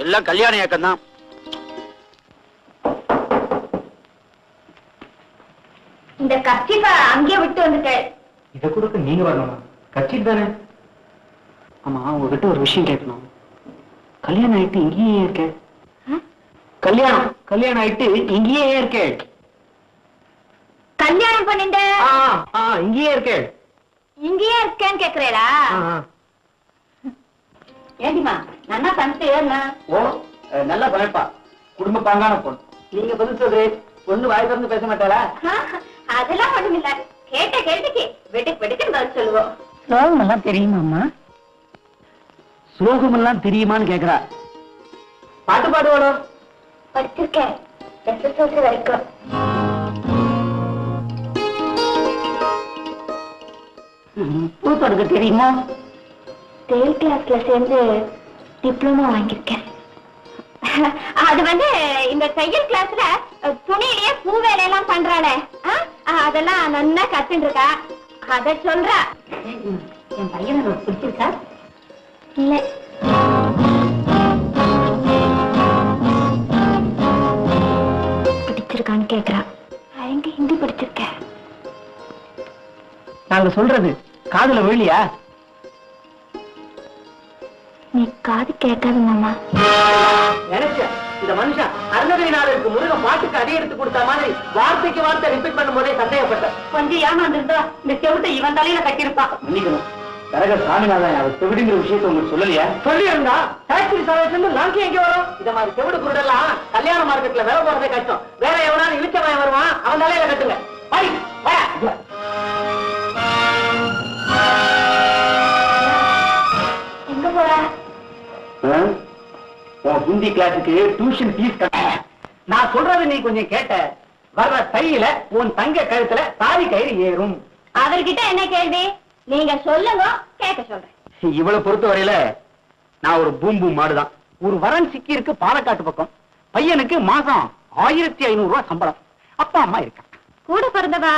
எல்லாம் கல்யாண இயக்கம் தான். இந்த கர்ச்சிஃபை அங்கே விட்டு வந்துட்டேன். இத கொடுக்க நீங்க வரணுமா? கட்சி தானே. ஆமா, உங்ககிட்ட ஒரு விஷயம் கேட்கணும். கல்யாணம் ஆயிட்டு இங்கேயே இருக்க. கல்யாணம் ஆயிட்டு இங்கேயே இருக்க. கல்யாணம் பண்ணிட்டு இங்கேயே இருக்க. இங்கேயே இருக்கேன்னு கேக்குறேடா? ஏண்டிமா நல்லா பண்ணிட்டு ஏன்னா? ஓ, நல்லா பழப்பா. குடும்ப பாங்கான பொண்ணு. நீங்க பதில் சொல்றே, பொண்ணு வாய் திறந்து பேச மாட்டாளா? அதெல்லாம் ஒண்ணும் இல்ல. கேட்ட கேள்விக்கு வெட்டுக்கு வெட்டுக்கு பதில் சொல்லுவோம். ஸ்லோகம் எல்லாம் தெரியுமாம்மா? ஸ்லோகம் எல்லாம் தெரியுமான்னு கேக்குறா. பாட்டு பாடுவாளோ? படிச்சிருக்கேன், SSLC வரைக்கும். பூ தொடுக்க தெரியுமா? தேல் கிளாஸ்ல சேர்ந்து டிப்ளமா வாங்கியிருக்கேன். அது இந்த தையல் கிளாஸ்ல துணியிலேயே பூ வேலையெல்லாம் பண்றாளே, அதெல்லாம் நல்லா கத்துட்டு இருக்கா. அத சொல்றா. என் பையனை பிடிச்சிருக்கா? இல்ல. பிடிச்சிருக்கான்னு கேக்குறா. எங்க ஹிந்தி படிச்சிருக்க? நாங்க சொல்றது காதுல விழியா? நீ காது கேட்காது மாமா. நினைச்ச இந்த மனுஷன் அருணகிரி நாளுக்கு முருகன் பாட்டுக்கு அடி எடுத்து கொடுத்த மாதிரி வார்த்தைக்கு வார்த்தை ரிப்பீட் பண்ணும்போதே சந்தேகப்பட்டேன். கொஞ்சம் ஏமாந்துருந்தா இந்த செவிட்டை இவன் தலையில கட்டியிருப்பான். மன்னிக்கணும், தரக சாமிநாதன் அவர் செவிடுங்கிற விஷயத்த உங்களுக்கு சொல்லலையா? சொல்லியிருந்தா ஃபேக்டரி சாலையிலிருந்து நாங்க எங்க வரும்? இந்த மாதிரி செவிடு குருடெல்லாம் கல்யாண மார்க்கெட்ல வேலை போறதே கஷ்டம். வேற எவனாலும் இழிச்சவன் வருவான், அவன் தலையில கட்டுங்க. பாடி வா. எங்க போற? உன் ஹிந்தி கிளாஸுக்கு டியூஷன் ஃபீஸ் கட்ட. நான் சொல்றது நீ கொஞ்சம் கேட்ட. வர்ற தையில உன் தங்க கழுத்துல தாலி கயிறு ஏறும். அவர்கிட்ட என்ன கேள்வி? நீங்க சொல்லுங்க, கேட்க சொல்றேன். இவ்வளவு பொறுத்த வரையில நான் ஒரு பூம்பு மாடுதான். ஒரு வரன் சிக்கி இருக்கு பாலக்காட்டு பக்கம். பையனுக்கு மாசம் 1500 ரூபாய் சம்பளம். அப்பா அம்மா இருக்கா. கூட பிறந்தவா?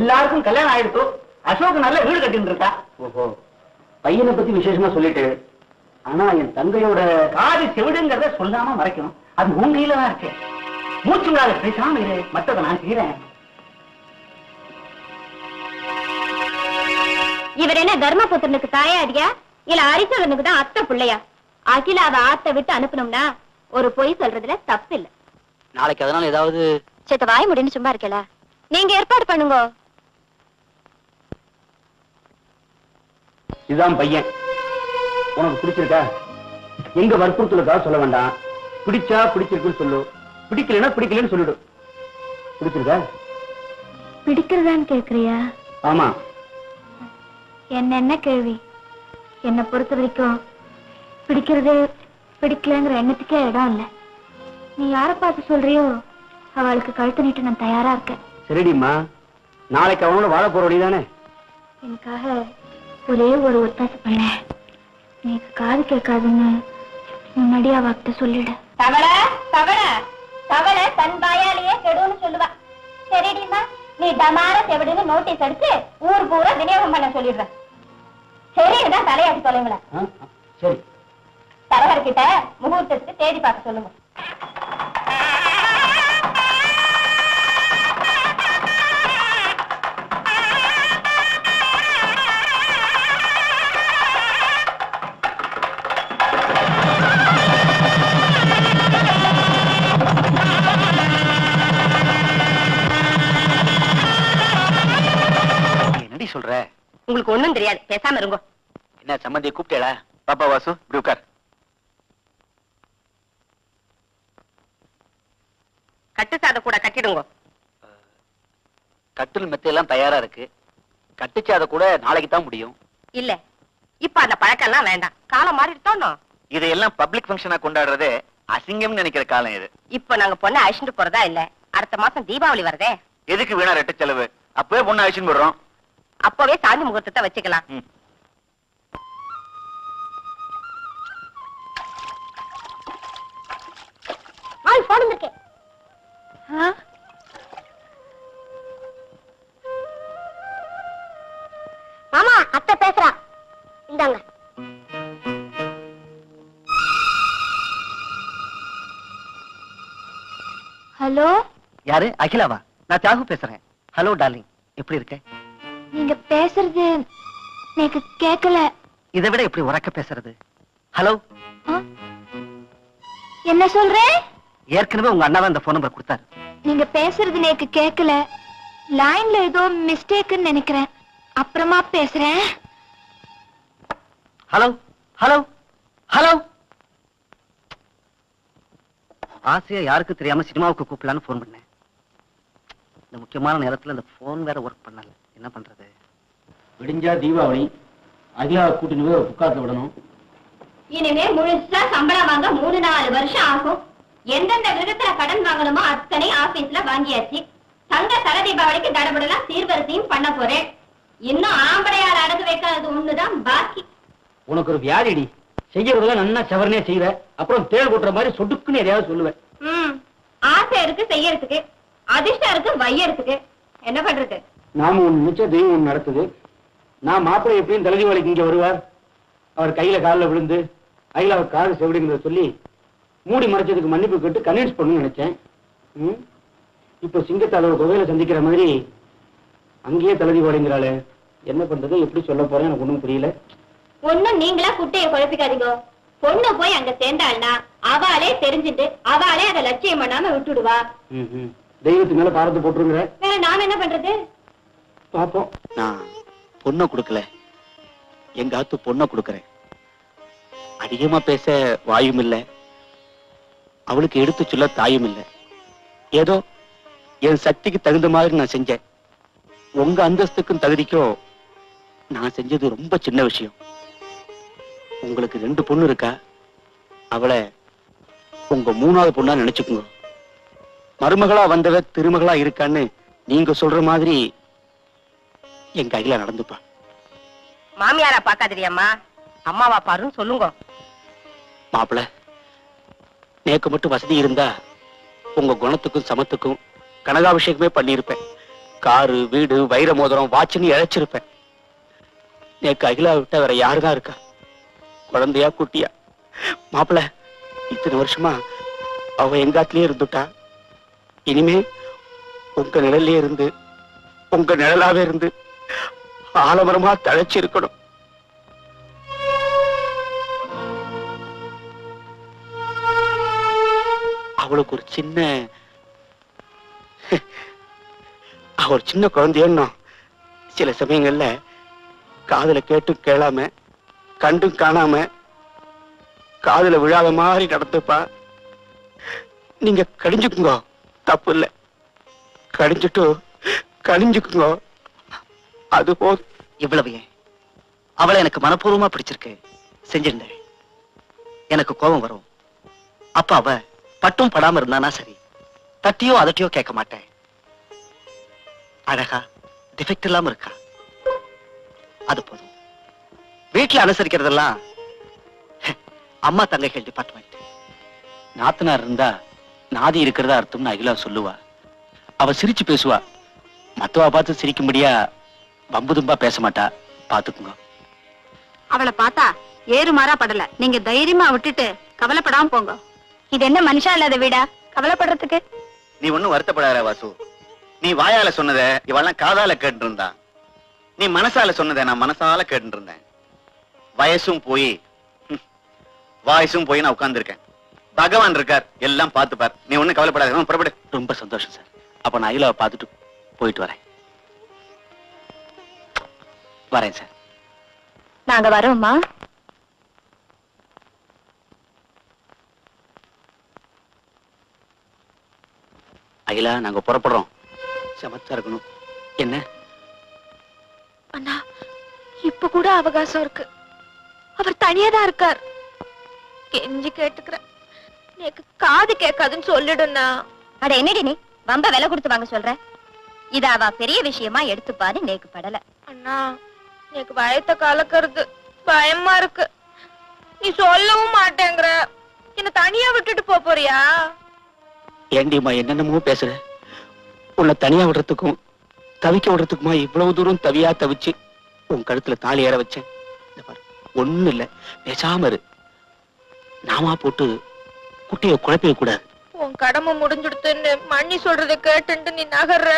எல்லாருக்கும் கல்யாணம் ஆயிடுத்து. அசோக் நல்ல வீடு கட்டிட்டு இருக்கா. ஓஹோ, பையனை பத்தி விசேஷமா சொல்லிட்டு, ஆனா என் தங்கையோட காது செவிடுங்கிறத சொல்லாம மறைக்கணும். அது உன் கையில தான் இருக்கு. மூச்சு விடாத, பேசாம இரு, மத்ததை நான் செய்யறேன். இவர் என்ன தர்மபுத்திரனுக்கு தாயாடியா இல்ல ஹரிச்சரனுக்கு தான் அத்தை பிள்ளையா? அகிலாவை ஆத்த விட்டு அனுப்பணும்னா ஒரு பொய் சொல்றதுல தப்பு இல்ல. நாளைக்கு அதனால ஏதாவது சேத்த வாய் முடின்னு சும்மா இருக்கல. நீங்க ஏற்பாடு பண்ணுங்க. இதுதான் பையன். உனக்கு பிடிச்சிருக்கா? எங்க வற்புறுத்தலுக்காக சொல்ல வேண்டாம். பிடிச்சா பிடிச்சிருக்குன்னு சொல்லு, பிடிக்கலன்னா பிடிக்கலன்னு சொல்லிடு. பிடிச்சிருக்கா? பிடிக்கிறதான்னு கேக்குறியா? ஆமா. என்ன கேள்வி? என்னை பொறுத்த வரைக்கும் பிடிக்கிறது பிடிக்கலங்கிற எண்ணத்துக்கே இடம் இல்ல. நீ யாரை பார்த்து சொல்றியோ அவளுக்கு கழுத்து நீட்டு நான் தயாரா இருக்கேன். சரிடிம்மா, நாளைக்கு அவனோட வாழ போறோடி தானே? எனக்காக ஒரே ஒரு ஒத்தாசை பண்ண. எனக்கு காது கேட்காதுன்னு முன்னாடி அவகிட்ட சொல்லிடு. தவளை தவளை தவளை தன் வாயாலேயே கெடுன்னு சொல்லுவா. சரிடிமா, நீ டமார செவிடுன்னு நோட்டீஸ் அடிச்சு ஊர் பூரா விநியோகம் பண்ண சொல்லிடுற. சரிதான் தலையாட்டி தொலைங்கள. சரி, தரகர்கிட்ட முகூர்த்தத்துக்கு தேதி பார்க்க சொல்லுங்க. என்னடி சொல்ற? உங்களுக்கு ஒண்ணும் தெரியாது, பேசாம இருங்க. என்ன சம்பந்தியை கூப்பிட்டேடா? பாப்பா வாசு, இப்படி உட்கார். கட்டு சாத கூட கட்டிடுங்க. கட்டில் மெத்தையெல்லாம் தயாரா இருக்கு. கட்டுச்சாத கூட நாளைக்கு தான் முடியும். இல்ல, இப்ப அந்த பழக்கம் எல்லாம் வேண்டாம். காலம் மாறிட்டோம். இதையெல்லாம் பப்ளிக் ஃபங்க்ஷனா கொண்டாடுறதே அசிங்கம்னு நினைக்கிற காலம் இது. இப்ப நாங்க பொண்ணை அழிச்சுட்டு போறதா இல்ல. அடுத்த மாசம் தீபாவளி வருதே. எதுக்கு வீணா ரெட்டு செலவு? அப்பவே பொண்ணு அழிச்சுன்னு போடுறோம். அப்பவே சாந்தி முகூர்த்தத்தை வச்சுக்கலாம். மாமா, அத்தை பேசுறா. இந்தாங்க. ஹலோ, யாரு? அகிலாவா? நான் தியாகு பேசுறேன். ஹலோ டார்லிங், எப்படி இருக்க? நீங்க பேசுறது எனக்கு கேட்கல. இதை விட எப்படி உரக்க பேசுறது? ஹலோ, என்ன சொல்ற? ஏற்கனவே உங்க அண்ணா தான் இந்த போன் நம்பர் கொடுத்தாரு. நீங்க பேசுறது எனக்கு கேட்கல. லைன்ல ஏதோ மிஸ்டேக்னு நினைக்கிறேன். அப்புறமா பேசுறேன். Hello hello hello. ஆசையா யாருக்கு தெரியாம சினிமாவுக்கு கூப்பிடலான்னு போன் பண்ணேன். இந்த முக்கியமான நேரத்துல இந்த போன் வேற ஒர்க் பண்ணல. என்ன பண்றது? விடிஞ்சா தீபாவளி, அகிலாவை கூட்டின்னு போய் ஒரு புக்காத்துல விடணும். இனிமே முழுசா சம்பளம் வாங்க 3-4 வருஷம் ஆகும். எந்தெந்த விதத்துல கடன் வாங்கணுமோ அத்தனை ஆபீஸ்ல வாங்கியாச்சு. தங்க தல தீபாவளிக்கு தடபடலாம் சீர்வரிசையும் பண்ண போறேன். இன்னும் ஆம்படையால் அடகு வைக்காதது ஒண்ணுதான் பாக்கி. உனக்கு ஒரு வியாதிடி. செய்யறதுல நன்னா செவர்னே செய்யற, அப்புறம் தேள் கொட்டுற மாதிரி சொடுக்குன்னு எதையாவது சொல்லுவேன். ஆசை இருக்கு செய்யறதுக்கு, அதிர்ஷ்டம் இருக்கு வையறதுக்கு. என்ன பண்றது? நாம ஒண்ணு நினைச்ச தெய்வம் ஒண்ணு நடத்துது. நான் மாப்பிள்ளை எப்படியும் தலை தீபாவளிக்கு இங்க வருவார். அவர் கையில காலில் விழுந்து அகிலாவை காது செவிடுங்கிறத சொல்லி மூடி மறைச்சதுக்கு மன்னிப்பு கேட்டு கன்வின்ஸ் பண்ணு நினைச்சேன். இப்ப சிங்கத்தாளோட குகையில சந்திக்கிற மாதிரி அங்கேயே தலை தீபாவளிங்கிறாளே. என்ன பண்றது, எப்படி சொல்ல போறேன் எனக்கு ஒண்ணும் புரியல. ஒண்ணும் நீங்களா குட்டையை குழப்பிக்காதீங்க. பொண்ணு போய் அங்க சேர்ந்தாள்னா அவளே தெரிஞ்சுட்டு அவளே அதை லட்சியம் பண்ணாம விட்டுடுவா. தெய்வத்து மேல பாரத்தை போட்டுருங்க. வேற நாம என்ன பண்றது? பாப்போம். நான் பொண்ணை கொடுக்கல, எங்க ஆத்து பொண்ணை கொடுக்கறேன். அதிகமா பேச வாயும் இல்ல, அவளுக்கு எடுத்து சொல்ல தாயும் இல்ல. ஏதோ என் சக்திக்கு தகுந்த மாதிரி நான் செஞ்சேன். உங்க அந்தஸ்துக்கும் தகுதிக்கும் நான் செஞ்சது ரொம்ப சின்ன விஷயம். உங்களுக்கு 2 பொண்ணு இருக்கா, அவளை உங்க 3வது பொண்ணா நினைச்சுக்குங்க. மருமகளா வந்தவ திருமகளா இருக்கான்னு நீங்க சொல்ற மாதிரி என் கையில நடந்துப்பா. மாமியாரா பாக்காதிரியம்மா, அம்மாவா பாருன்னு சொல்லுங்க. மாப்பிள, நேக்கு மட்டும் வசதி இருந்தா உங்க குணத்துக்கும் சமத்துக்கும் கனகாபிஷேகமே பண்ணியிருப்பேன். காரு, வீடு, வைர மோதிரம், வாட்சுன்னு இழைச்சிருப்பேன். நேக்கு அகிலா விட்ட வேற யாருதான் இருக்கா? குழந்தையா குட்டியா? மாப்பிள, இத்தனை வருஷமா அவ எங்காத்திலேயே இருந்துட்டா. இனிமே உங்க நிழல்லே இருந்து, உங்க நிழலாவே இருந்து ஆலமரமா தழைச்சு இருக்கணும். அவளுக்கு ஒரு சின்ன குழந்தையோ சில சமயங்கள்ல காதுல கேட்டும் கேளாம, கண்டும் காணாம, காதுல விழாத மாதிரி நடந்துப்பா. நீங்க கடிஞ்சுக்குங்க, தப்பு இல்ல. கடிஞ்சிட்டு கடிஞ்சுக்குங்க, அது போதும். இவ்வளவு ஏன்? அவளை எனக்கு மனப்பூர்வமா பிடிச்சிருக்கு, செஞ்சிருந்தேன். எனக்கு கோபம் வரும். அப்ப அவ பட்டும் படாம இருந்தானா சரி, தட்டியோ அதட்டியோ கேட்க மாட்டேன். அழகா டிஃபெக்ட் இல்லாம இருக்கா, அது போதும். வீட்டுல அனுசரிக்கிறதெல்லாம் அம்மா தங்கைகள் டிபார்ட்மெண்ட். நாத்தனார் இருந்தா நாதி இருக்கிறதா அர்த்தம்னு அகிலா சொல்லுவா. அவ சிரிச்சு பேசுவா. மத்தவா பார்த்து சிரிக்கும்படியா பம்புதும்பா பேச மாட்டா, பாத்துக்குங்க. அவளை பார்த்தா ஏறு மாறா படல. நீங்க தைரியமா விட்டுட்டு கவலைப்படாம போங்க. இது என்ன மனுஷா இல்லாத வீடா கவலைப்படுறதுக்கு? நீ ஒண்ணும் வருத்தப்படாத வாசு. நீ வாயால சொன்னத இவெல்லாம் காதால கேட்டு இருந்தா, நீ மனசால சொன்னத நான் மனசால கேட்டு இருந்தேன். வயசும் போய் வாய்ஸும் போய் நான் உட்கார்ந்து இருக்கேன். பகவான் இருக்கார், எல்லாம் பார்த்துப்பார். நீ ஒண்ணும் கவலைப்படாத, புறப்படு. ரொம்ப சந்தோஷம் சார். அப்ப நான் அகிலாவை பார்த்துட்டு போயிட்டு வரேன். வரேன் சார். நாங்க வரோம்மா. அகிலா, நாங்க புறப்படுறோம். சமத்தா இருக்கணும். என்ன அண்ணா, இப்ப கூட அவகாசம் இருக்கு. அவர் தனியாதான் இருக்கார். கெஞ்சி கேட்டுக்கிறேன், எனக்கு காது கேட்காதுன்னு சொல்லிடுண்ணா. அட என்னடி நீ வம்ப விலை கொடுத்து வாங்க சொல்ற? இத அவ பெரிய விஷயமா எடுத்துப்பாரு நேக்கு படல. அண்ணா, எனக்கு வயத்த கலக்கிறது பயமா இருக்கு. நீ சொல்லவும் மாட்டேங்கிற. என்ன தனியா விட்டுட்டு போறியா? ஏண்டிமா என்னென்னமோ பேசுற? உன்னை தனியா விடுறதுக்கும் தவிக்க விடுறதுக்குமா இவ்வளவு தூரம் தவியா தவிச்சு உன் கழுத்துல தாலி ஏற வச்சேன். ஒண்ணு இல்ல, பேசாம இரு. நாமா போட்டு குட்டியை குழப்பிக்க கூடாது. உன் கடமை முடிஞ்சுடுத்துன்னு மண்ணி சொல்றதை கேட்டுட்டு நீ நகர்ற.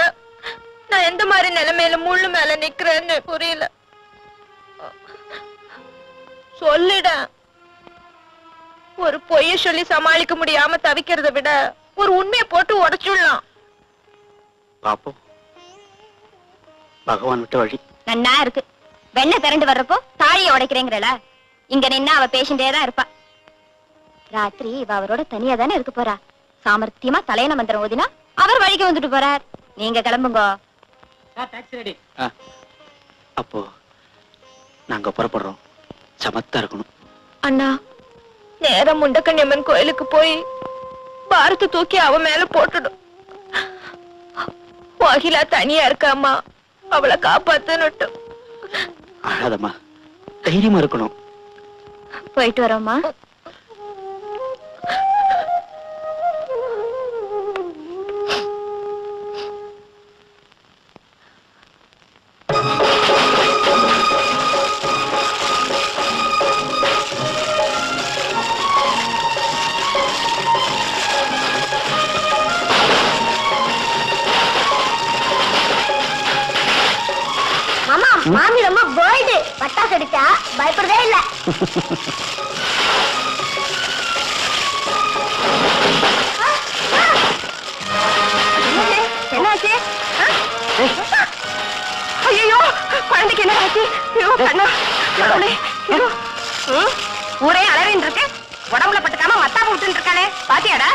நான் எந்த மாதிரி நிலைமையில முள்ளு மேல நிக்கிறேன்னு புரியல. சொல்லிட. ஒரு பொய்ய சொல்லி சமாளிக்க முடியாம தவிக்கிறத விட ஒரு உண்மையை போட்டு உடைச்சுடலாம். பாப்போம், பகவான் விட்ட வழி. நன்னா இருக்கு. வெண்ணெய் திரண்டு வர்றப்போ தாழிய உடைக்கிறேங்கிறல. இங்க நின்னா அவ பேசிட்டே தான் இருப்பா. ராத்திரி இவ அவரோட தனியா தானே இருக்க போறா. சாமர்த்தியமா தலையண மந்திரம் ஓதினா அவர் வழிக்கு வந்துட்டு போறார். நீங்க கிளம்புங்க. அப்போ நாங்க புறப்படுறோம். சமத்தா இருக்கணும். அண்ணா, நேரம் முண்டக்கண்ணியம்மன் கோயிலுக்கு போய் பாரத்தை தூக்கி அவ மேல போட்டுடும். அகிலா தனியா இருக்காமா, அவளை காப்பாத்துன்னு. அழாதம்மா, தைரியமா இருக்கணும். போயிட்டு வரோம்மா. மாமி ரொம்ப போல்டு. பட்டாசு அடிச்சா பயப்படவே இல்ல. குழந்தைக்கு என்ன ஆச்சு? ஐயோ, கண்ணா, கடவுளே, ஐயோ. ஊரே அலறின்னு இருக்கு, உடம்புல பட்டுக்காம மத்தாம விட்டுன்னு இருக்கானே, பாத்தியாடா?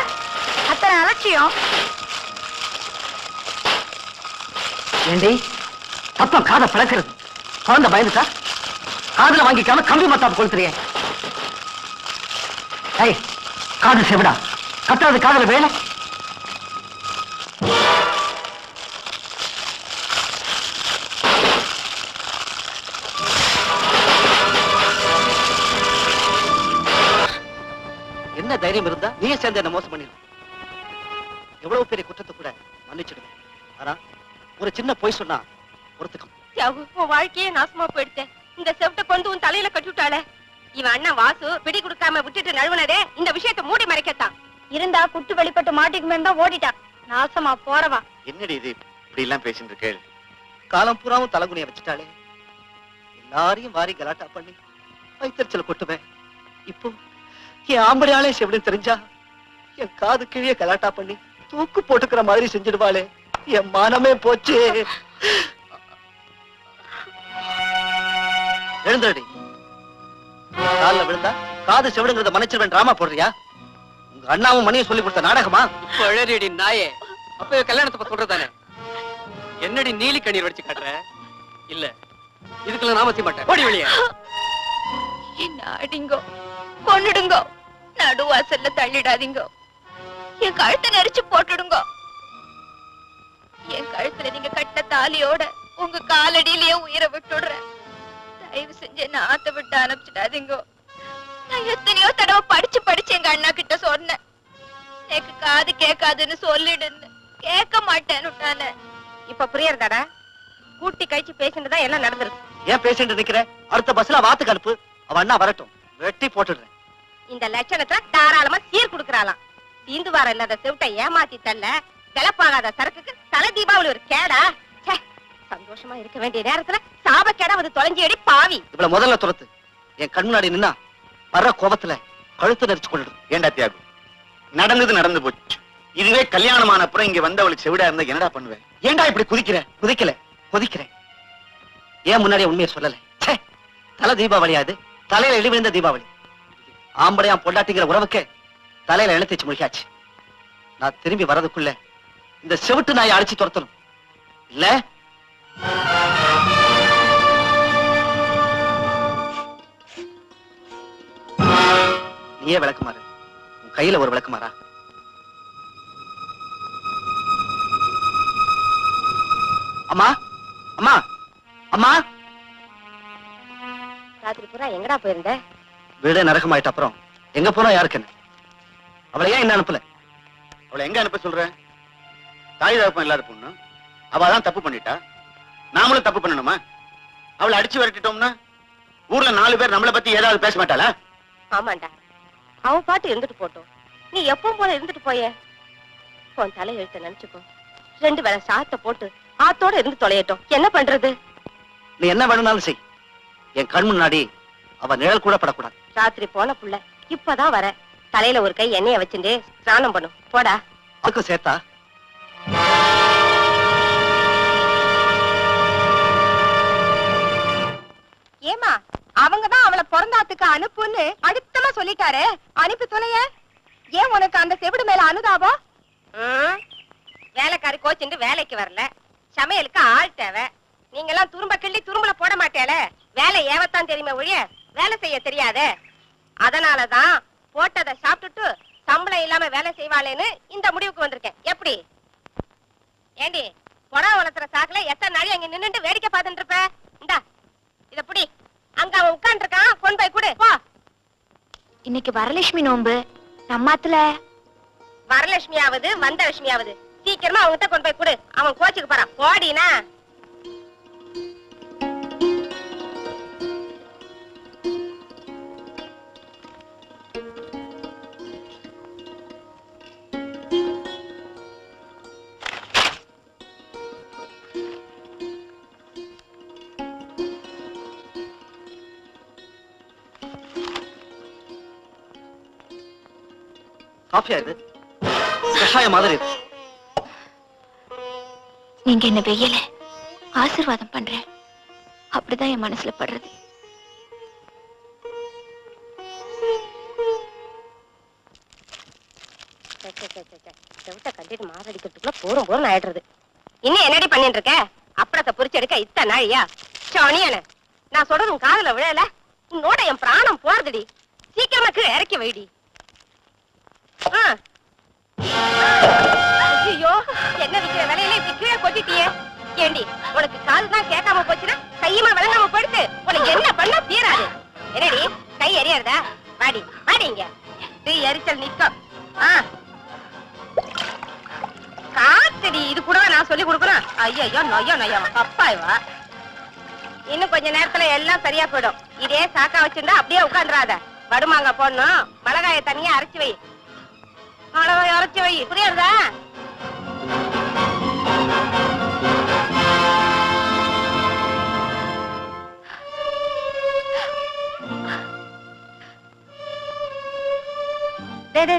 அத்தனை அலட்சியம். ஏண்டி சத்தம் காதை பிளக்கிறது, குழந்தை பயந்துட்டா? காதுல வாங்கிக்காம கம்பி மத்தாப்பு கொளுத்துறியே. ஏய், காது செவிடா, கத்துறது காதுல வேலை. என்ன தைரியம் இருந்தா நீயே சேர்ந்து என்ன மோசம் பண்ணிடும். எவ்வளவு பெரிய குற்றத்தை கூட மன்னிச்சிடுவேன். ஆனா ஒரு சின்ன பொய் சொன்னா பொறுத்துக்கும். உன் வாழ்க்கையே நாசமா போயிடுச்சேன். இந்த செவட்டை கொண்டு உன் தலையில கட்டிவிட்டாளே. இவன் அண்ணன் வாசு பிடி கொடுக்காம விட்டுட்டு நழுவுனதே இந்த விஷயத்தை மூடி மறைக்கத்தான். இருந்தா குட்டு வெளிப்பட்டு மாட்டிக்குமே தான் ஓடிட்டான். நாசமா போறவா. என்னடி இது இப்படி எல்லாம் பேசிட்டு இருக்கேள்? காலம் பூராவும் தலகுனிய வச்சுட்டாளே. எல்லாரையும் வாரி கலாட்டா பண்ணி வைத்தறிச்சல கொட்டுவேன். இப்போ என் ஆம்படியாலே செவிடு தெரிஞ்சா என் காது கீழே கலாட்டா பண்ணி தூக்கு போட்டுக்கிற மாதிரி செஞ்சிடுவாளே. என் மானமே போச்சு. எழுந்தடி. காலில் விழுந்தா காது செவிடுங்கிறத மன்னிச்சிருவேன் டிராமா போடுறியா? உங்க அண்ணாவும் மணியை சொல்லி கொடுத்த நாடகமா? இப்ப எழுதிடி நாயே, அப்ப கல்யாணத்தை பத்தி சொல்றதானே. என்னடி நீலி கண்ணீர் வடிச்சு காட்டுற? இல்ல, இதுக்குள்ள நாம செய்ய மாட்டேன். ஓடி வெளியே. என்ன அடிங்கோ, கொன்னுடுங்கோ, நடுவாசல்ல தள்ளிடாதீங்கோ, என் கழுத்தை நெரிச்சு போட்டுடுங்கோ. என் கழுத்துல நீங்க கட்டின தாலியோட உங்க காலடியிலேயே உயிரை விட்டுடுறேன். தயவு செஞ்சு என்ன ஆத்த விட்டு அனுப்பிச்சிடாதீங்கோ. நான் எத்தனையோ தடவை படிச்சு எங்க அண்ணா கிட்ட சொன்னேன், எனக்கு காது கேட்காதுன்னு சொல்லிடுன்னு. கேட்க மாட்டேன்னு. இப்ப புரியறதாடா? கூட்டி கழிச்சு பேசினதான் எல்லாம் நடந்துருக்கு. ஏன் பேசிட்டு நிக்கிற? அடுத்த பஸ்ல வாத்துக்கு அனுப்பு. அவ அண்ணா வரட்டும், வெட்டி போட்டுடுறேன். இந்த லட்சணத்துல தாராளமா சீர் குடுக்கறாளாம். தீந்து வார இல்லாத செவிட்டை ஏமாத்தி தள்ள கிளப்பாகாத சரக்குக்கு தலை தீபாவளி ஒரு கேடா. சந்தோஷமா இருக்க வேண்டிய நேரத்துல சாப கேடா வந்து தொலைஞ்சி அடி பாவி. இவ்வளவு முதல்ல துரத்து. என் கண் முன்னாடி நின்னா வர்ற கோபத்துல கழுத்து நெரிச்சு கொள்ளிடும். ஏண்டா தியாகு, நடந்தது நடந்து போச்சு. இதுவே கல்யாணமான அப்புறம் இங்க வந்தவளுக்கு செவிடா இருந்தா என்னடா பண்ணுவேன்? ஏண்டா இப்படி குதிக்கிற? குதிக்கல, கொதிக்கிறேன். ஏன் முன்னாடியே உண்மையை சொல்லல? தலை தீபாவளியாது, தலையில இடி விழுந்த தீபாவளி. ஆம்படையா பொண்டாட்டிங்கிற உறவுக்கு தலையில எழுத்திச்சு முழிக்காச்சு. நான் திரும்பி வர்றதுக்குள்ள இந்த செவிட்டு நாயை அடிச்சு துரத்தணும். இல்ல நீயே விளக்குமாறு. உன் கையில ஒரு விளக்குமாறா? அம்மா, அம்மா, அம்மா. ராத்திரி பூரா எங்கடா போயிருந்த? வீடே நரகமாயிட்ட அப்புறம் எங்க போனா யாருக்கு என்ன? அவளை ஏன் என்ன அனுப்பல? அவளை எங்க அனுப்ப சொல்ற? தாய் தகப்பன் இல்லாத பொண்ணு, அவதான் தப்பு பண்ணிட்டா. நாமளும் தப்பு பண்ணணுமா? அவளை அடிச்சு விரட்டிட்டோம்னா ஊர்ல 4 பேர் நம்மளை பத்தி ஏதாவது பேச மாட்டாளா? ஆமாண்டா, அவ பாட்டு இருந்துட்டு போட்டோம். நீ எப்பவும் போல இருந்துட்டு போய. உன் தலை எழுத்த நினைச்சுக்கோ. 2 வேளை சாத்த போட்டு ஆத்தோட இருந்து தொலையட்டும். என்ன பண்றது? நீ என்ன வேணும்னாலும் செய். என் கண் முன்னாடி அவ நிழல் கூட படக்கூடாது. ராத்திரி போன புள்ள இப்பதான் வர. தலையில ஒரு கை எண்ணெய வச்சுட்டு ஸ்நானம் பண்ணும். போடா. அதுக்கும் சேர்த்தா? ஏமா, அவங்கதான் அவளை பிறந்தாத்துக்கு அனுப்புன்னு அழுத்தமா சொல்லிட்டாரு. அனுப்பி தொலைய. ஏன் உனக்கு அந்த செவிடு மேல அனுதாபம்? வேலைக்காரி கோச்சுண்டு வேலைக்கு வரல, சமையலுக்கு ஆள் தேவை. நீங்க எல்லாம் துரும்ப கிள்ளி துரும்புல போட மாட்டேல. வேலை ஏவத்தான் தெரியுமே ஒழிய வேலை செய்ய தெரியாதே. அதனாலதான் போட்டதை சாப்பிட்டுட்டு சம்பளம் இல்லாம வேலை செய்வாளேன்னு இந்த முடிவுக்கு வந்திருக்கேன். எப்படி ஏண்டி, புறா வளர்த்துற சாக்குல எத்தனை நாளி அங்க நின்னுட்டு வேடிக்கை பார்த்துட்டு இருப்ப? இந்தா இத புடி. அங்க அவன் உட்கார்ந்து இருக்கான், கொண்டு போய் கொடு. போ. இன்னைக்கு வரலட்சுமி நோம்பு. நம்மாத்துல வரலட்சுமியாவது வந்தலட்சுமியாவது சீக்கிரமா அவன்கிட்ட கொண்டு போய் கொடு. அவன் கோச்சுக்கு போறான். போடினா. காஃபியா இது? கஷாய மாதிரி இருக்கு. நீங்க என்ன வெய்யல ஆசீர்வாதம் பண்றேன். அப்படிதான் என் மனசுல படுறது. செவிட்ட கட்டிட்டு மாரடிக்கிறதுக்குள்ள போறோம் போறோம் ஆயிடுறது. இன்னும் என்னடி பண்ணிட்டு இருக்க? அப்பளத்தை பொரிச்சு எடுக்க இத்தனை நாழியா? சோனியான நான் சொல்றது உன் காதுல விழல. உன்னோட என் பிராணம் போறதுடி. சீக்கிரமா கீழே இறக்கி வைடி. ஐயோ, என்ன விக்கிற விலையில இப்படி கீழே கொட்டிட்டியே? ஏண்டி உனக்கு காதுதான் கேட்காம போச்சுன்னா கையுமா விளங்காம போயிடுது. உனக்கு என்ன பண்ண தீராது. என்னடி கை எரியாதா? வாடி வாடி, இங்க தீ எரிச்சல் நிக்கும். காத்தடி, இது கூட நான் சொல்லி கொடுக்குறேன். ஐயோ நொய்யோ நொய்யா அப்பா இவா. இன்னும் கொஞ்ச நேரத்துல எல்லாம் சரியா போயிடும். இதே சாக்கா வச்சிருந்தா அப்படியே உட்காந்துராத. வடுமாங்க போடணும். மிளகாய தனியா அரைச்சு வை. மிளகாய அரைச்சு வை, புரியுறதா?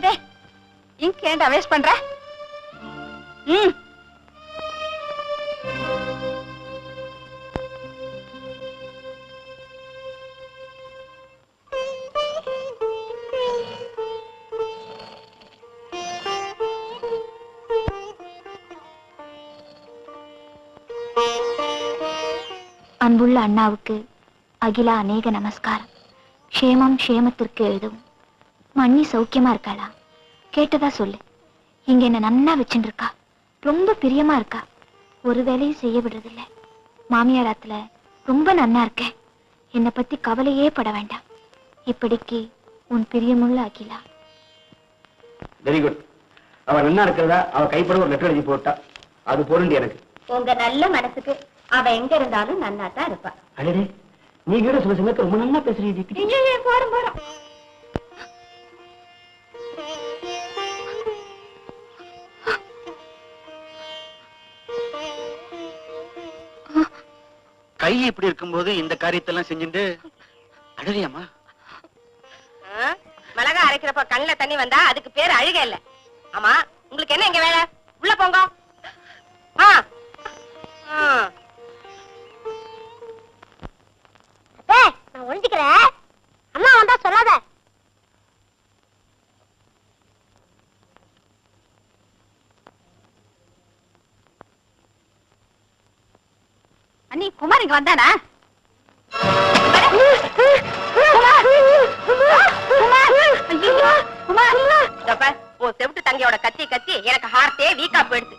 டே இங்க ஏன்டா வேஸ்ட் பண்ற? அன்புள்ள அண்ணாவுக்கு அகிலா அநேக நமஸ்காரம். க்ஷேமம் க்ஷேமத்திற்கு எழுதும். மண்ணி சௌக்கியமா இருக்காளா? கேட்டதா சொல்லு. இங்க என்ன நன்னா வச்சுட்டு இருக்கா. ரொம்ப பிரியமா இருக்கா. ஒரு வேலையும் செய்ய விடுறதில்ல. மாமியாராத்துல ரொம்ப நன்னா இருக்கேன். என்னை பத்தி கவலையே பட வேண்டாம். இப்படிக்கு உன் பிரியமுள்ள அகிலா. Very good. அவ நன்னா இருக்கிறதா அவ கைப்பட ஒரு லெட்டர் எழுதி போட்டா. அது பொருண்டி எனக்கு. உங்க நல்ல மனசுக்கு அவ எங்க இருந்தாலும் நன்னா தான் இருப்பா. அடடே, நீ கூட சில சமயத்துல ரொம்ப நன்னா பேசுறீங்க. போறோம் போறோம். கை இப்படி இருக்கும்போது இந்த காரியத்தெல்லாம் செஞ்சுட்டு அழறியாமா? மிளகா அரைக்கிறப்ப கண்ணுல தண்ணி வந்தா அதுக்கு பேரு அழுக இல்ல. ஆமா, உங்களுக்கு என்ன இங்க வேலை? உள்ள போங்க. நான் ஒழிஞ்சுக்கிறேன். அம்மா வந்தா சொல்லாத. அண்ணி, குமார் இங்க வந்தானா? உன் செவிட்டு தங்கையோட கத்தி கத்தி எனக்கு ஹார்ட்டே வீக்கா போயிடுது.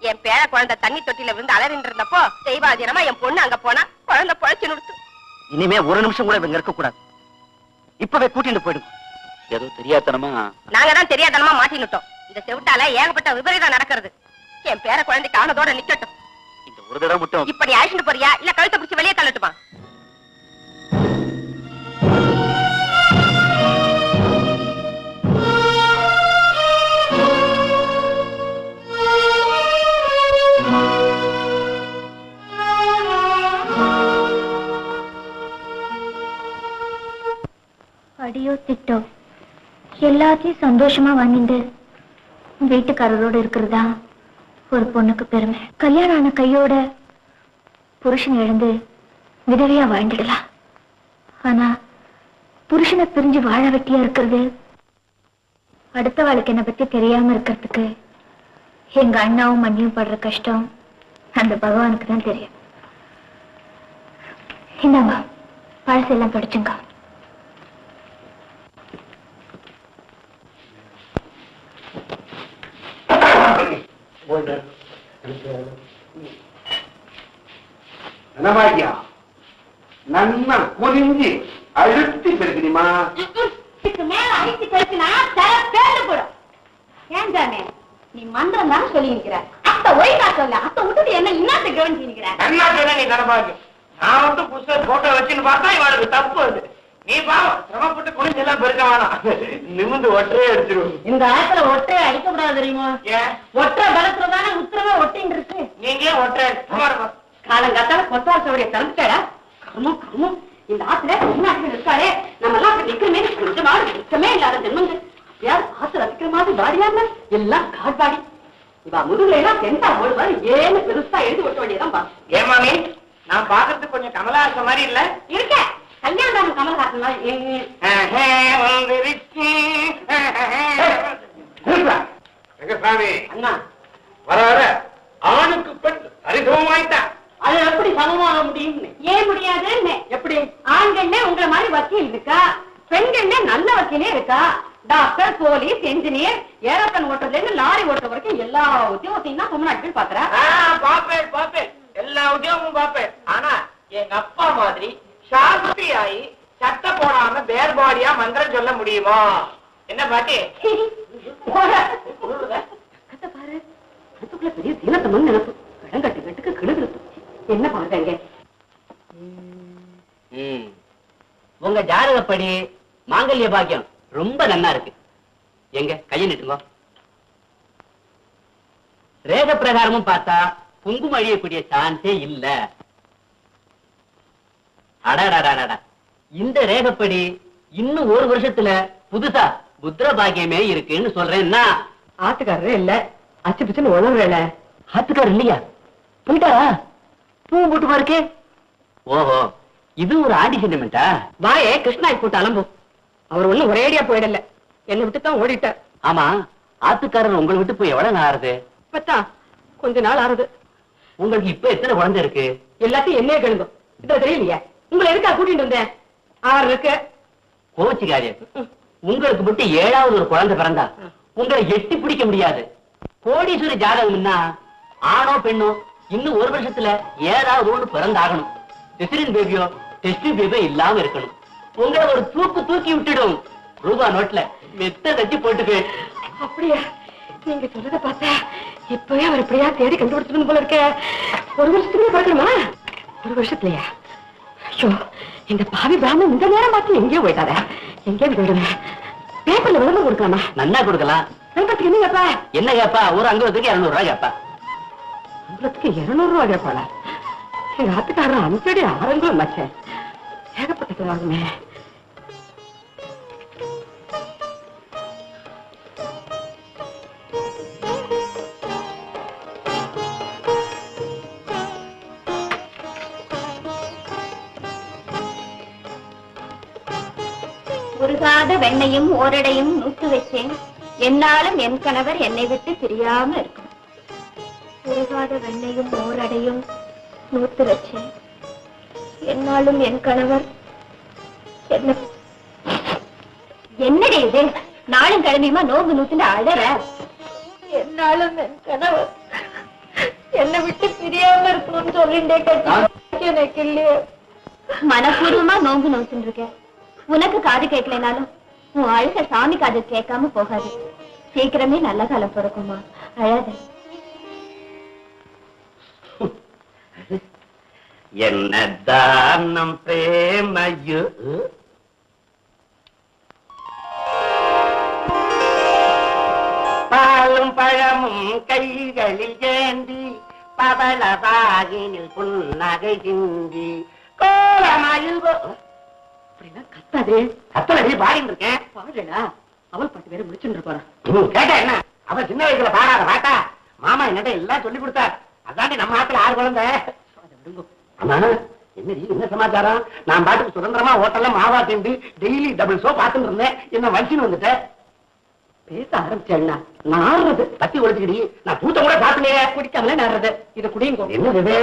என் பேர குழந்தை தண்ணி தொட்டில விழுந்து அலறிட்டு இருந்தப்போ தெய்வாதீனமா என் பொண்ணு அங்க போனா குழந்தை பொழைச்சு நிறுத்து. இனிமே ஒரு நிமிஷம் கூட இங்க இருக்க கூடாது. இப்பவே கூட்டிட்டு போயிடுங்க. ஏதோ தெரியாதனமா நாங்க தான் தெரியாதனமா மாட்டினுட்டோம். இந்த செவிட்டால ஏகப்பட்ட விபரீதம் நடக்கிறது. என் பேர குழந்தைக்கு ஆனதோட நிக்கட்டும். இந்த ஒரு தடவை மட்டும் இப்படி அழிச்சுட்டு போறியா இல்ல கழுத்தை பிடிச்சு வெளியே தள்ளட்டுமா? அடியோ திட்டோ எல்லாத்தையும் சந்தோஷமா வாங்கிட்டு வீட்டுக்காரரோட இருக்கிறதா ஒரு பொண்ணுக்கு பெருமை. கல்யாணம் ஆன கையோட புருஷன் இழந்து விதவையா வாழ்ந்துடலாம். ஆனா புருஷனை பிரிஞ்சு வாழ வெட்டியா இருக்கிறது அடுத்த வாழ்க்கை என்னை பத்தி தெரியாம இருக்கிறதுக்கு எங்க அண்ணாவும் மண்ணியும் படுற கஷ்டம் அந்த பகவானுக்கு தான் தெரியும். இந்தாங்க பழசெல்லாம் படிச்சுங்க. நன்னா குனிஞ்சு அழுத்தி பெருக்கணுமா? மேல அடிச்சு கழிச்சுனா பேருந்து போடும். ஏன் தானே நீ மந்திரம் தானே சொல்லி நிக்கிற? அத்தை ஒய்கா சொல்ல அத்தை விட்டுட்டு என்ன இன்னத்தை கவனிச்சு நிக்கிற? என்ன சொன்ன நீ தரபாக்கு? நான் வந்து புஸ்தக போட்டோ வச்சுன்னு பார்த்தா இவனுக்கு தப்பு அது. நீ பாவம் சிரமப்பட்டு குனிஞ்சு எல்லாம் பெருக்க வேணாம். நிமிந்து ஒற்றையே அடிச்சிருவோம். இந்த ஆத்துல ஒட்டையை அடிக்க கூடாது தெரியுமா? ஏன் ஒற்றை பலத்துலதானே உத்தரவா ஒட்டின்னு இருக்கு. நீங்க ஒற்றை காலங்காத்தால கொத்தாசோடைய தந்துட்டா கர்மம் கர்மம். இந்த ஆத்துல உள்நாட்டுல இருக்காளே நம்ம எல்லாம் நிக்கணுமே கொஞ்சமாவது நிக்கமே இல்லாத ஜென்மங்க. யார் ஆத்துல நிக்கிற மாதிரி பாடியாங்க எல்லாம் காட்பாடி. இவா முதுகுல எல்லாம் தெண்டா ஓடுவாரு ஏன்னு பெருசா எழுதி விட்ட வேண்டியதான் பா. ஏமாமி நான் பாக்குறதுக்கு கொஞ்சம் கமலஹாசன் மாதிரி இல்ல இருக்க கல்யாணம் கமல்ஹாசன் மாதிரி. ரங்கசாமி அண்ணா வர வர ஆணுக்கு பெண் சரிசமமாயிட்டா. அது எப்படி சமமாக முடியும்? ஏன் முடியாதுன்னு? எப்படி? ஆண்கள்ல உங்களை மாதிரி வக்கீல் இருக்கா, பெண்கள்ல நல்ல வக்கீலே இருக்கா. டாக்டர், போலீஸ், என்ஜினியர், ஏரோப்ளேன் ஓட்டுறதுல இருந்து லாரி ஓட்டுற வரைக்கும் எல்லா உத்தியோகத்தையும் தான் தமிழ்நாட்டில் பாக்குறா. பாப்பேன் எல்லா உத்தியோகமும் பாப்பேன். ஆனா எங்க அப்பா மாதிரி சாஸ்திரி ஆகி சட்டை போடாம பேர்பாடியா மந்திரம் சொல்ல முடியுமா? என்ன பாட்டி? பாரு, அதுக்குள்ள பெரிய தீனத்தமன் நினைப்பு. கடங்கட்டு கட்டுக்கு கிளுகிழப்பு. என்ன பாருங்க, உங்க ஜாதகப்படி மாங்கல்ய பாக்கியம் ரொம்ப நன்னா இருக்கு. எங்க கையை நிட்டுங்க. ரேக பிரகாரமும் பார்த்தா குங்குமம் அழியக்கூடிய சான்ஸே இல்ல. அடடா, இந்த ரேகப்படி இன்னும் ஒரு வருஷத்துல புதுசா புத்திர பாக்கியமே இருக்குன்னு சொல்றேன்னா ஆத்துக்காரரே இல்ல, அச்சு பிச்சுன்னு உழவுறல. ஆத்துக்காரர் இல்லையா? போயிட்டாரா? பூ போட்டு பாருக்கே. ஓஹோ, இது ஒரு ஆடி சென்டிமெண்டா? வாயே கிருஷ்ணாய் போட்டு அலம்பு. அவர் ஒண்ணும் ஒரேடியா போயிடல, என்னை விட்டு தான் ஓடிட்டார். ஆமா, ஆத்துக்காரர் உங்களை விட்டு போய் எவ்வளவு நாள் ஆறுது? இப்பதான் கொஞ்ச நாள் ஆறுது. உங்களுக்கு இப்ப எத்தனை குழந்தை இருக்கு? எல்லாத்தையும் என்னையே கேளுங்க. இத தெரியலையா? உங்களை எதுக்கா கூட்டிட்டு வந்தேன்? 6 இருக்கு. கோச்சிக்காதே. உங்களுக்கு மட்டும் 7வது ஒரு குழந்தை பிறந்தா உங்களை எட்டி பிடிக்க முடியாது. கோடீஸ்வரி ஜாதகம்னா ஆணோ பெண்ணோ இன்னும் ஒரு வருஷத்துல ஏதாவது ஒண்ணு பிறந்தாகணும். சிசரின் பேபியோ டெஸ்ட் பேபியோ இல்லாம இருக்கணும். உங்களை ஒரு தூக்கி விட்டுடும். ரூபா நோட்ல மெத்த தட்டி போட்டுக்கு. அப்படியா? நீங்க சொல்றத பார்த்தா இப்பவே அவர் இப்படியா தேடி கண்டுபிடிச்சிடும் போல இருக்க. ஒரு வருஷத்துலயே பார்க்கணுமா? ஒரு வருஷத்துலயா? ஐயோ, இந்த பாவி பிராமணன் இந்த நேரம் பார்த்து எங்கேயோ போயிட்டாரே. எங்கேயும் போயிடுங்க. பேப்பர்ல விளம்பரம் கொடுக்கலாமா? நன்னா கொடுக்கலாம். விளம்பரத்துக்கு என்ன கேப்பா? என்ன கேப்பா? ஒரு அங்குலத்துக்கு 200 ரூபாய் கேப்பா. அங்குலத்துக்கு 200 ரூபாய் கேட்பாளா? எங்க ஆத்துக்காரன் அஞ்சடி 6 அங்குலம் மச்சேன். ஏகப்பட்டது ஆகுமே. உருகாத வெண்ணையும் ஓரடையும் நூத்து வச்சேன், என்னாலும் என் கணவர் என்னை விட்டு பிரியாம இருக்கும். உருகாத வெண்ணையும் ஓரடையும் நூத்து வச்சேன், என்னாலும் என் கணவர் என்னடி இது? நாளும் கிழமையுமா நோம்பு நூத்துல அழற. என்னாலும் என் கணவர் என்னை விட்டு பிரியாம இருக்கணும்னு சொல்லிட்டே கட்டி எனக்கு இல்லையே. மனப்பூர்வமா நோம்பு நோச்சுட்டு இருக்கேன். உனக்கு காது கேட்கலனாலும் உன் அழுக சாமி காது கேட்காம போகாது. சீக்கிரமே நல்ல காலம் பிறக்குமா, அழாத. என்னதான் நம் பிரேமையோ. பாலும் பழமும் கைகளில் ஏந்தி பவளவாகினில் புன்னகை சிந்தி கோலமயில் கத்தாதே. கத்தலடி பாடிட்டு இருக்கேன். பாடுடா. அவள் பாட்டு வேற முடிச்சுட்டு இருப்பாரா? கேட்டா என்ன? அவ சின்ன வயசுல பாடாத பாட்டா மாமா என்னட்ட எல்லாம் சொல்லி கொடுத்தார். அதாண்டி நம்ம ஆத்துல 6 குழந்தை. ஆமா, என்ன சமாச்சாரம்? நான் பாட்டுக்கு சுதந்திரமா ஹோட்டல்ல மாவா திண்டு டெய்லி டபுள் ஷோ பாத்துட்டு இருந்தேன். என்ன வலிச்சுன்னு வந்துட்டேன். பேச ஆரம்பிச்சேன்னா நாடுறது பத்தி ஒழிச்சுக்கிடி. நான் பூத்த கூட பாத்துனே குடிக்காமல நாடுறது. இத குடியுங்க. என்னது?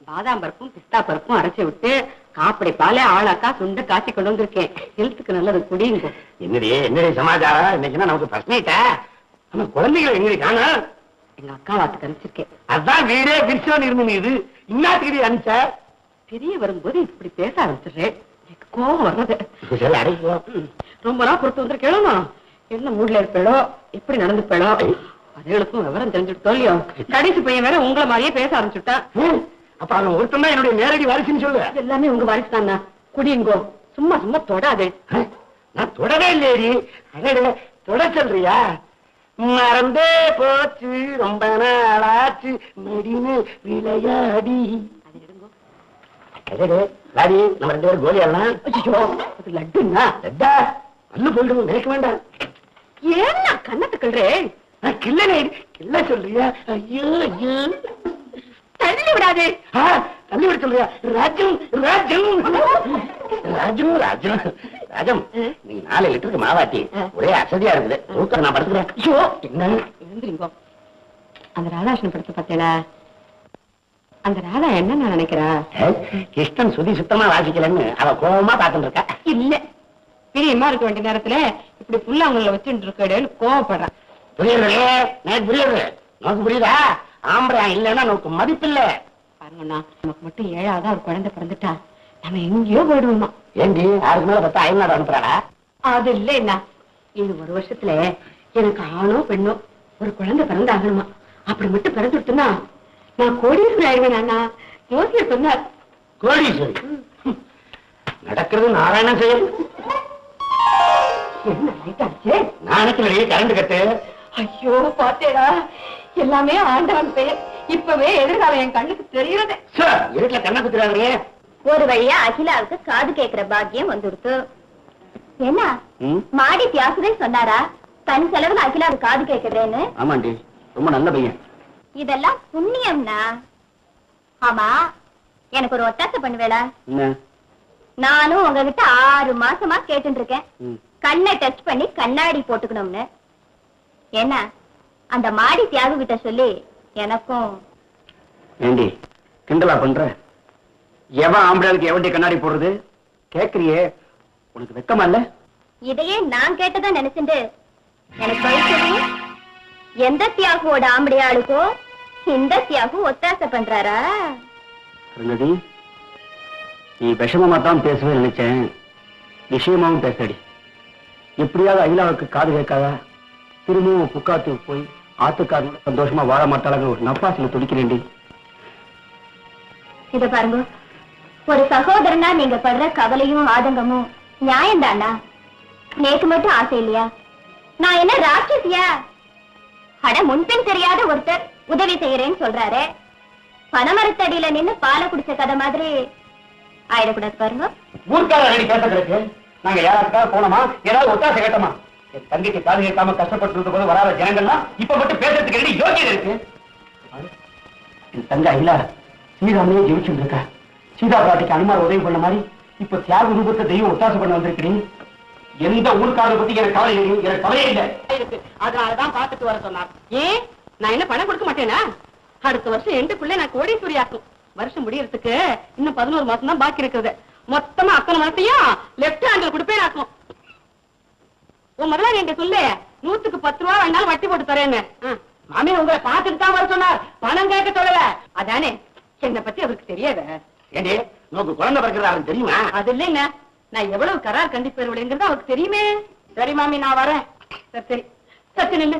பாதாம் பருப்பும் பிஸ்தா பருப்பும் அரைச்சி விட்டு காப்படி பாலே ஆளாக்கா சுண்ட காய்ச்சி கொண்டு வந்திருக்கேன். ஹெல்த்துக்கு நல்லது, குடியுங்க. என்னடி சமாச்சாரம்? இன்னைக்கு நமக்கு பிரச்சனைட்டா? நம்ம குழந்தைகளை எங்க காணா? எங்க அக்கா வாத்துக்கு அனுப்பிச்சிருக்கேன். அதான் வீடே விரிசோன்னு இருந்து இது இன்னாத்துக்கிடி அனுப்பிச்ச. தெரிய வரும்போது இப்படி பேச ஆரம்பிச்சிடுறேன். எனக்கு கோபம் வர்றது. ரொம்ப நாள் பொறுத்து வந்திருக்கேளோ. என்ன மூட்ல இருப்பேளோ, எப்படி நடந்துப்பேளோ, அதுகளுக்கும் விவரம் தெரிஞ்சுட்டு தோல்லியோ. கடைசி பையன் வேற உங்களை மாதிரியே பேச ஆரம்பிச்சுட்டான். அப்ப அவன் ஒருத்தன் தான் என்னுடைய நேரடி வாரிசுன்னு சொல்லு. எல்லாமே உங்க வாரிசு தானா? குடியுங்கோ. சும்மா சும்மா தொடாதே. நான் தொடவே இல்லையடி. அடடே, தொட சொல்றியா? மறந்தே போச்சு ரொம்ப நாளாச்சு மடினு விளையாடி. லாடி நம்ம 2 பேரும் கோலி ஆடலாம். அது லட்டுன்னா? லட்டா நல்ல போயிடுவோம், நினைக்க வேண்டாம். ஏன்னா கண்ணத்துக்குள்றே கிள்ள சொல்றியா? ஐயோ ஐயோ, தள்ளி விடாதே. தள்ளி விட சொல்றியா? ராஜம் ராஜம் ராஜம் ராஜம் ராஜம், நீங்க 4 லிட்டருக்கு மாவாட்டி ஒரே அசதியா இருக்குது. தூக்கம் நான் படுத்துக்கிறேன். ஐயோ என்ன எழுந்திரிங்கோ. அந்த ராதாகிருஷ்ணன் படத்தை பார்த்தேடா, அந்த ராதா என்ன நான் நினைக்கிறா? கிருஷ்ணன் சுதி சுத்தமா வாசிக்கலன்னு அவ கோபமா பாத்துட்டு இருக்கா. இல்ல, பிரியமா இருக்க வேண்டிய நேரத்துல இப்படி புள்ள அவங்கள வச்சுட்டு இருக்கேன்னு கோவப்படுறான். புரியுது எனக்கு புரியுது. நோக்கு புரியுதா? ஆம்பளை இல்லைன்னா நமக்கு மதிப்பில்ல. பாருங்கண்ணா, நமக்கு மட்டும் 7ஆவது ஒரு குழந்தை பிறந்துட்டா நம்ம எங்கேயோ போயிடுவோமா. ஏண்டி அதுக்கு மேல பார்த்தா அயல்நாடு அனுப்புறாளா? அது இல்ல என்ன, இது 1 வருஷத்துல எனக்கு ஆணோ பெண்ணோ ஒரு குழந்தை பிறந்தாகணுமா. அப்படி மட்டும் பிறந்துட்டுனா நான் கோடீஸ்வரி ஆயிடுவேன். அண்ணா ஜோசியர் சொன்னார். கோடீஸ்வரி நடக்கிறது நாராயணன் செயல். என்ன ஆயிட்டாச்சு? நான் நினைக்கலையே கரண்ட் கட்டு. ஐயோ பாத்தேடா, எல்லாமே ஆண்டவன் பெயர். இப்பவே எதிர்காலம் என் கண்ணுக்கு தெரியுறது. இருட்டுல கண்ண குத்துறாங்க. ஒரு வழியா அகிலாவுக்கு காது கேட்கிற பாக்கியம் வந்துடுத்து. என்ன மாடி தியாசுதே சொன்னாரா தன் செலவுல அகிலாவுக்கு காது கேட்கிறேன்னு? ஆமாண்டி, ரொம்ப நல்ல பையன். இதெல்லாம் புண்ணியம்னா. ஆமா, எனக்கு ஒரு ஒத்தாசை பண்ணுவேளா? என்ன? நானும் உங்ககிட்ட 6 மாசமா கேட்டு இருக்கேன், கண்ணை டச் பண்ணி கண்ணாடி போட்டுக்கணும்னு. என்ன அந்த மாடி தியாகு கிட்ட சொல்லி எனக்கும். ஏண்டி கிண்டலா பண்ற? எவன் ஆம்பளைக்கு எவன்டி கண்ணாடி போடுறது கேக்குறியே, உனக்கு வெக்கமா இல்ல? இதையே நான் கேட்டதா நினைச்சுட்டு எனக்கு பதில் சொல்லுங்க. எந்த தியாகுவோட ஆம்படியாளுக்கோ இந்த தியாகு ஒத்தாசை பண்றாரா? அருணதி, நீ விஷமமா தான் பேசுவே நினைச்சேன், விஷயமாவும் பேசடி. எப்படியாவது அகிலாவுக்கு காது கேட்காதா? திரும்பவும் புக்காத்துக்கு போய் ஆத்துக்காரங்க சந்தோஷமா வாழ மாட்டாளங்க ஒரு நப்பாசில துடிக்கிறேன்டி. இத பாருங்க, ஒரு சகோதரனா நீங்க படுற கவலையும் ஆதங்கமும் நியாயம்தானா? நேக்கு மட்டும் ஆசை இல்லையா? நான் என்ன ராட்சசியா? அட முன்பின் தெரியாத ஒருத்தர் உதவி செய்யறேன்னு சொல்றாரு. பனமரத்தடியில நின்னு பாலை குடிச்ச கதை மாதிரி ஆயிடக்கூடாது பாருங்க. ஊர்க்காரடி கேட்டதுக்கு நாங்க யாராச்சுக்காக போனோமா? ஏதாவது ஒத்தாசை கேட்டோமா? என் தங்கைக்கு காது கேட்காம கஷ்டப்பட்டு போது வராத ஜனங்கள்லாம் இப்ப மட்டும் பேசுறதுக்கு யோகியம் இருக்கு. என் தங்க அகிலா ஸ்ரீராமையே ஜெயிச்சுட்டு இருக்கா. சீதா பிராட்டிக்கு அனுமார் உதவி பண்ண மாதிரி இப்ப தியாக ரூபத்தை தெய்வம் ஒத்தாசை பண்ண வந்திருக்கிறீங்க. எந்த ஊருக்காரரை பத்தி எனக்கு கவலை இல்லை, எனக்கு கவலையே இல்லை. அதனாலதான் பாத்துட்டு வர சொன்னார். ஏன் நான் என்ன பணம் கொடுக்க மாட்டேனா? அடுத்த வருஷம் எண்டுக்குள்ள நான் கோடீஸ்வரி ஆக்கும். வருஷம் முடியறதுக்கு இன்னும் 11 மாசம் தான் பாக்கி இருக்குது. மொத்தமா அத்தனை மரத்தையும் லெப்ட் ஹேண்ட்ல கொடுப்பேன் ஆக்கும். உன் முதல்ல என்கிட்ட சொல்லு, 100க்கு 10 ரூபா வேணாலும் வட்டி போட்டு தரேன்னு. மாமி உங்களை பாத்துட்டு தான் வர சொன்னார், பணம் கேட்க சொல்லல. அதானே, என்னை பத்தி அவருக்கு தெரியாத. ஏண்டி நோக்கு குழந்தை பிறக்கிறாரு தெரியுமா? அது இல்லைங்க, நான் எவ்வளவு கரார் கண்டிப்பேருங்கிறது அவருக்கு தெரியுமே. சரி மாமி, நான் வரேன். சரி சரி சத்து நில்லு.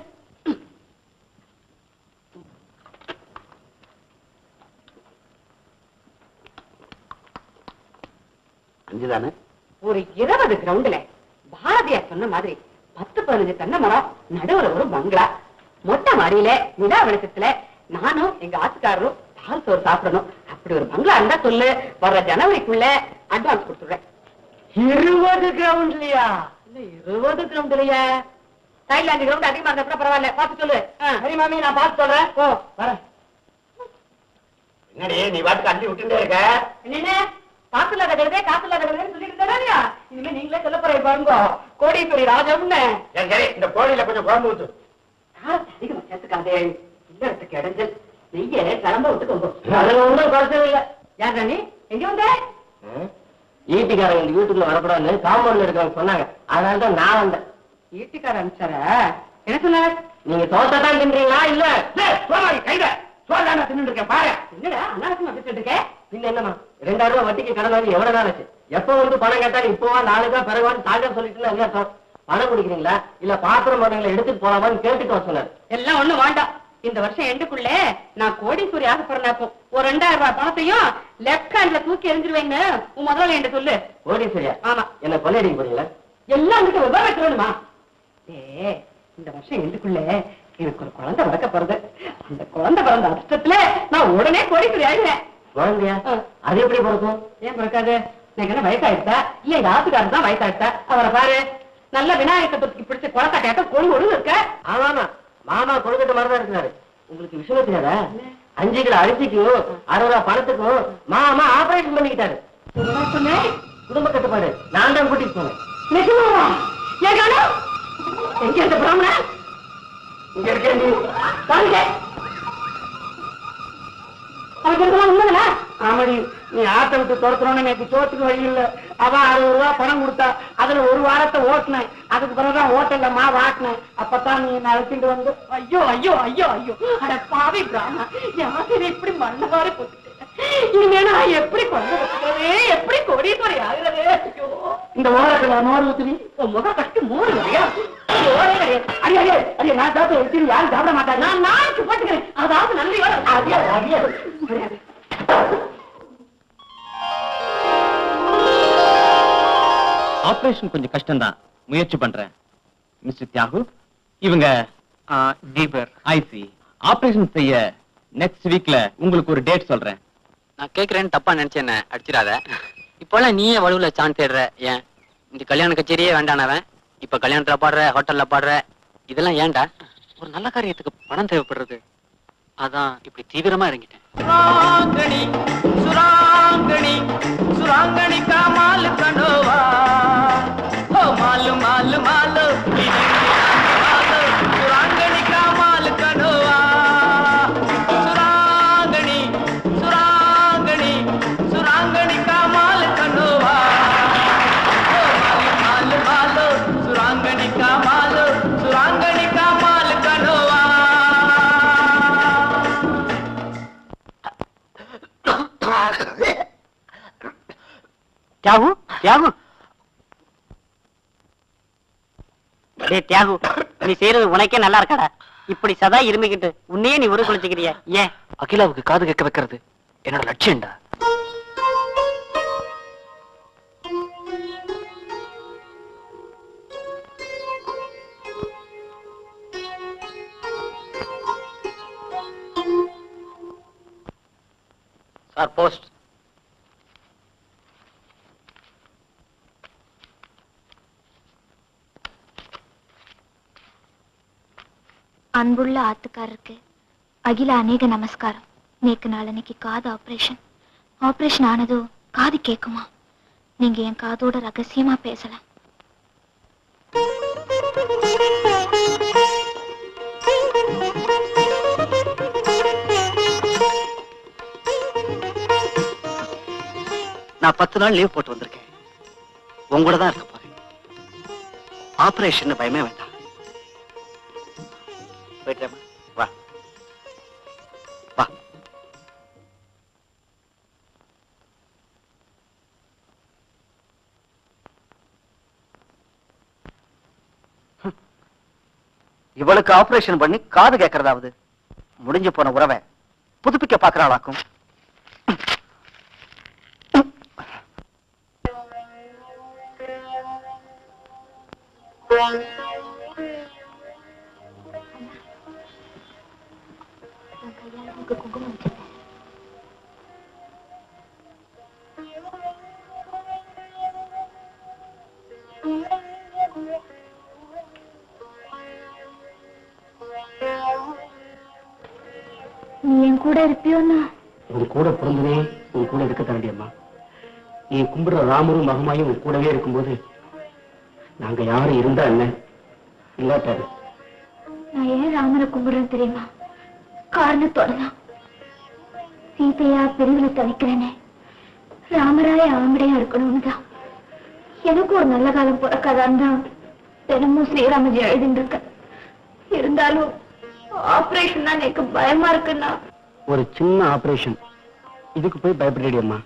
அஞ்சுதானே? ஒரு 20 கிரவுண்ட்ல பாரதியார் சொன்ன மாதிரி 10-15 தென்னை மரம், நடுவுல ஒரு பங்களா, மொட்டை மாடியில நிலா வெளிச்சத்துல நானும் எங்க ஆத்துக்காரரும் பால் சோறு சாப்பிடணும். அப்படி ஒரு பங்களா இருந்தா சொல்லு, வர்ற ஜனவரிக்குள்ள அட்வான்ஸ் கொடுத்துடுறேன். 20 கிரவுண்ட்லயா? இல்ல 20 கிரவுண்ட்லயா? சைட்ல 5 கிரவுண்ட் அதிகமா இருந்தா கூட பரவாயில்ல, பார்த்து சொல்லு. சரி மாமி, நான் பார்த்து சொல்றேன். ஓ வரேன். என்னடி நீ பாட்டுக்கு அள்ளி விட்டுட்டே இருக்க? என்ன காசு இல்லாத கழுதே காசு இல்லாத கழுதேன்னு சொல்லிட்டு இருந்தா, இனிமே நீங்களே சொல்ல போறீங்க பாருங்க, கோடீஸ்வரி ராஜம்னு. சரி சரி, இந்த கோழியில கொஞ்சம் குழம்பு ஊத்து. அதிகமா சேர்த்துக்காதே, இல்லறதுக்கு இடைஞ்சல். நெய்ய கிளம்ப விட்டுக்கோங்க. அதுல ஒன்றும் குறைச்சது இல்ல. யார் ராணி, எங்க வந்த? ஈட்டிக்காரங்க வீட்டுக்குள்ள வரக்கூடாதுன்னு காம்பவுண்ட்ல இருக்கவங்க சொன்னாங்க, அதனால தான் நான் வந்தேன். வீட்டுக்கார அனுப்பிச்சாரா? என்ன சொன்னார்? நீங்க தோசை தின்றீங்களா? இல்ல கைத சோழான தின்னு இருக்கேன் பாரு. என்னடா அனாவசியமா பேசிட்டு இருக்க? இல்ல என்னமா 2000 ரூபாய் வட்டிக்கு கடன் வாங்கி எவ்வளவு நாள் ஆச்சு? எப்ப வந்து பணம் கேட்டா இப்போவா நாளைக்கா பிறகுவான்னு தாழ்வா சொல்லிட்டு என்ன அர்த்தம்? பணம் குடிக்கிறீங்களா இல்ல பாத்திரம் மரங்களை எடுத்துட்டு போலாமான்னு கேட்டுட்டு வர சொன்னார். எல்லாம் ஒண்ணும் வேண்டாம். இந்த வருஷம் எண்டுக்குள்ள நான் கோடீஸ்வரி ஆசைப்படுறேன். ஒரு 2000 ரூபாய் பணத்தையும் லெப்ட் ஹேண்ட்ல தூக்கி எரிஞ்சிருவேன்னு உன் முதல்ல என்கிட்ட சொல்லு. கோடீஸ்வரியா? ஆமா. என்ன கொள்ளையடிக்க போறீங்களா? எல்லாம் கிட்ட விவரம் வேணுமா? இந்த வருஷம் எண்டுக்குள்ள எனக்கு ஒரு குழந்தை பிறக்க போறது. அந்த குழந்தை பிறந்த அதிர்ஷ்டத்துல நான் உடனே கோடீஸ்வரி ஆயிடுவேன். குழந்தையா? அது எப்படி பிறக்கும்? ஏன் பிறக்காது? எனக்கு என்ன வயசாயிடுச்சா? இல்ல எங்க ஆத்துக்காரர் தான் வயசாயிடுச்சா? அவரை பாரு, நல்ல விநாயகர் சதுர்த்திக்கு பிடிச்ச குழந்தையாட்டம் கொழு இருக்க. ஆமா மாமா கொழுக்கட்டை மாதிரிதான் இருக்கிறாரு. உங்களுக்கு விஷயம் தெரியாதா? 5 கிலோ அரிசிக்கும் 60 ரூபா பணத்துக்கும் மாமா ஆபரேஷன் பண்ணிக்கிட்டாரு. சொன்னேன் குடும்ப கட்டுப்பாடு. நான் தான் கூட்டிட்டு போனேன். எங்க இருக்க பிராமண? இங்க இருக்க நீ வாங்க. உண்மைங்களா? ஆமாடி, நீ ஆட்டை விட்டு துரத்துறோன்னு எனக்கு சோத்துக்கு வழி இல்ல. அவன் 60 ரூபா பணம் கொடுத்தா, அதுல ஒரு வாரத்தை ஓட்டினேன். அதுக்கு பிறகுதான் ஹோட்டல்ல மாவு ஆட்டினேன். அப்பதான் நீ என்ன அழைச்சிட்டு வந்து. ஐயோ ஐயோ ஐயோ ஐயோ, அட பாவி பிராமணா, யாரு இப்படி மண்ணவாறு போட்டு இனிமே நான் எப்படி கொண்டு வச்சுக்கிறதே, எப்படி கொடிமுறை ஆகுறதே? ஐயோ, இந்த ஓரத்துல மோர் ஊத்துறி உன் முக கட்டு மோர் கிடையா? நான் சாப்பிட்டு எடுத்து யாரும் சாப்பிட மாட்டாங்க. நான் நாளைக்கு போட்டுக்கிறேன். அதாவது நன்றி. ஆபரேஷன் கொஞ்சம் கஷ்டம்தான், முயற்சி பண்றேன். மிஸ்டர் தியாகு, இவங்க தீபர். ஐசி ஆபரேஷன் செய்ய நெக்ஸ்ட் வீக்ல உங்களுக்கு ஒரு டேட் சொல்றேன். நான் கேக்குறேன்னு தப்பா நினைச்சு என்ன அடிச்சிடாத. இப்பெல்லாம் நீயே வலுவுல சான்ஸ் தேடுற. ஏன் இந்த கல்யாண கச்சேரியே வேண்டானவன் இப்ப கல்யாணத்துல பாடுற, ஹோட்டல்ல பாடுற, இதெல்லாம் ஏன்டா? ஒரு நல்ல காரியத்துக்கு பணம் தேவைப்படுறது, அதான் இப்படி தீவிரமா இறங்கிட்டேன். சுராங்கணி சுராங்கணி சுராங்கணி காமால் கண்டோவா மாலு மாலு மாலு சுராங்கணி காமால் கண்டோவா சுராங்கணி சுராங்கணி சுராங்கணி காமால் கண்டோவா மாலு மாலு சுராங்கணி காமால் சுராங்கணி காமால் கண்டோவா. தியாகு தியாகு தியாகு, நீ செய்யறது உனக்கே நல்லா இருக்காடா. இப்படி சதா இருமிக்கிட்டு உன்னையே நீ உரு குளிச்சுக்கிறிய ஏன்? அகிலாவுக்கு காது கேட்க வைக்கிறது என்னோட லட்சியம்டா. Sir post. அன்புள்ள ஆத்துக்காரருக்கு அகில அநேக நமஸ்காரம். நேக்கு நாளன்னைக்கு காது ஆபரேஷன் ஆனதோ காது கேக்குமா? நீங்க என் காதோட ரகசியமா பேசலாம். நான் 10 நாள் லீவ் போட்டு வந்திருக்கேன். உங்களோட தான் இருக்க போறேன். ஆபரேஷன் பயமே வேண்டாம். வா வா. இவளுக்கு ஆபரேஷன் பண்ணி காது கேட்கறதாவது முடிஞ்சு போன உறவை புதுப்பிக்க பாக்குறாளாக்கும். குங்குமம் வச்சிருக்கேன். நீ என் கூட இருப்பியோன்னா? உன் கூட பிறந்தனே உன் கூட இருக்க தாண்டியம்மா. நீ கும்பிடுற ராமரும் மகமாயும் உன் கூடவே இருக்கும்போது நாங்க யாரும் இருந்தா என்ன இல்லாட்டாரு. நான் ஏன் ராமரை கும்பிடுறேன் தெரியுமா? காரணத்தோட தான். சீதையா பிரிவுல தவிக்கிறேனே, ராமராய ஆம்படையா இருக்கணும்னு தான். எனக்கு ஒரு நல்ல காலம் பிறக்காதான் தான் தினமும் ஸ்ரீராமஜி எழுதிட்டு இருக்க. இருந்தாலும் ஆபரேஷன் தான் எனக்கு பயமா இருக்குன்னா. ஒரு சின்ன ஆபரேஷன், இதுக்கு போய் பயப்படடியம்மா.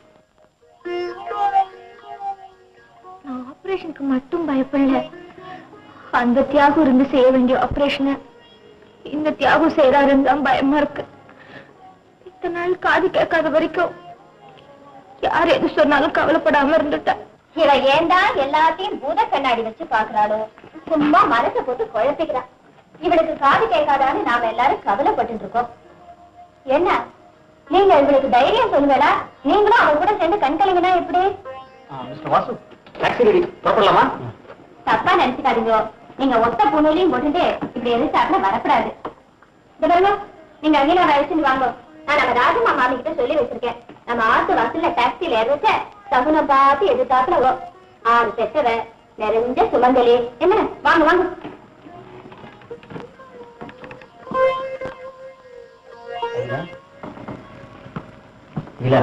நான் ஆபரேஷனுக்கு மட்டும் பயப்படல. அந்த தியாகம் இருந்து செய்ய வேண்டிய ஆபரேஷனை இந்த தியாகம் செய்யறாருன்னு தான் பயமா இருக்கு. இத்தனை நாள் காது கேட்காத வரைக்கும் யார் எது சொன்னாலும் கவலைப்படாம இருந்துட்டேன். இவ ஏண்டா எல்லாத்தையும் பூத கண்ணாடி வச்சு பாக்குறாளோ? சும்மா மனசை போட்டு குழப்பிக்கிறான். இவளுக்கு காது கேட்காதான்னு நாம எல்லாரும் கவலைப்பட்டு இருக்கோம். என்ன நீங்க இவளுக்கு தைரியம் சொல்லுங்களா? நீங்களும் அவ கூட சேர்ந்து கண்கலங்கினா எப்படி? மிஸ்டர் வாசு, டாக்ஸி ரெடி, புறப்படலாமா? தப்பா நினைச்சுக்காதீங்க. நீங்க ஒத்த பூனையிலையும் போட்டுட்டு இப்படி எதிர்த்தாப்புல வரக்கூடாது. இந்த பாருங்க, நீங்க அகிலா அழைச்சிட்டு வாங்க. நான் நம்ம ராஜம்மா மாமி கிட்ட சொல்லி வச்சிருக்கேன். நம்ம ஆத்து வாசல்ல டாக்ஸில ஏறச்ச சகுனம் பார்த்து எதிர்த்தாப்புல 6 பெற்றவ நிறைஞ்ச சுமங்கலி. என்ன வாங்க வாங்க. இல்ல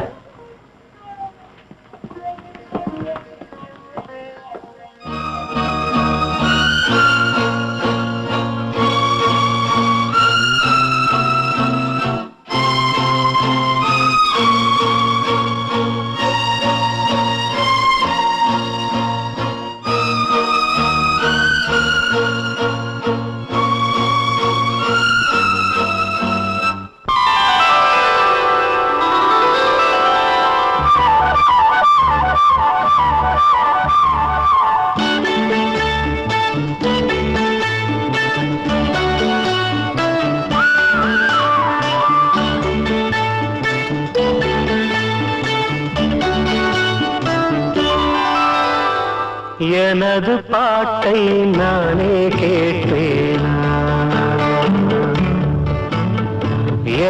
எனது பாட்டை நானே கேட்பேனா,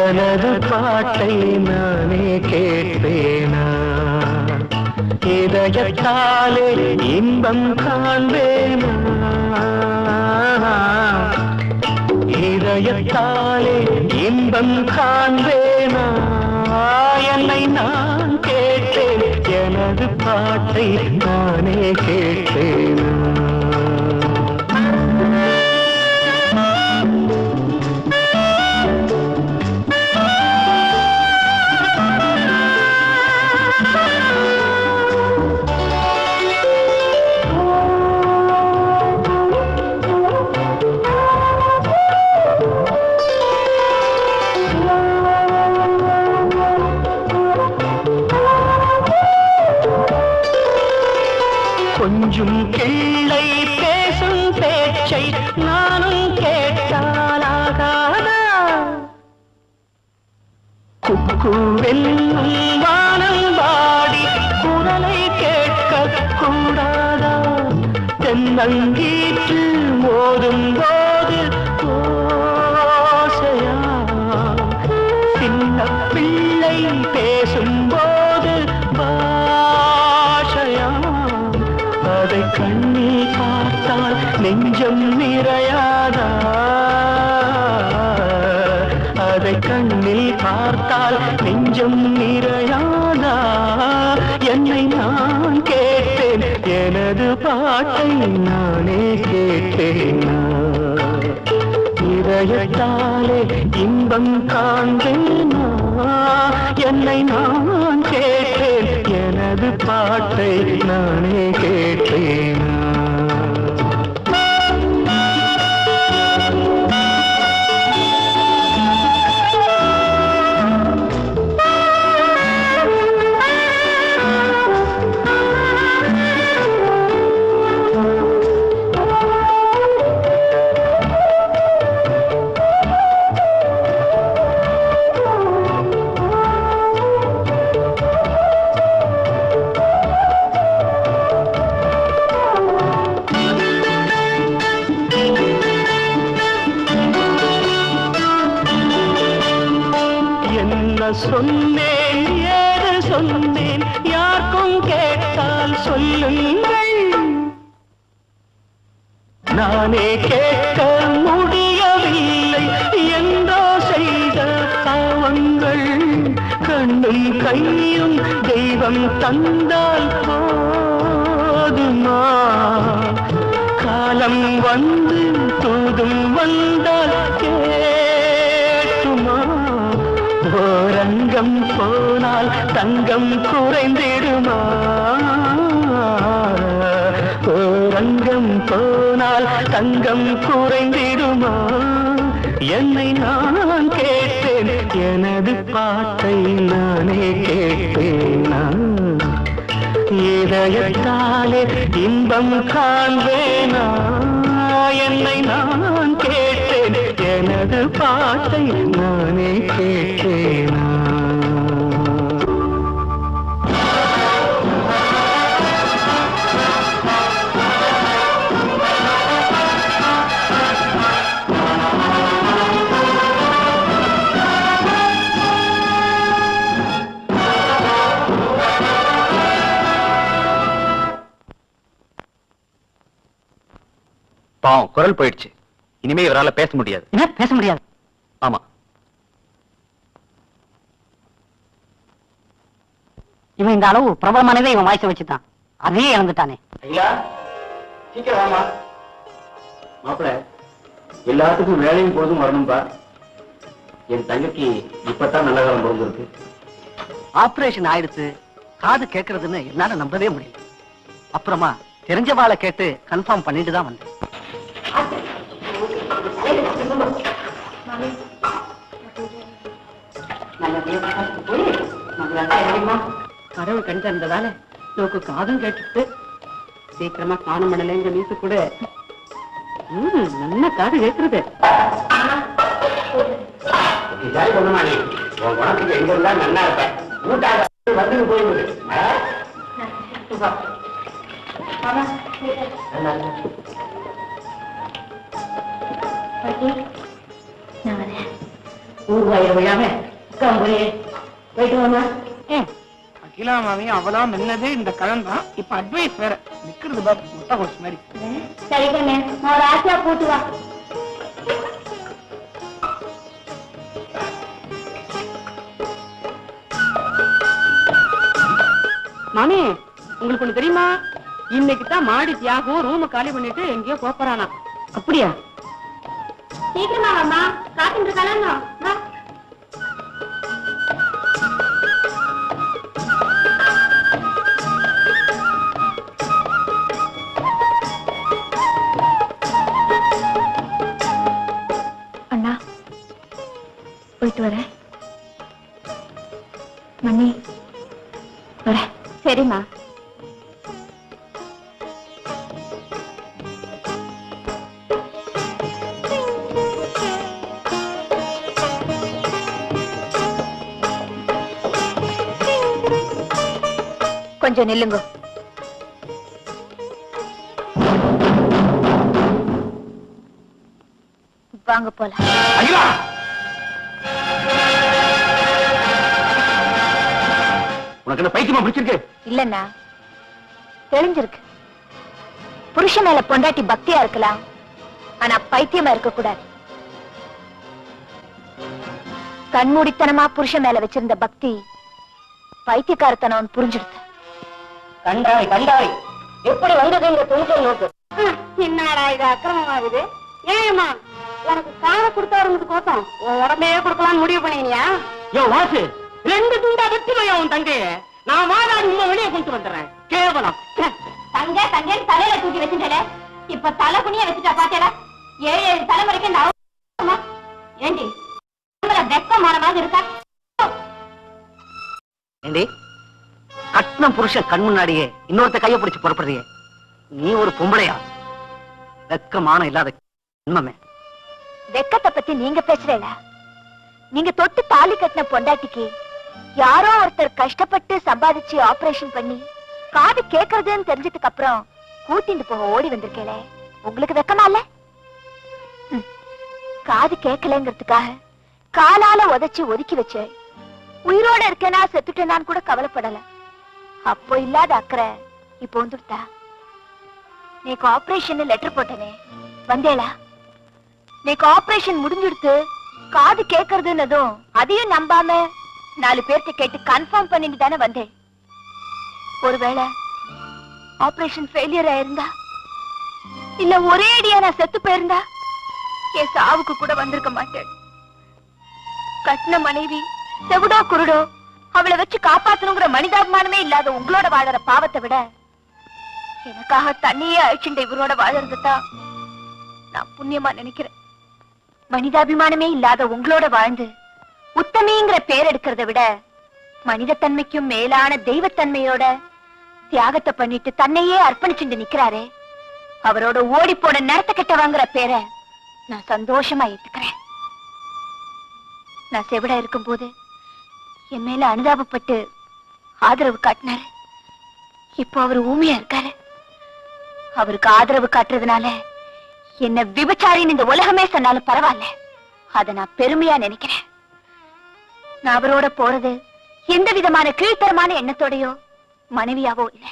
எனது பாட்டை நானே கேட்பேனா, இதயத்தாலே இன்பம் காண்பேனா, இதயத்தாலே இன்பம் காண்பேனா, என்னை நான் கேட்டேன் எனது பாட்டை நானே கேட்டேனா. கொஞ்சம் கிள்ளை பேசும் பேச்சை நானும் கேட்டாலாகாதா, குக்குவெல்லும் வானம் வாடி குரலை கேட்க கூடாதா, தென்னங்கீற்று மோதும் போது ஓசையா, சின்ன பிள்ளை பேசும் போது பாஷையா, அதை கண்ணில் பார்த்தால் நெஞ்சம் நிறையாதா, அதை கண்ணில் பார்த்தால் நெஞ்சம் நிறையாதா, என்னை நான் கேட்டேன் எனது பாட்டை நானே கேட்டேனா, இதயத்தாலே இன்பம் காண்பேனா, என்னை நான் கேட்டேன் எனது பாட்டை நானே கேட்டேனா. சொன்னேன் ஏது சொன்னேன் யாருக்கும் கேட்டால் சொல்லுங்கள், நானே கேட்க முடியவில்லை என்றோ செய்த பாவங்கள், கண்ணும் கையும் தெய்வம் தந்தால் போதுமா, காலம் வந்து தூதும் வந்தால் கேட்டுமா, ஓரங்கம் போனால் தங்கம் குறைந்திடுமா, ஓரங்கம் போனால் தங்கம் குறைந்திடுமா, என்னை நான் கேட்டேன் எனது பாட்டை நானே கேட்பேனா, இதயத்தாலே இன்பம் காண்பேனா, என்னை நான் கேட்டேன் எனது பாட்டை நானே கேட்டேனா. பாவம் குரல் போயிடுச்சு. இனிமே இவரால பேச முடியாது. என்ன பேச முடியாது? ஆமா. இவன் இந்த அளவு பிரபலமானதே இவன் வாய்ஸை வச்சுட்டான். அதையே இழந்துட்டானே. ஐயா சீக்கிரம் வாமா. மாப்பிள்ள எல்லாத்துக்கும் வேலையும் போதும் வரணும்பா. என் தங்கைக்கு இப்பதான் நல்ல காலம் பிறந்திருக்கு. ஆபரேஷன் ஆயிடுச்சு, காது கேட்கறதுன்னு என்னால நம்பவே முடியல. அப்புறமா தெரிஞ்சவாளை கேட்டு கன்ஃபார்ம் பண்ணிட்டு தான் வந்தேன். கடவுள் கண்டு இருந்ததால நோக்கு காதும் கேட்டுட்டு சீக்கிரமா காணும் பண்ணலைங்க மீசு கூட நல்ல காது கேட்கறது. சொன்னமா நீ உன் குணத்துக்கு எங்க இருந்தா நல்லா இருப்பேன். கூட்டாக வந்து போயிடுது. ஊர்வாயிரம் விழாம போயிட்டு வாங்க. அகிலா மாமி அவளா மென்னது இந்த கடன் தான். இப்ப அட்வைஸ் வேற நிக்கிறது பாரு முட்டை கோஸ் மாதிரி. சரி கண்ணே, நான் ஒரு ஆசையா போட்டு வா. மாமி உங்களுக்கு ஒண்ணு தெரியுமா? இன்னைக்கு தான் மாடி தியாகம் ரூம காலி பண்ணிட்டு எங்கேயோ போறானா. அப்படியா? சீக்கிரமா வாமா, காத்துட்டு கலங்க. அண்ணா போயிட்டு வரேன். மணி வர. சரிம்மா. கொஞ்சம் நில்லுங்க. வாங்க போலாம். உனக்கு என்ன பைத்தியமா பிடிச்சிருக்கு? இல்லன்னா தெளிஞ்சிருக்கு. புருஷன் மேல பொண்டாட்டி பக்தியா இருக்கலாம், ஆனா பைத்தியமா இருக்க கூடாது. கண்மூடித்தனமா புருஷன் மேல வச்சிருந்த பக்தி பைத்தியக்காரத்தனம் புரிஞ்சுடுது. கண்டாய் கண்டாய் எப்படி வந்தது இந்த துணிச்சல் நோக்கு. என்னடா இது அக்கிரமமாகுது? ஏமா உனக்கு காரை கொடுத்தாருங்கிறது கோசம் உன் உடம்பையே கொடுக்கலாம்னு முடிவு பண்ணியா? யோ வாசு, 2 துண்டா வெட்டுமையா உன் தங்கைய. நான் வாதாடி உங்க வெளியே கொண்டு வந்துடுறேன். கேவலம். தங்க தங்கன்னு தலையில தூக்கி வச்சுட்டே இப்ப தலை குனிய வச்சுட்டா பாத்தேல. 7 தலைமுறைக்கு இந்த அவமானமா? ஏண்டி வெக்கம் மாற மாதிரி இருக்கா? ஏண்டி கட்டின புருஷன் கண் முன்னாடியே இன்னொருத்த கைய பிடிச்சு புறப்படுறியே, நீ ஒரு பொம்பளையா? வெக்கமான இல்லாத உண்மை. வெக்கத்தை பத்தி நீங்க பேசுறீங்களா? நீங்க தொட்டு தாலி கட்டின பொண்டாட்டிக்கு யாரோ ஒருத்தர் கஷ்டப்பட்டு சம்பாதிச்சு ஆபரேஷன் பண்ணி காது கேக்குறதுன்னு தெரிஞ்சதுக்கு அப்புறம் கூட்டிட்டு போக ஓடி வந்திருக்கேளே, உங்களுக்கு வெக்கமா இல்ல? காது கேட்கலங்கிறதுக்காக காலால உதைச்சு ஒதுக்கி வச்ச உயிரோட இருக்கேனா செத்துட்டேனான்னு கூட கவலைப்படல. அப்போ இல்லாத அக்கறை இப்போ வந்துட்டா. நீக்கு ஆபரேஷன் லெட்டர் போட்டனே வந்தேளா? நீக்கு ஆபரேஷன் முடிஞ்சுடுத்து காது கேட்கறதுன்னதும் அதையும் நம்பாம 4 பேர்த்த கேட்டு கன்ஃபார்ம் பண்ணிட்டு தானே வந்தேன். ஒருவேளை ஆபரேஷன் ஃபெயிலியர் ஆயிருந்தா, இல்ல ஒரே அடியா நான் செத்து போயிருந்தா என் சாவுக்கு கூட வந்திருக்க மாட்டேன். கட்டின மனைவி செவிடோ குருடோ அவளை வச்சு காப்பாத்தணுங்கிற மனிதாபிமானமே இல்லாத உங்களோட வாழற பாவத்தை விட எனக்காக தண்ணியே அழிச்சுட்ட இவரோட வாழறதுதான் நான் புண்ணியமா நினைக்கிறேன். மனிதாபிமானமே இல்லாத உங்களோட வாழ்ந்து உத்தமிங்கிற பேர் எடுக்கிறத விட மனிதத்தன்மைக்கும் மேலான தெய்வத்தன்மையோட தியாகத்தை பண்ணிட்டு தன்னையே அர்ப்பணிச்சுட்டு நிக்கிறாரே, அவரோட ஓடி போன நேரத்தை கெட்ட வாங்குற பேரை நான் சந்தோஷமா ஏத்துக்கிறேன். நான் செவிடா இருக்கும் போது என் மேல அனுதாபப்பட்டு ஆதரவு காட்டினாரு. இப்போ அவர் ஊமையா இருக்காரு. அவருக்கு ஆதரவு காட்டுறதுனால என்ன விபச்சாரின்னு இந்த உலகமே சொன்னாலும் பரவாயில்ல, அதை நான் பெருமையா நினைக்கிறேன். நான் அவரோட போறது எந்த விதமான கீழ்த்தரமான எண்ணத்தோடையோ மனைவியாவோ இல்ல.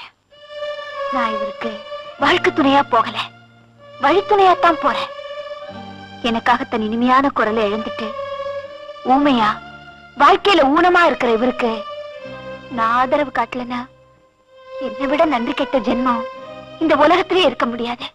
நான் இவருக்கு வாழ்க்கை துணையா போகல, வழித்துணையாத்தான் போறேன். எனக்காக தன் இனிமையான குரலை இழந்துட்டு ஊமையா வாழ்க்கையில ஊனமா இருக்கிற இவருக்கு நான் ஆதரவு காட்டலனா என்னை விட நன்றி கெட்ட ஜென்மம் இந்த உலகத்திலே இருக்க முடியாது.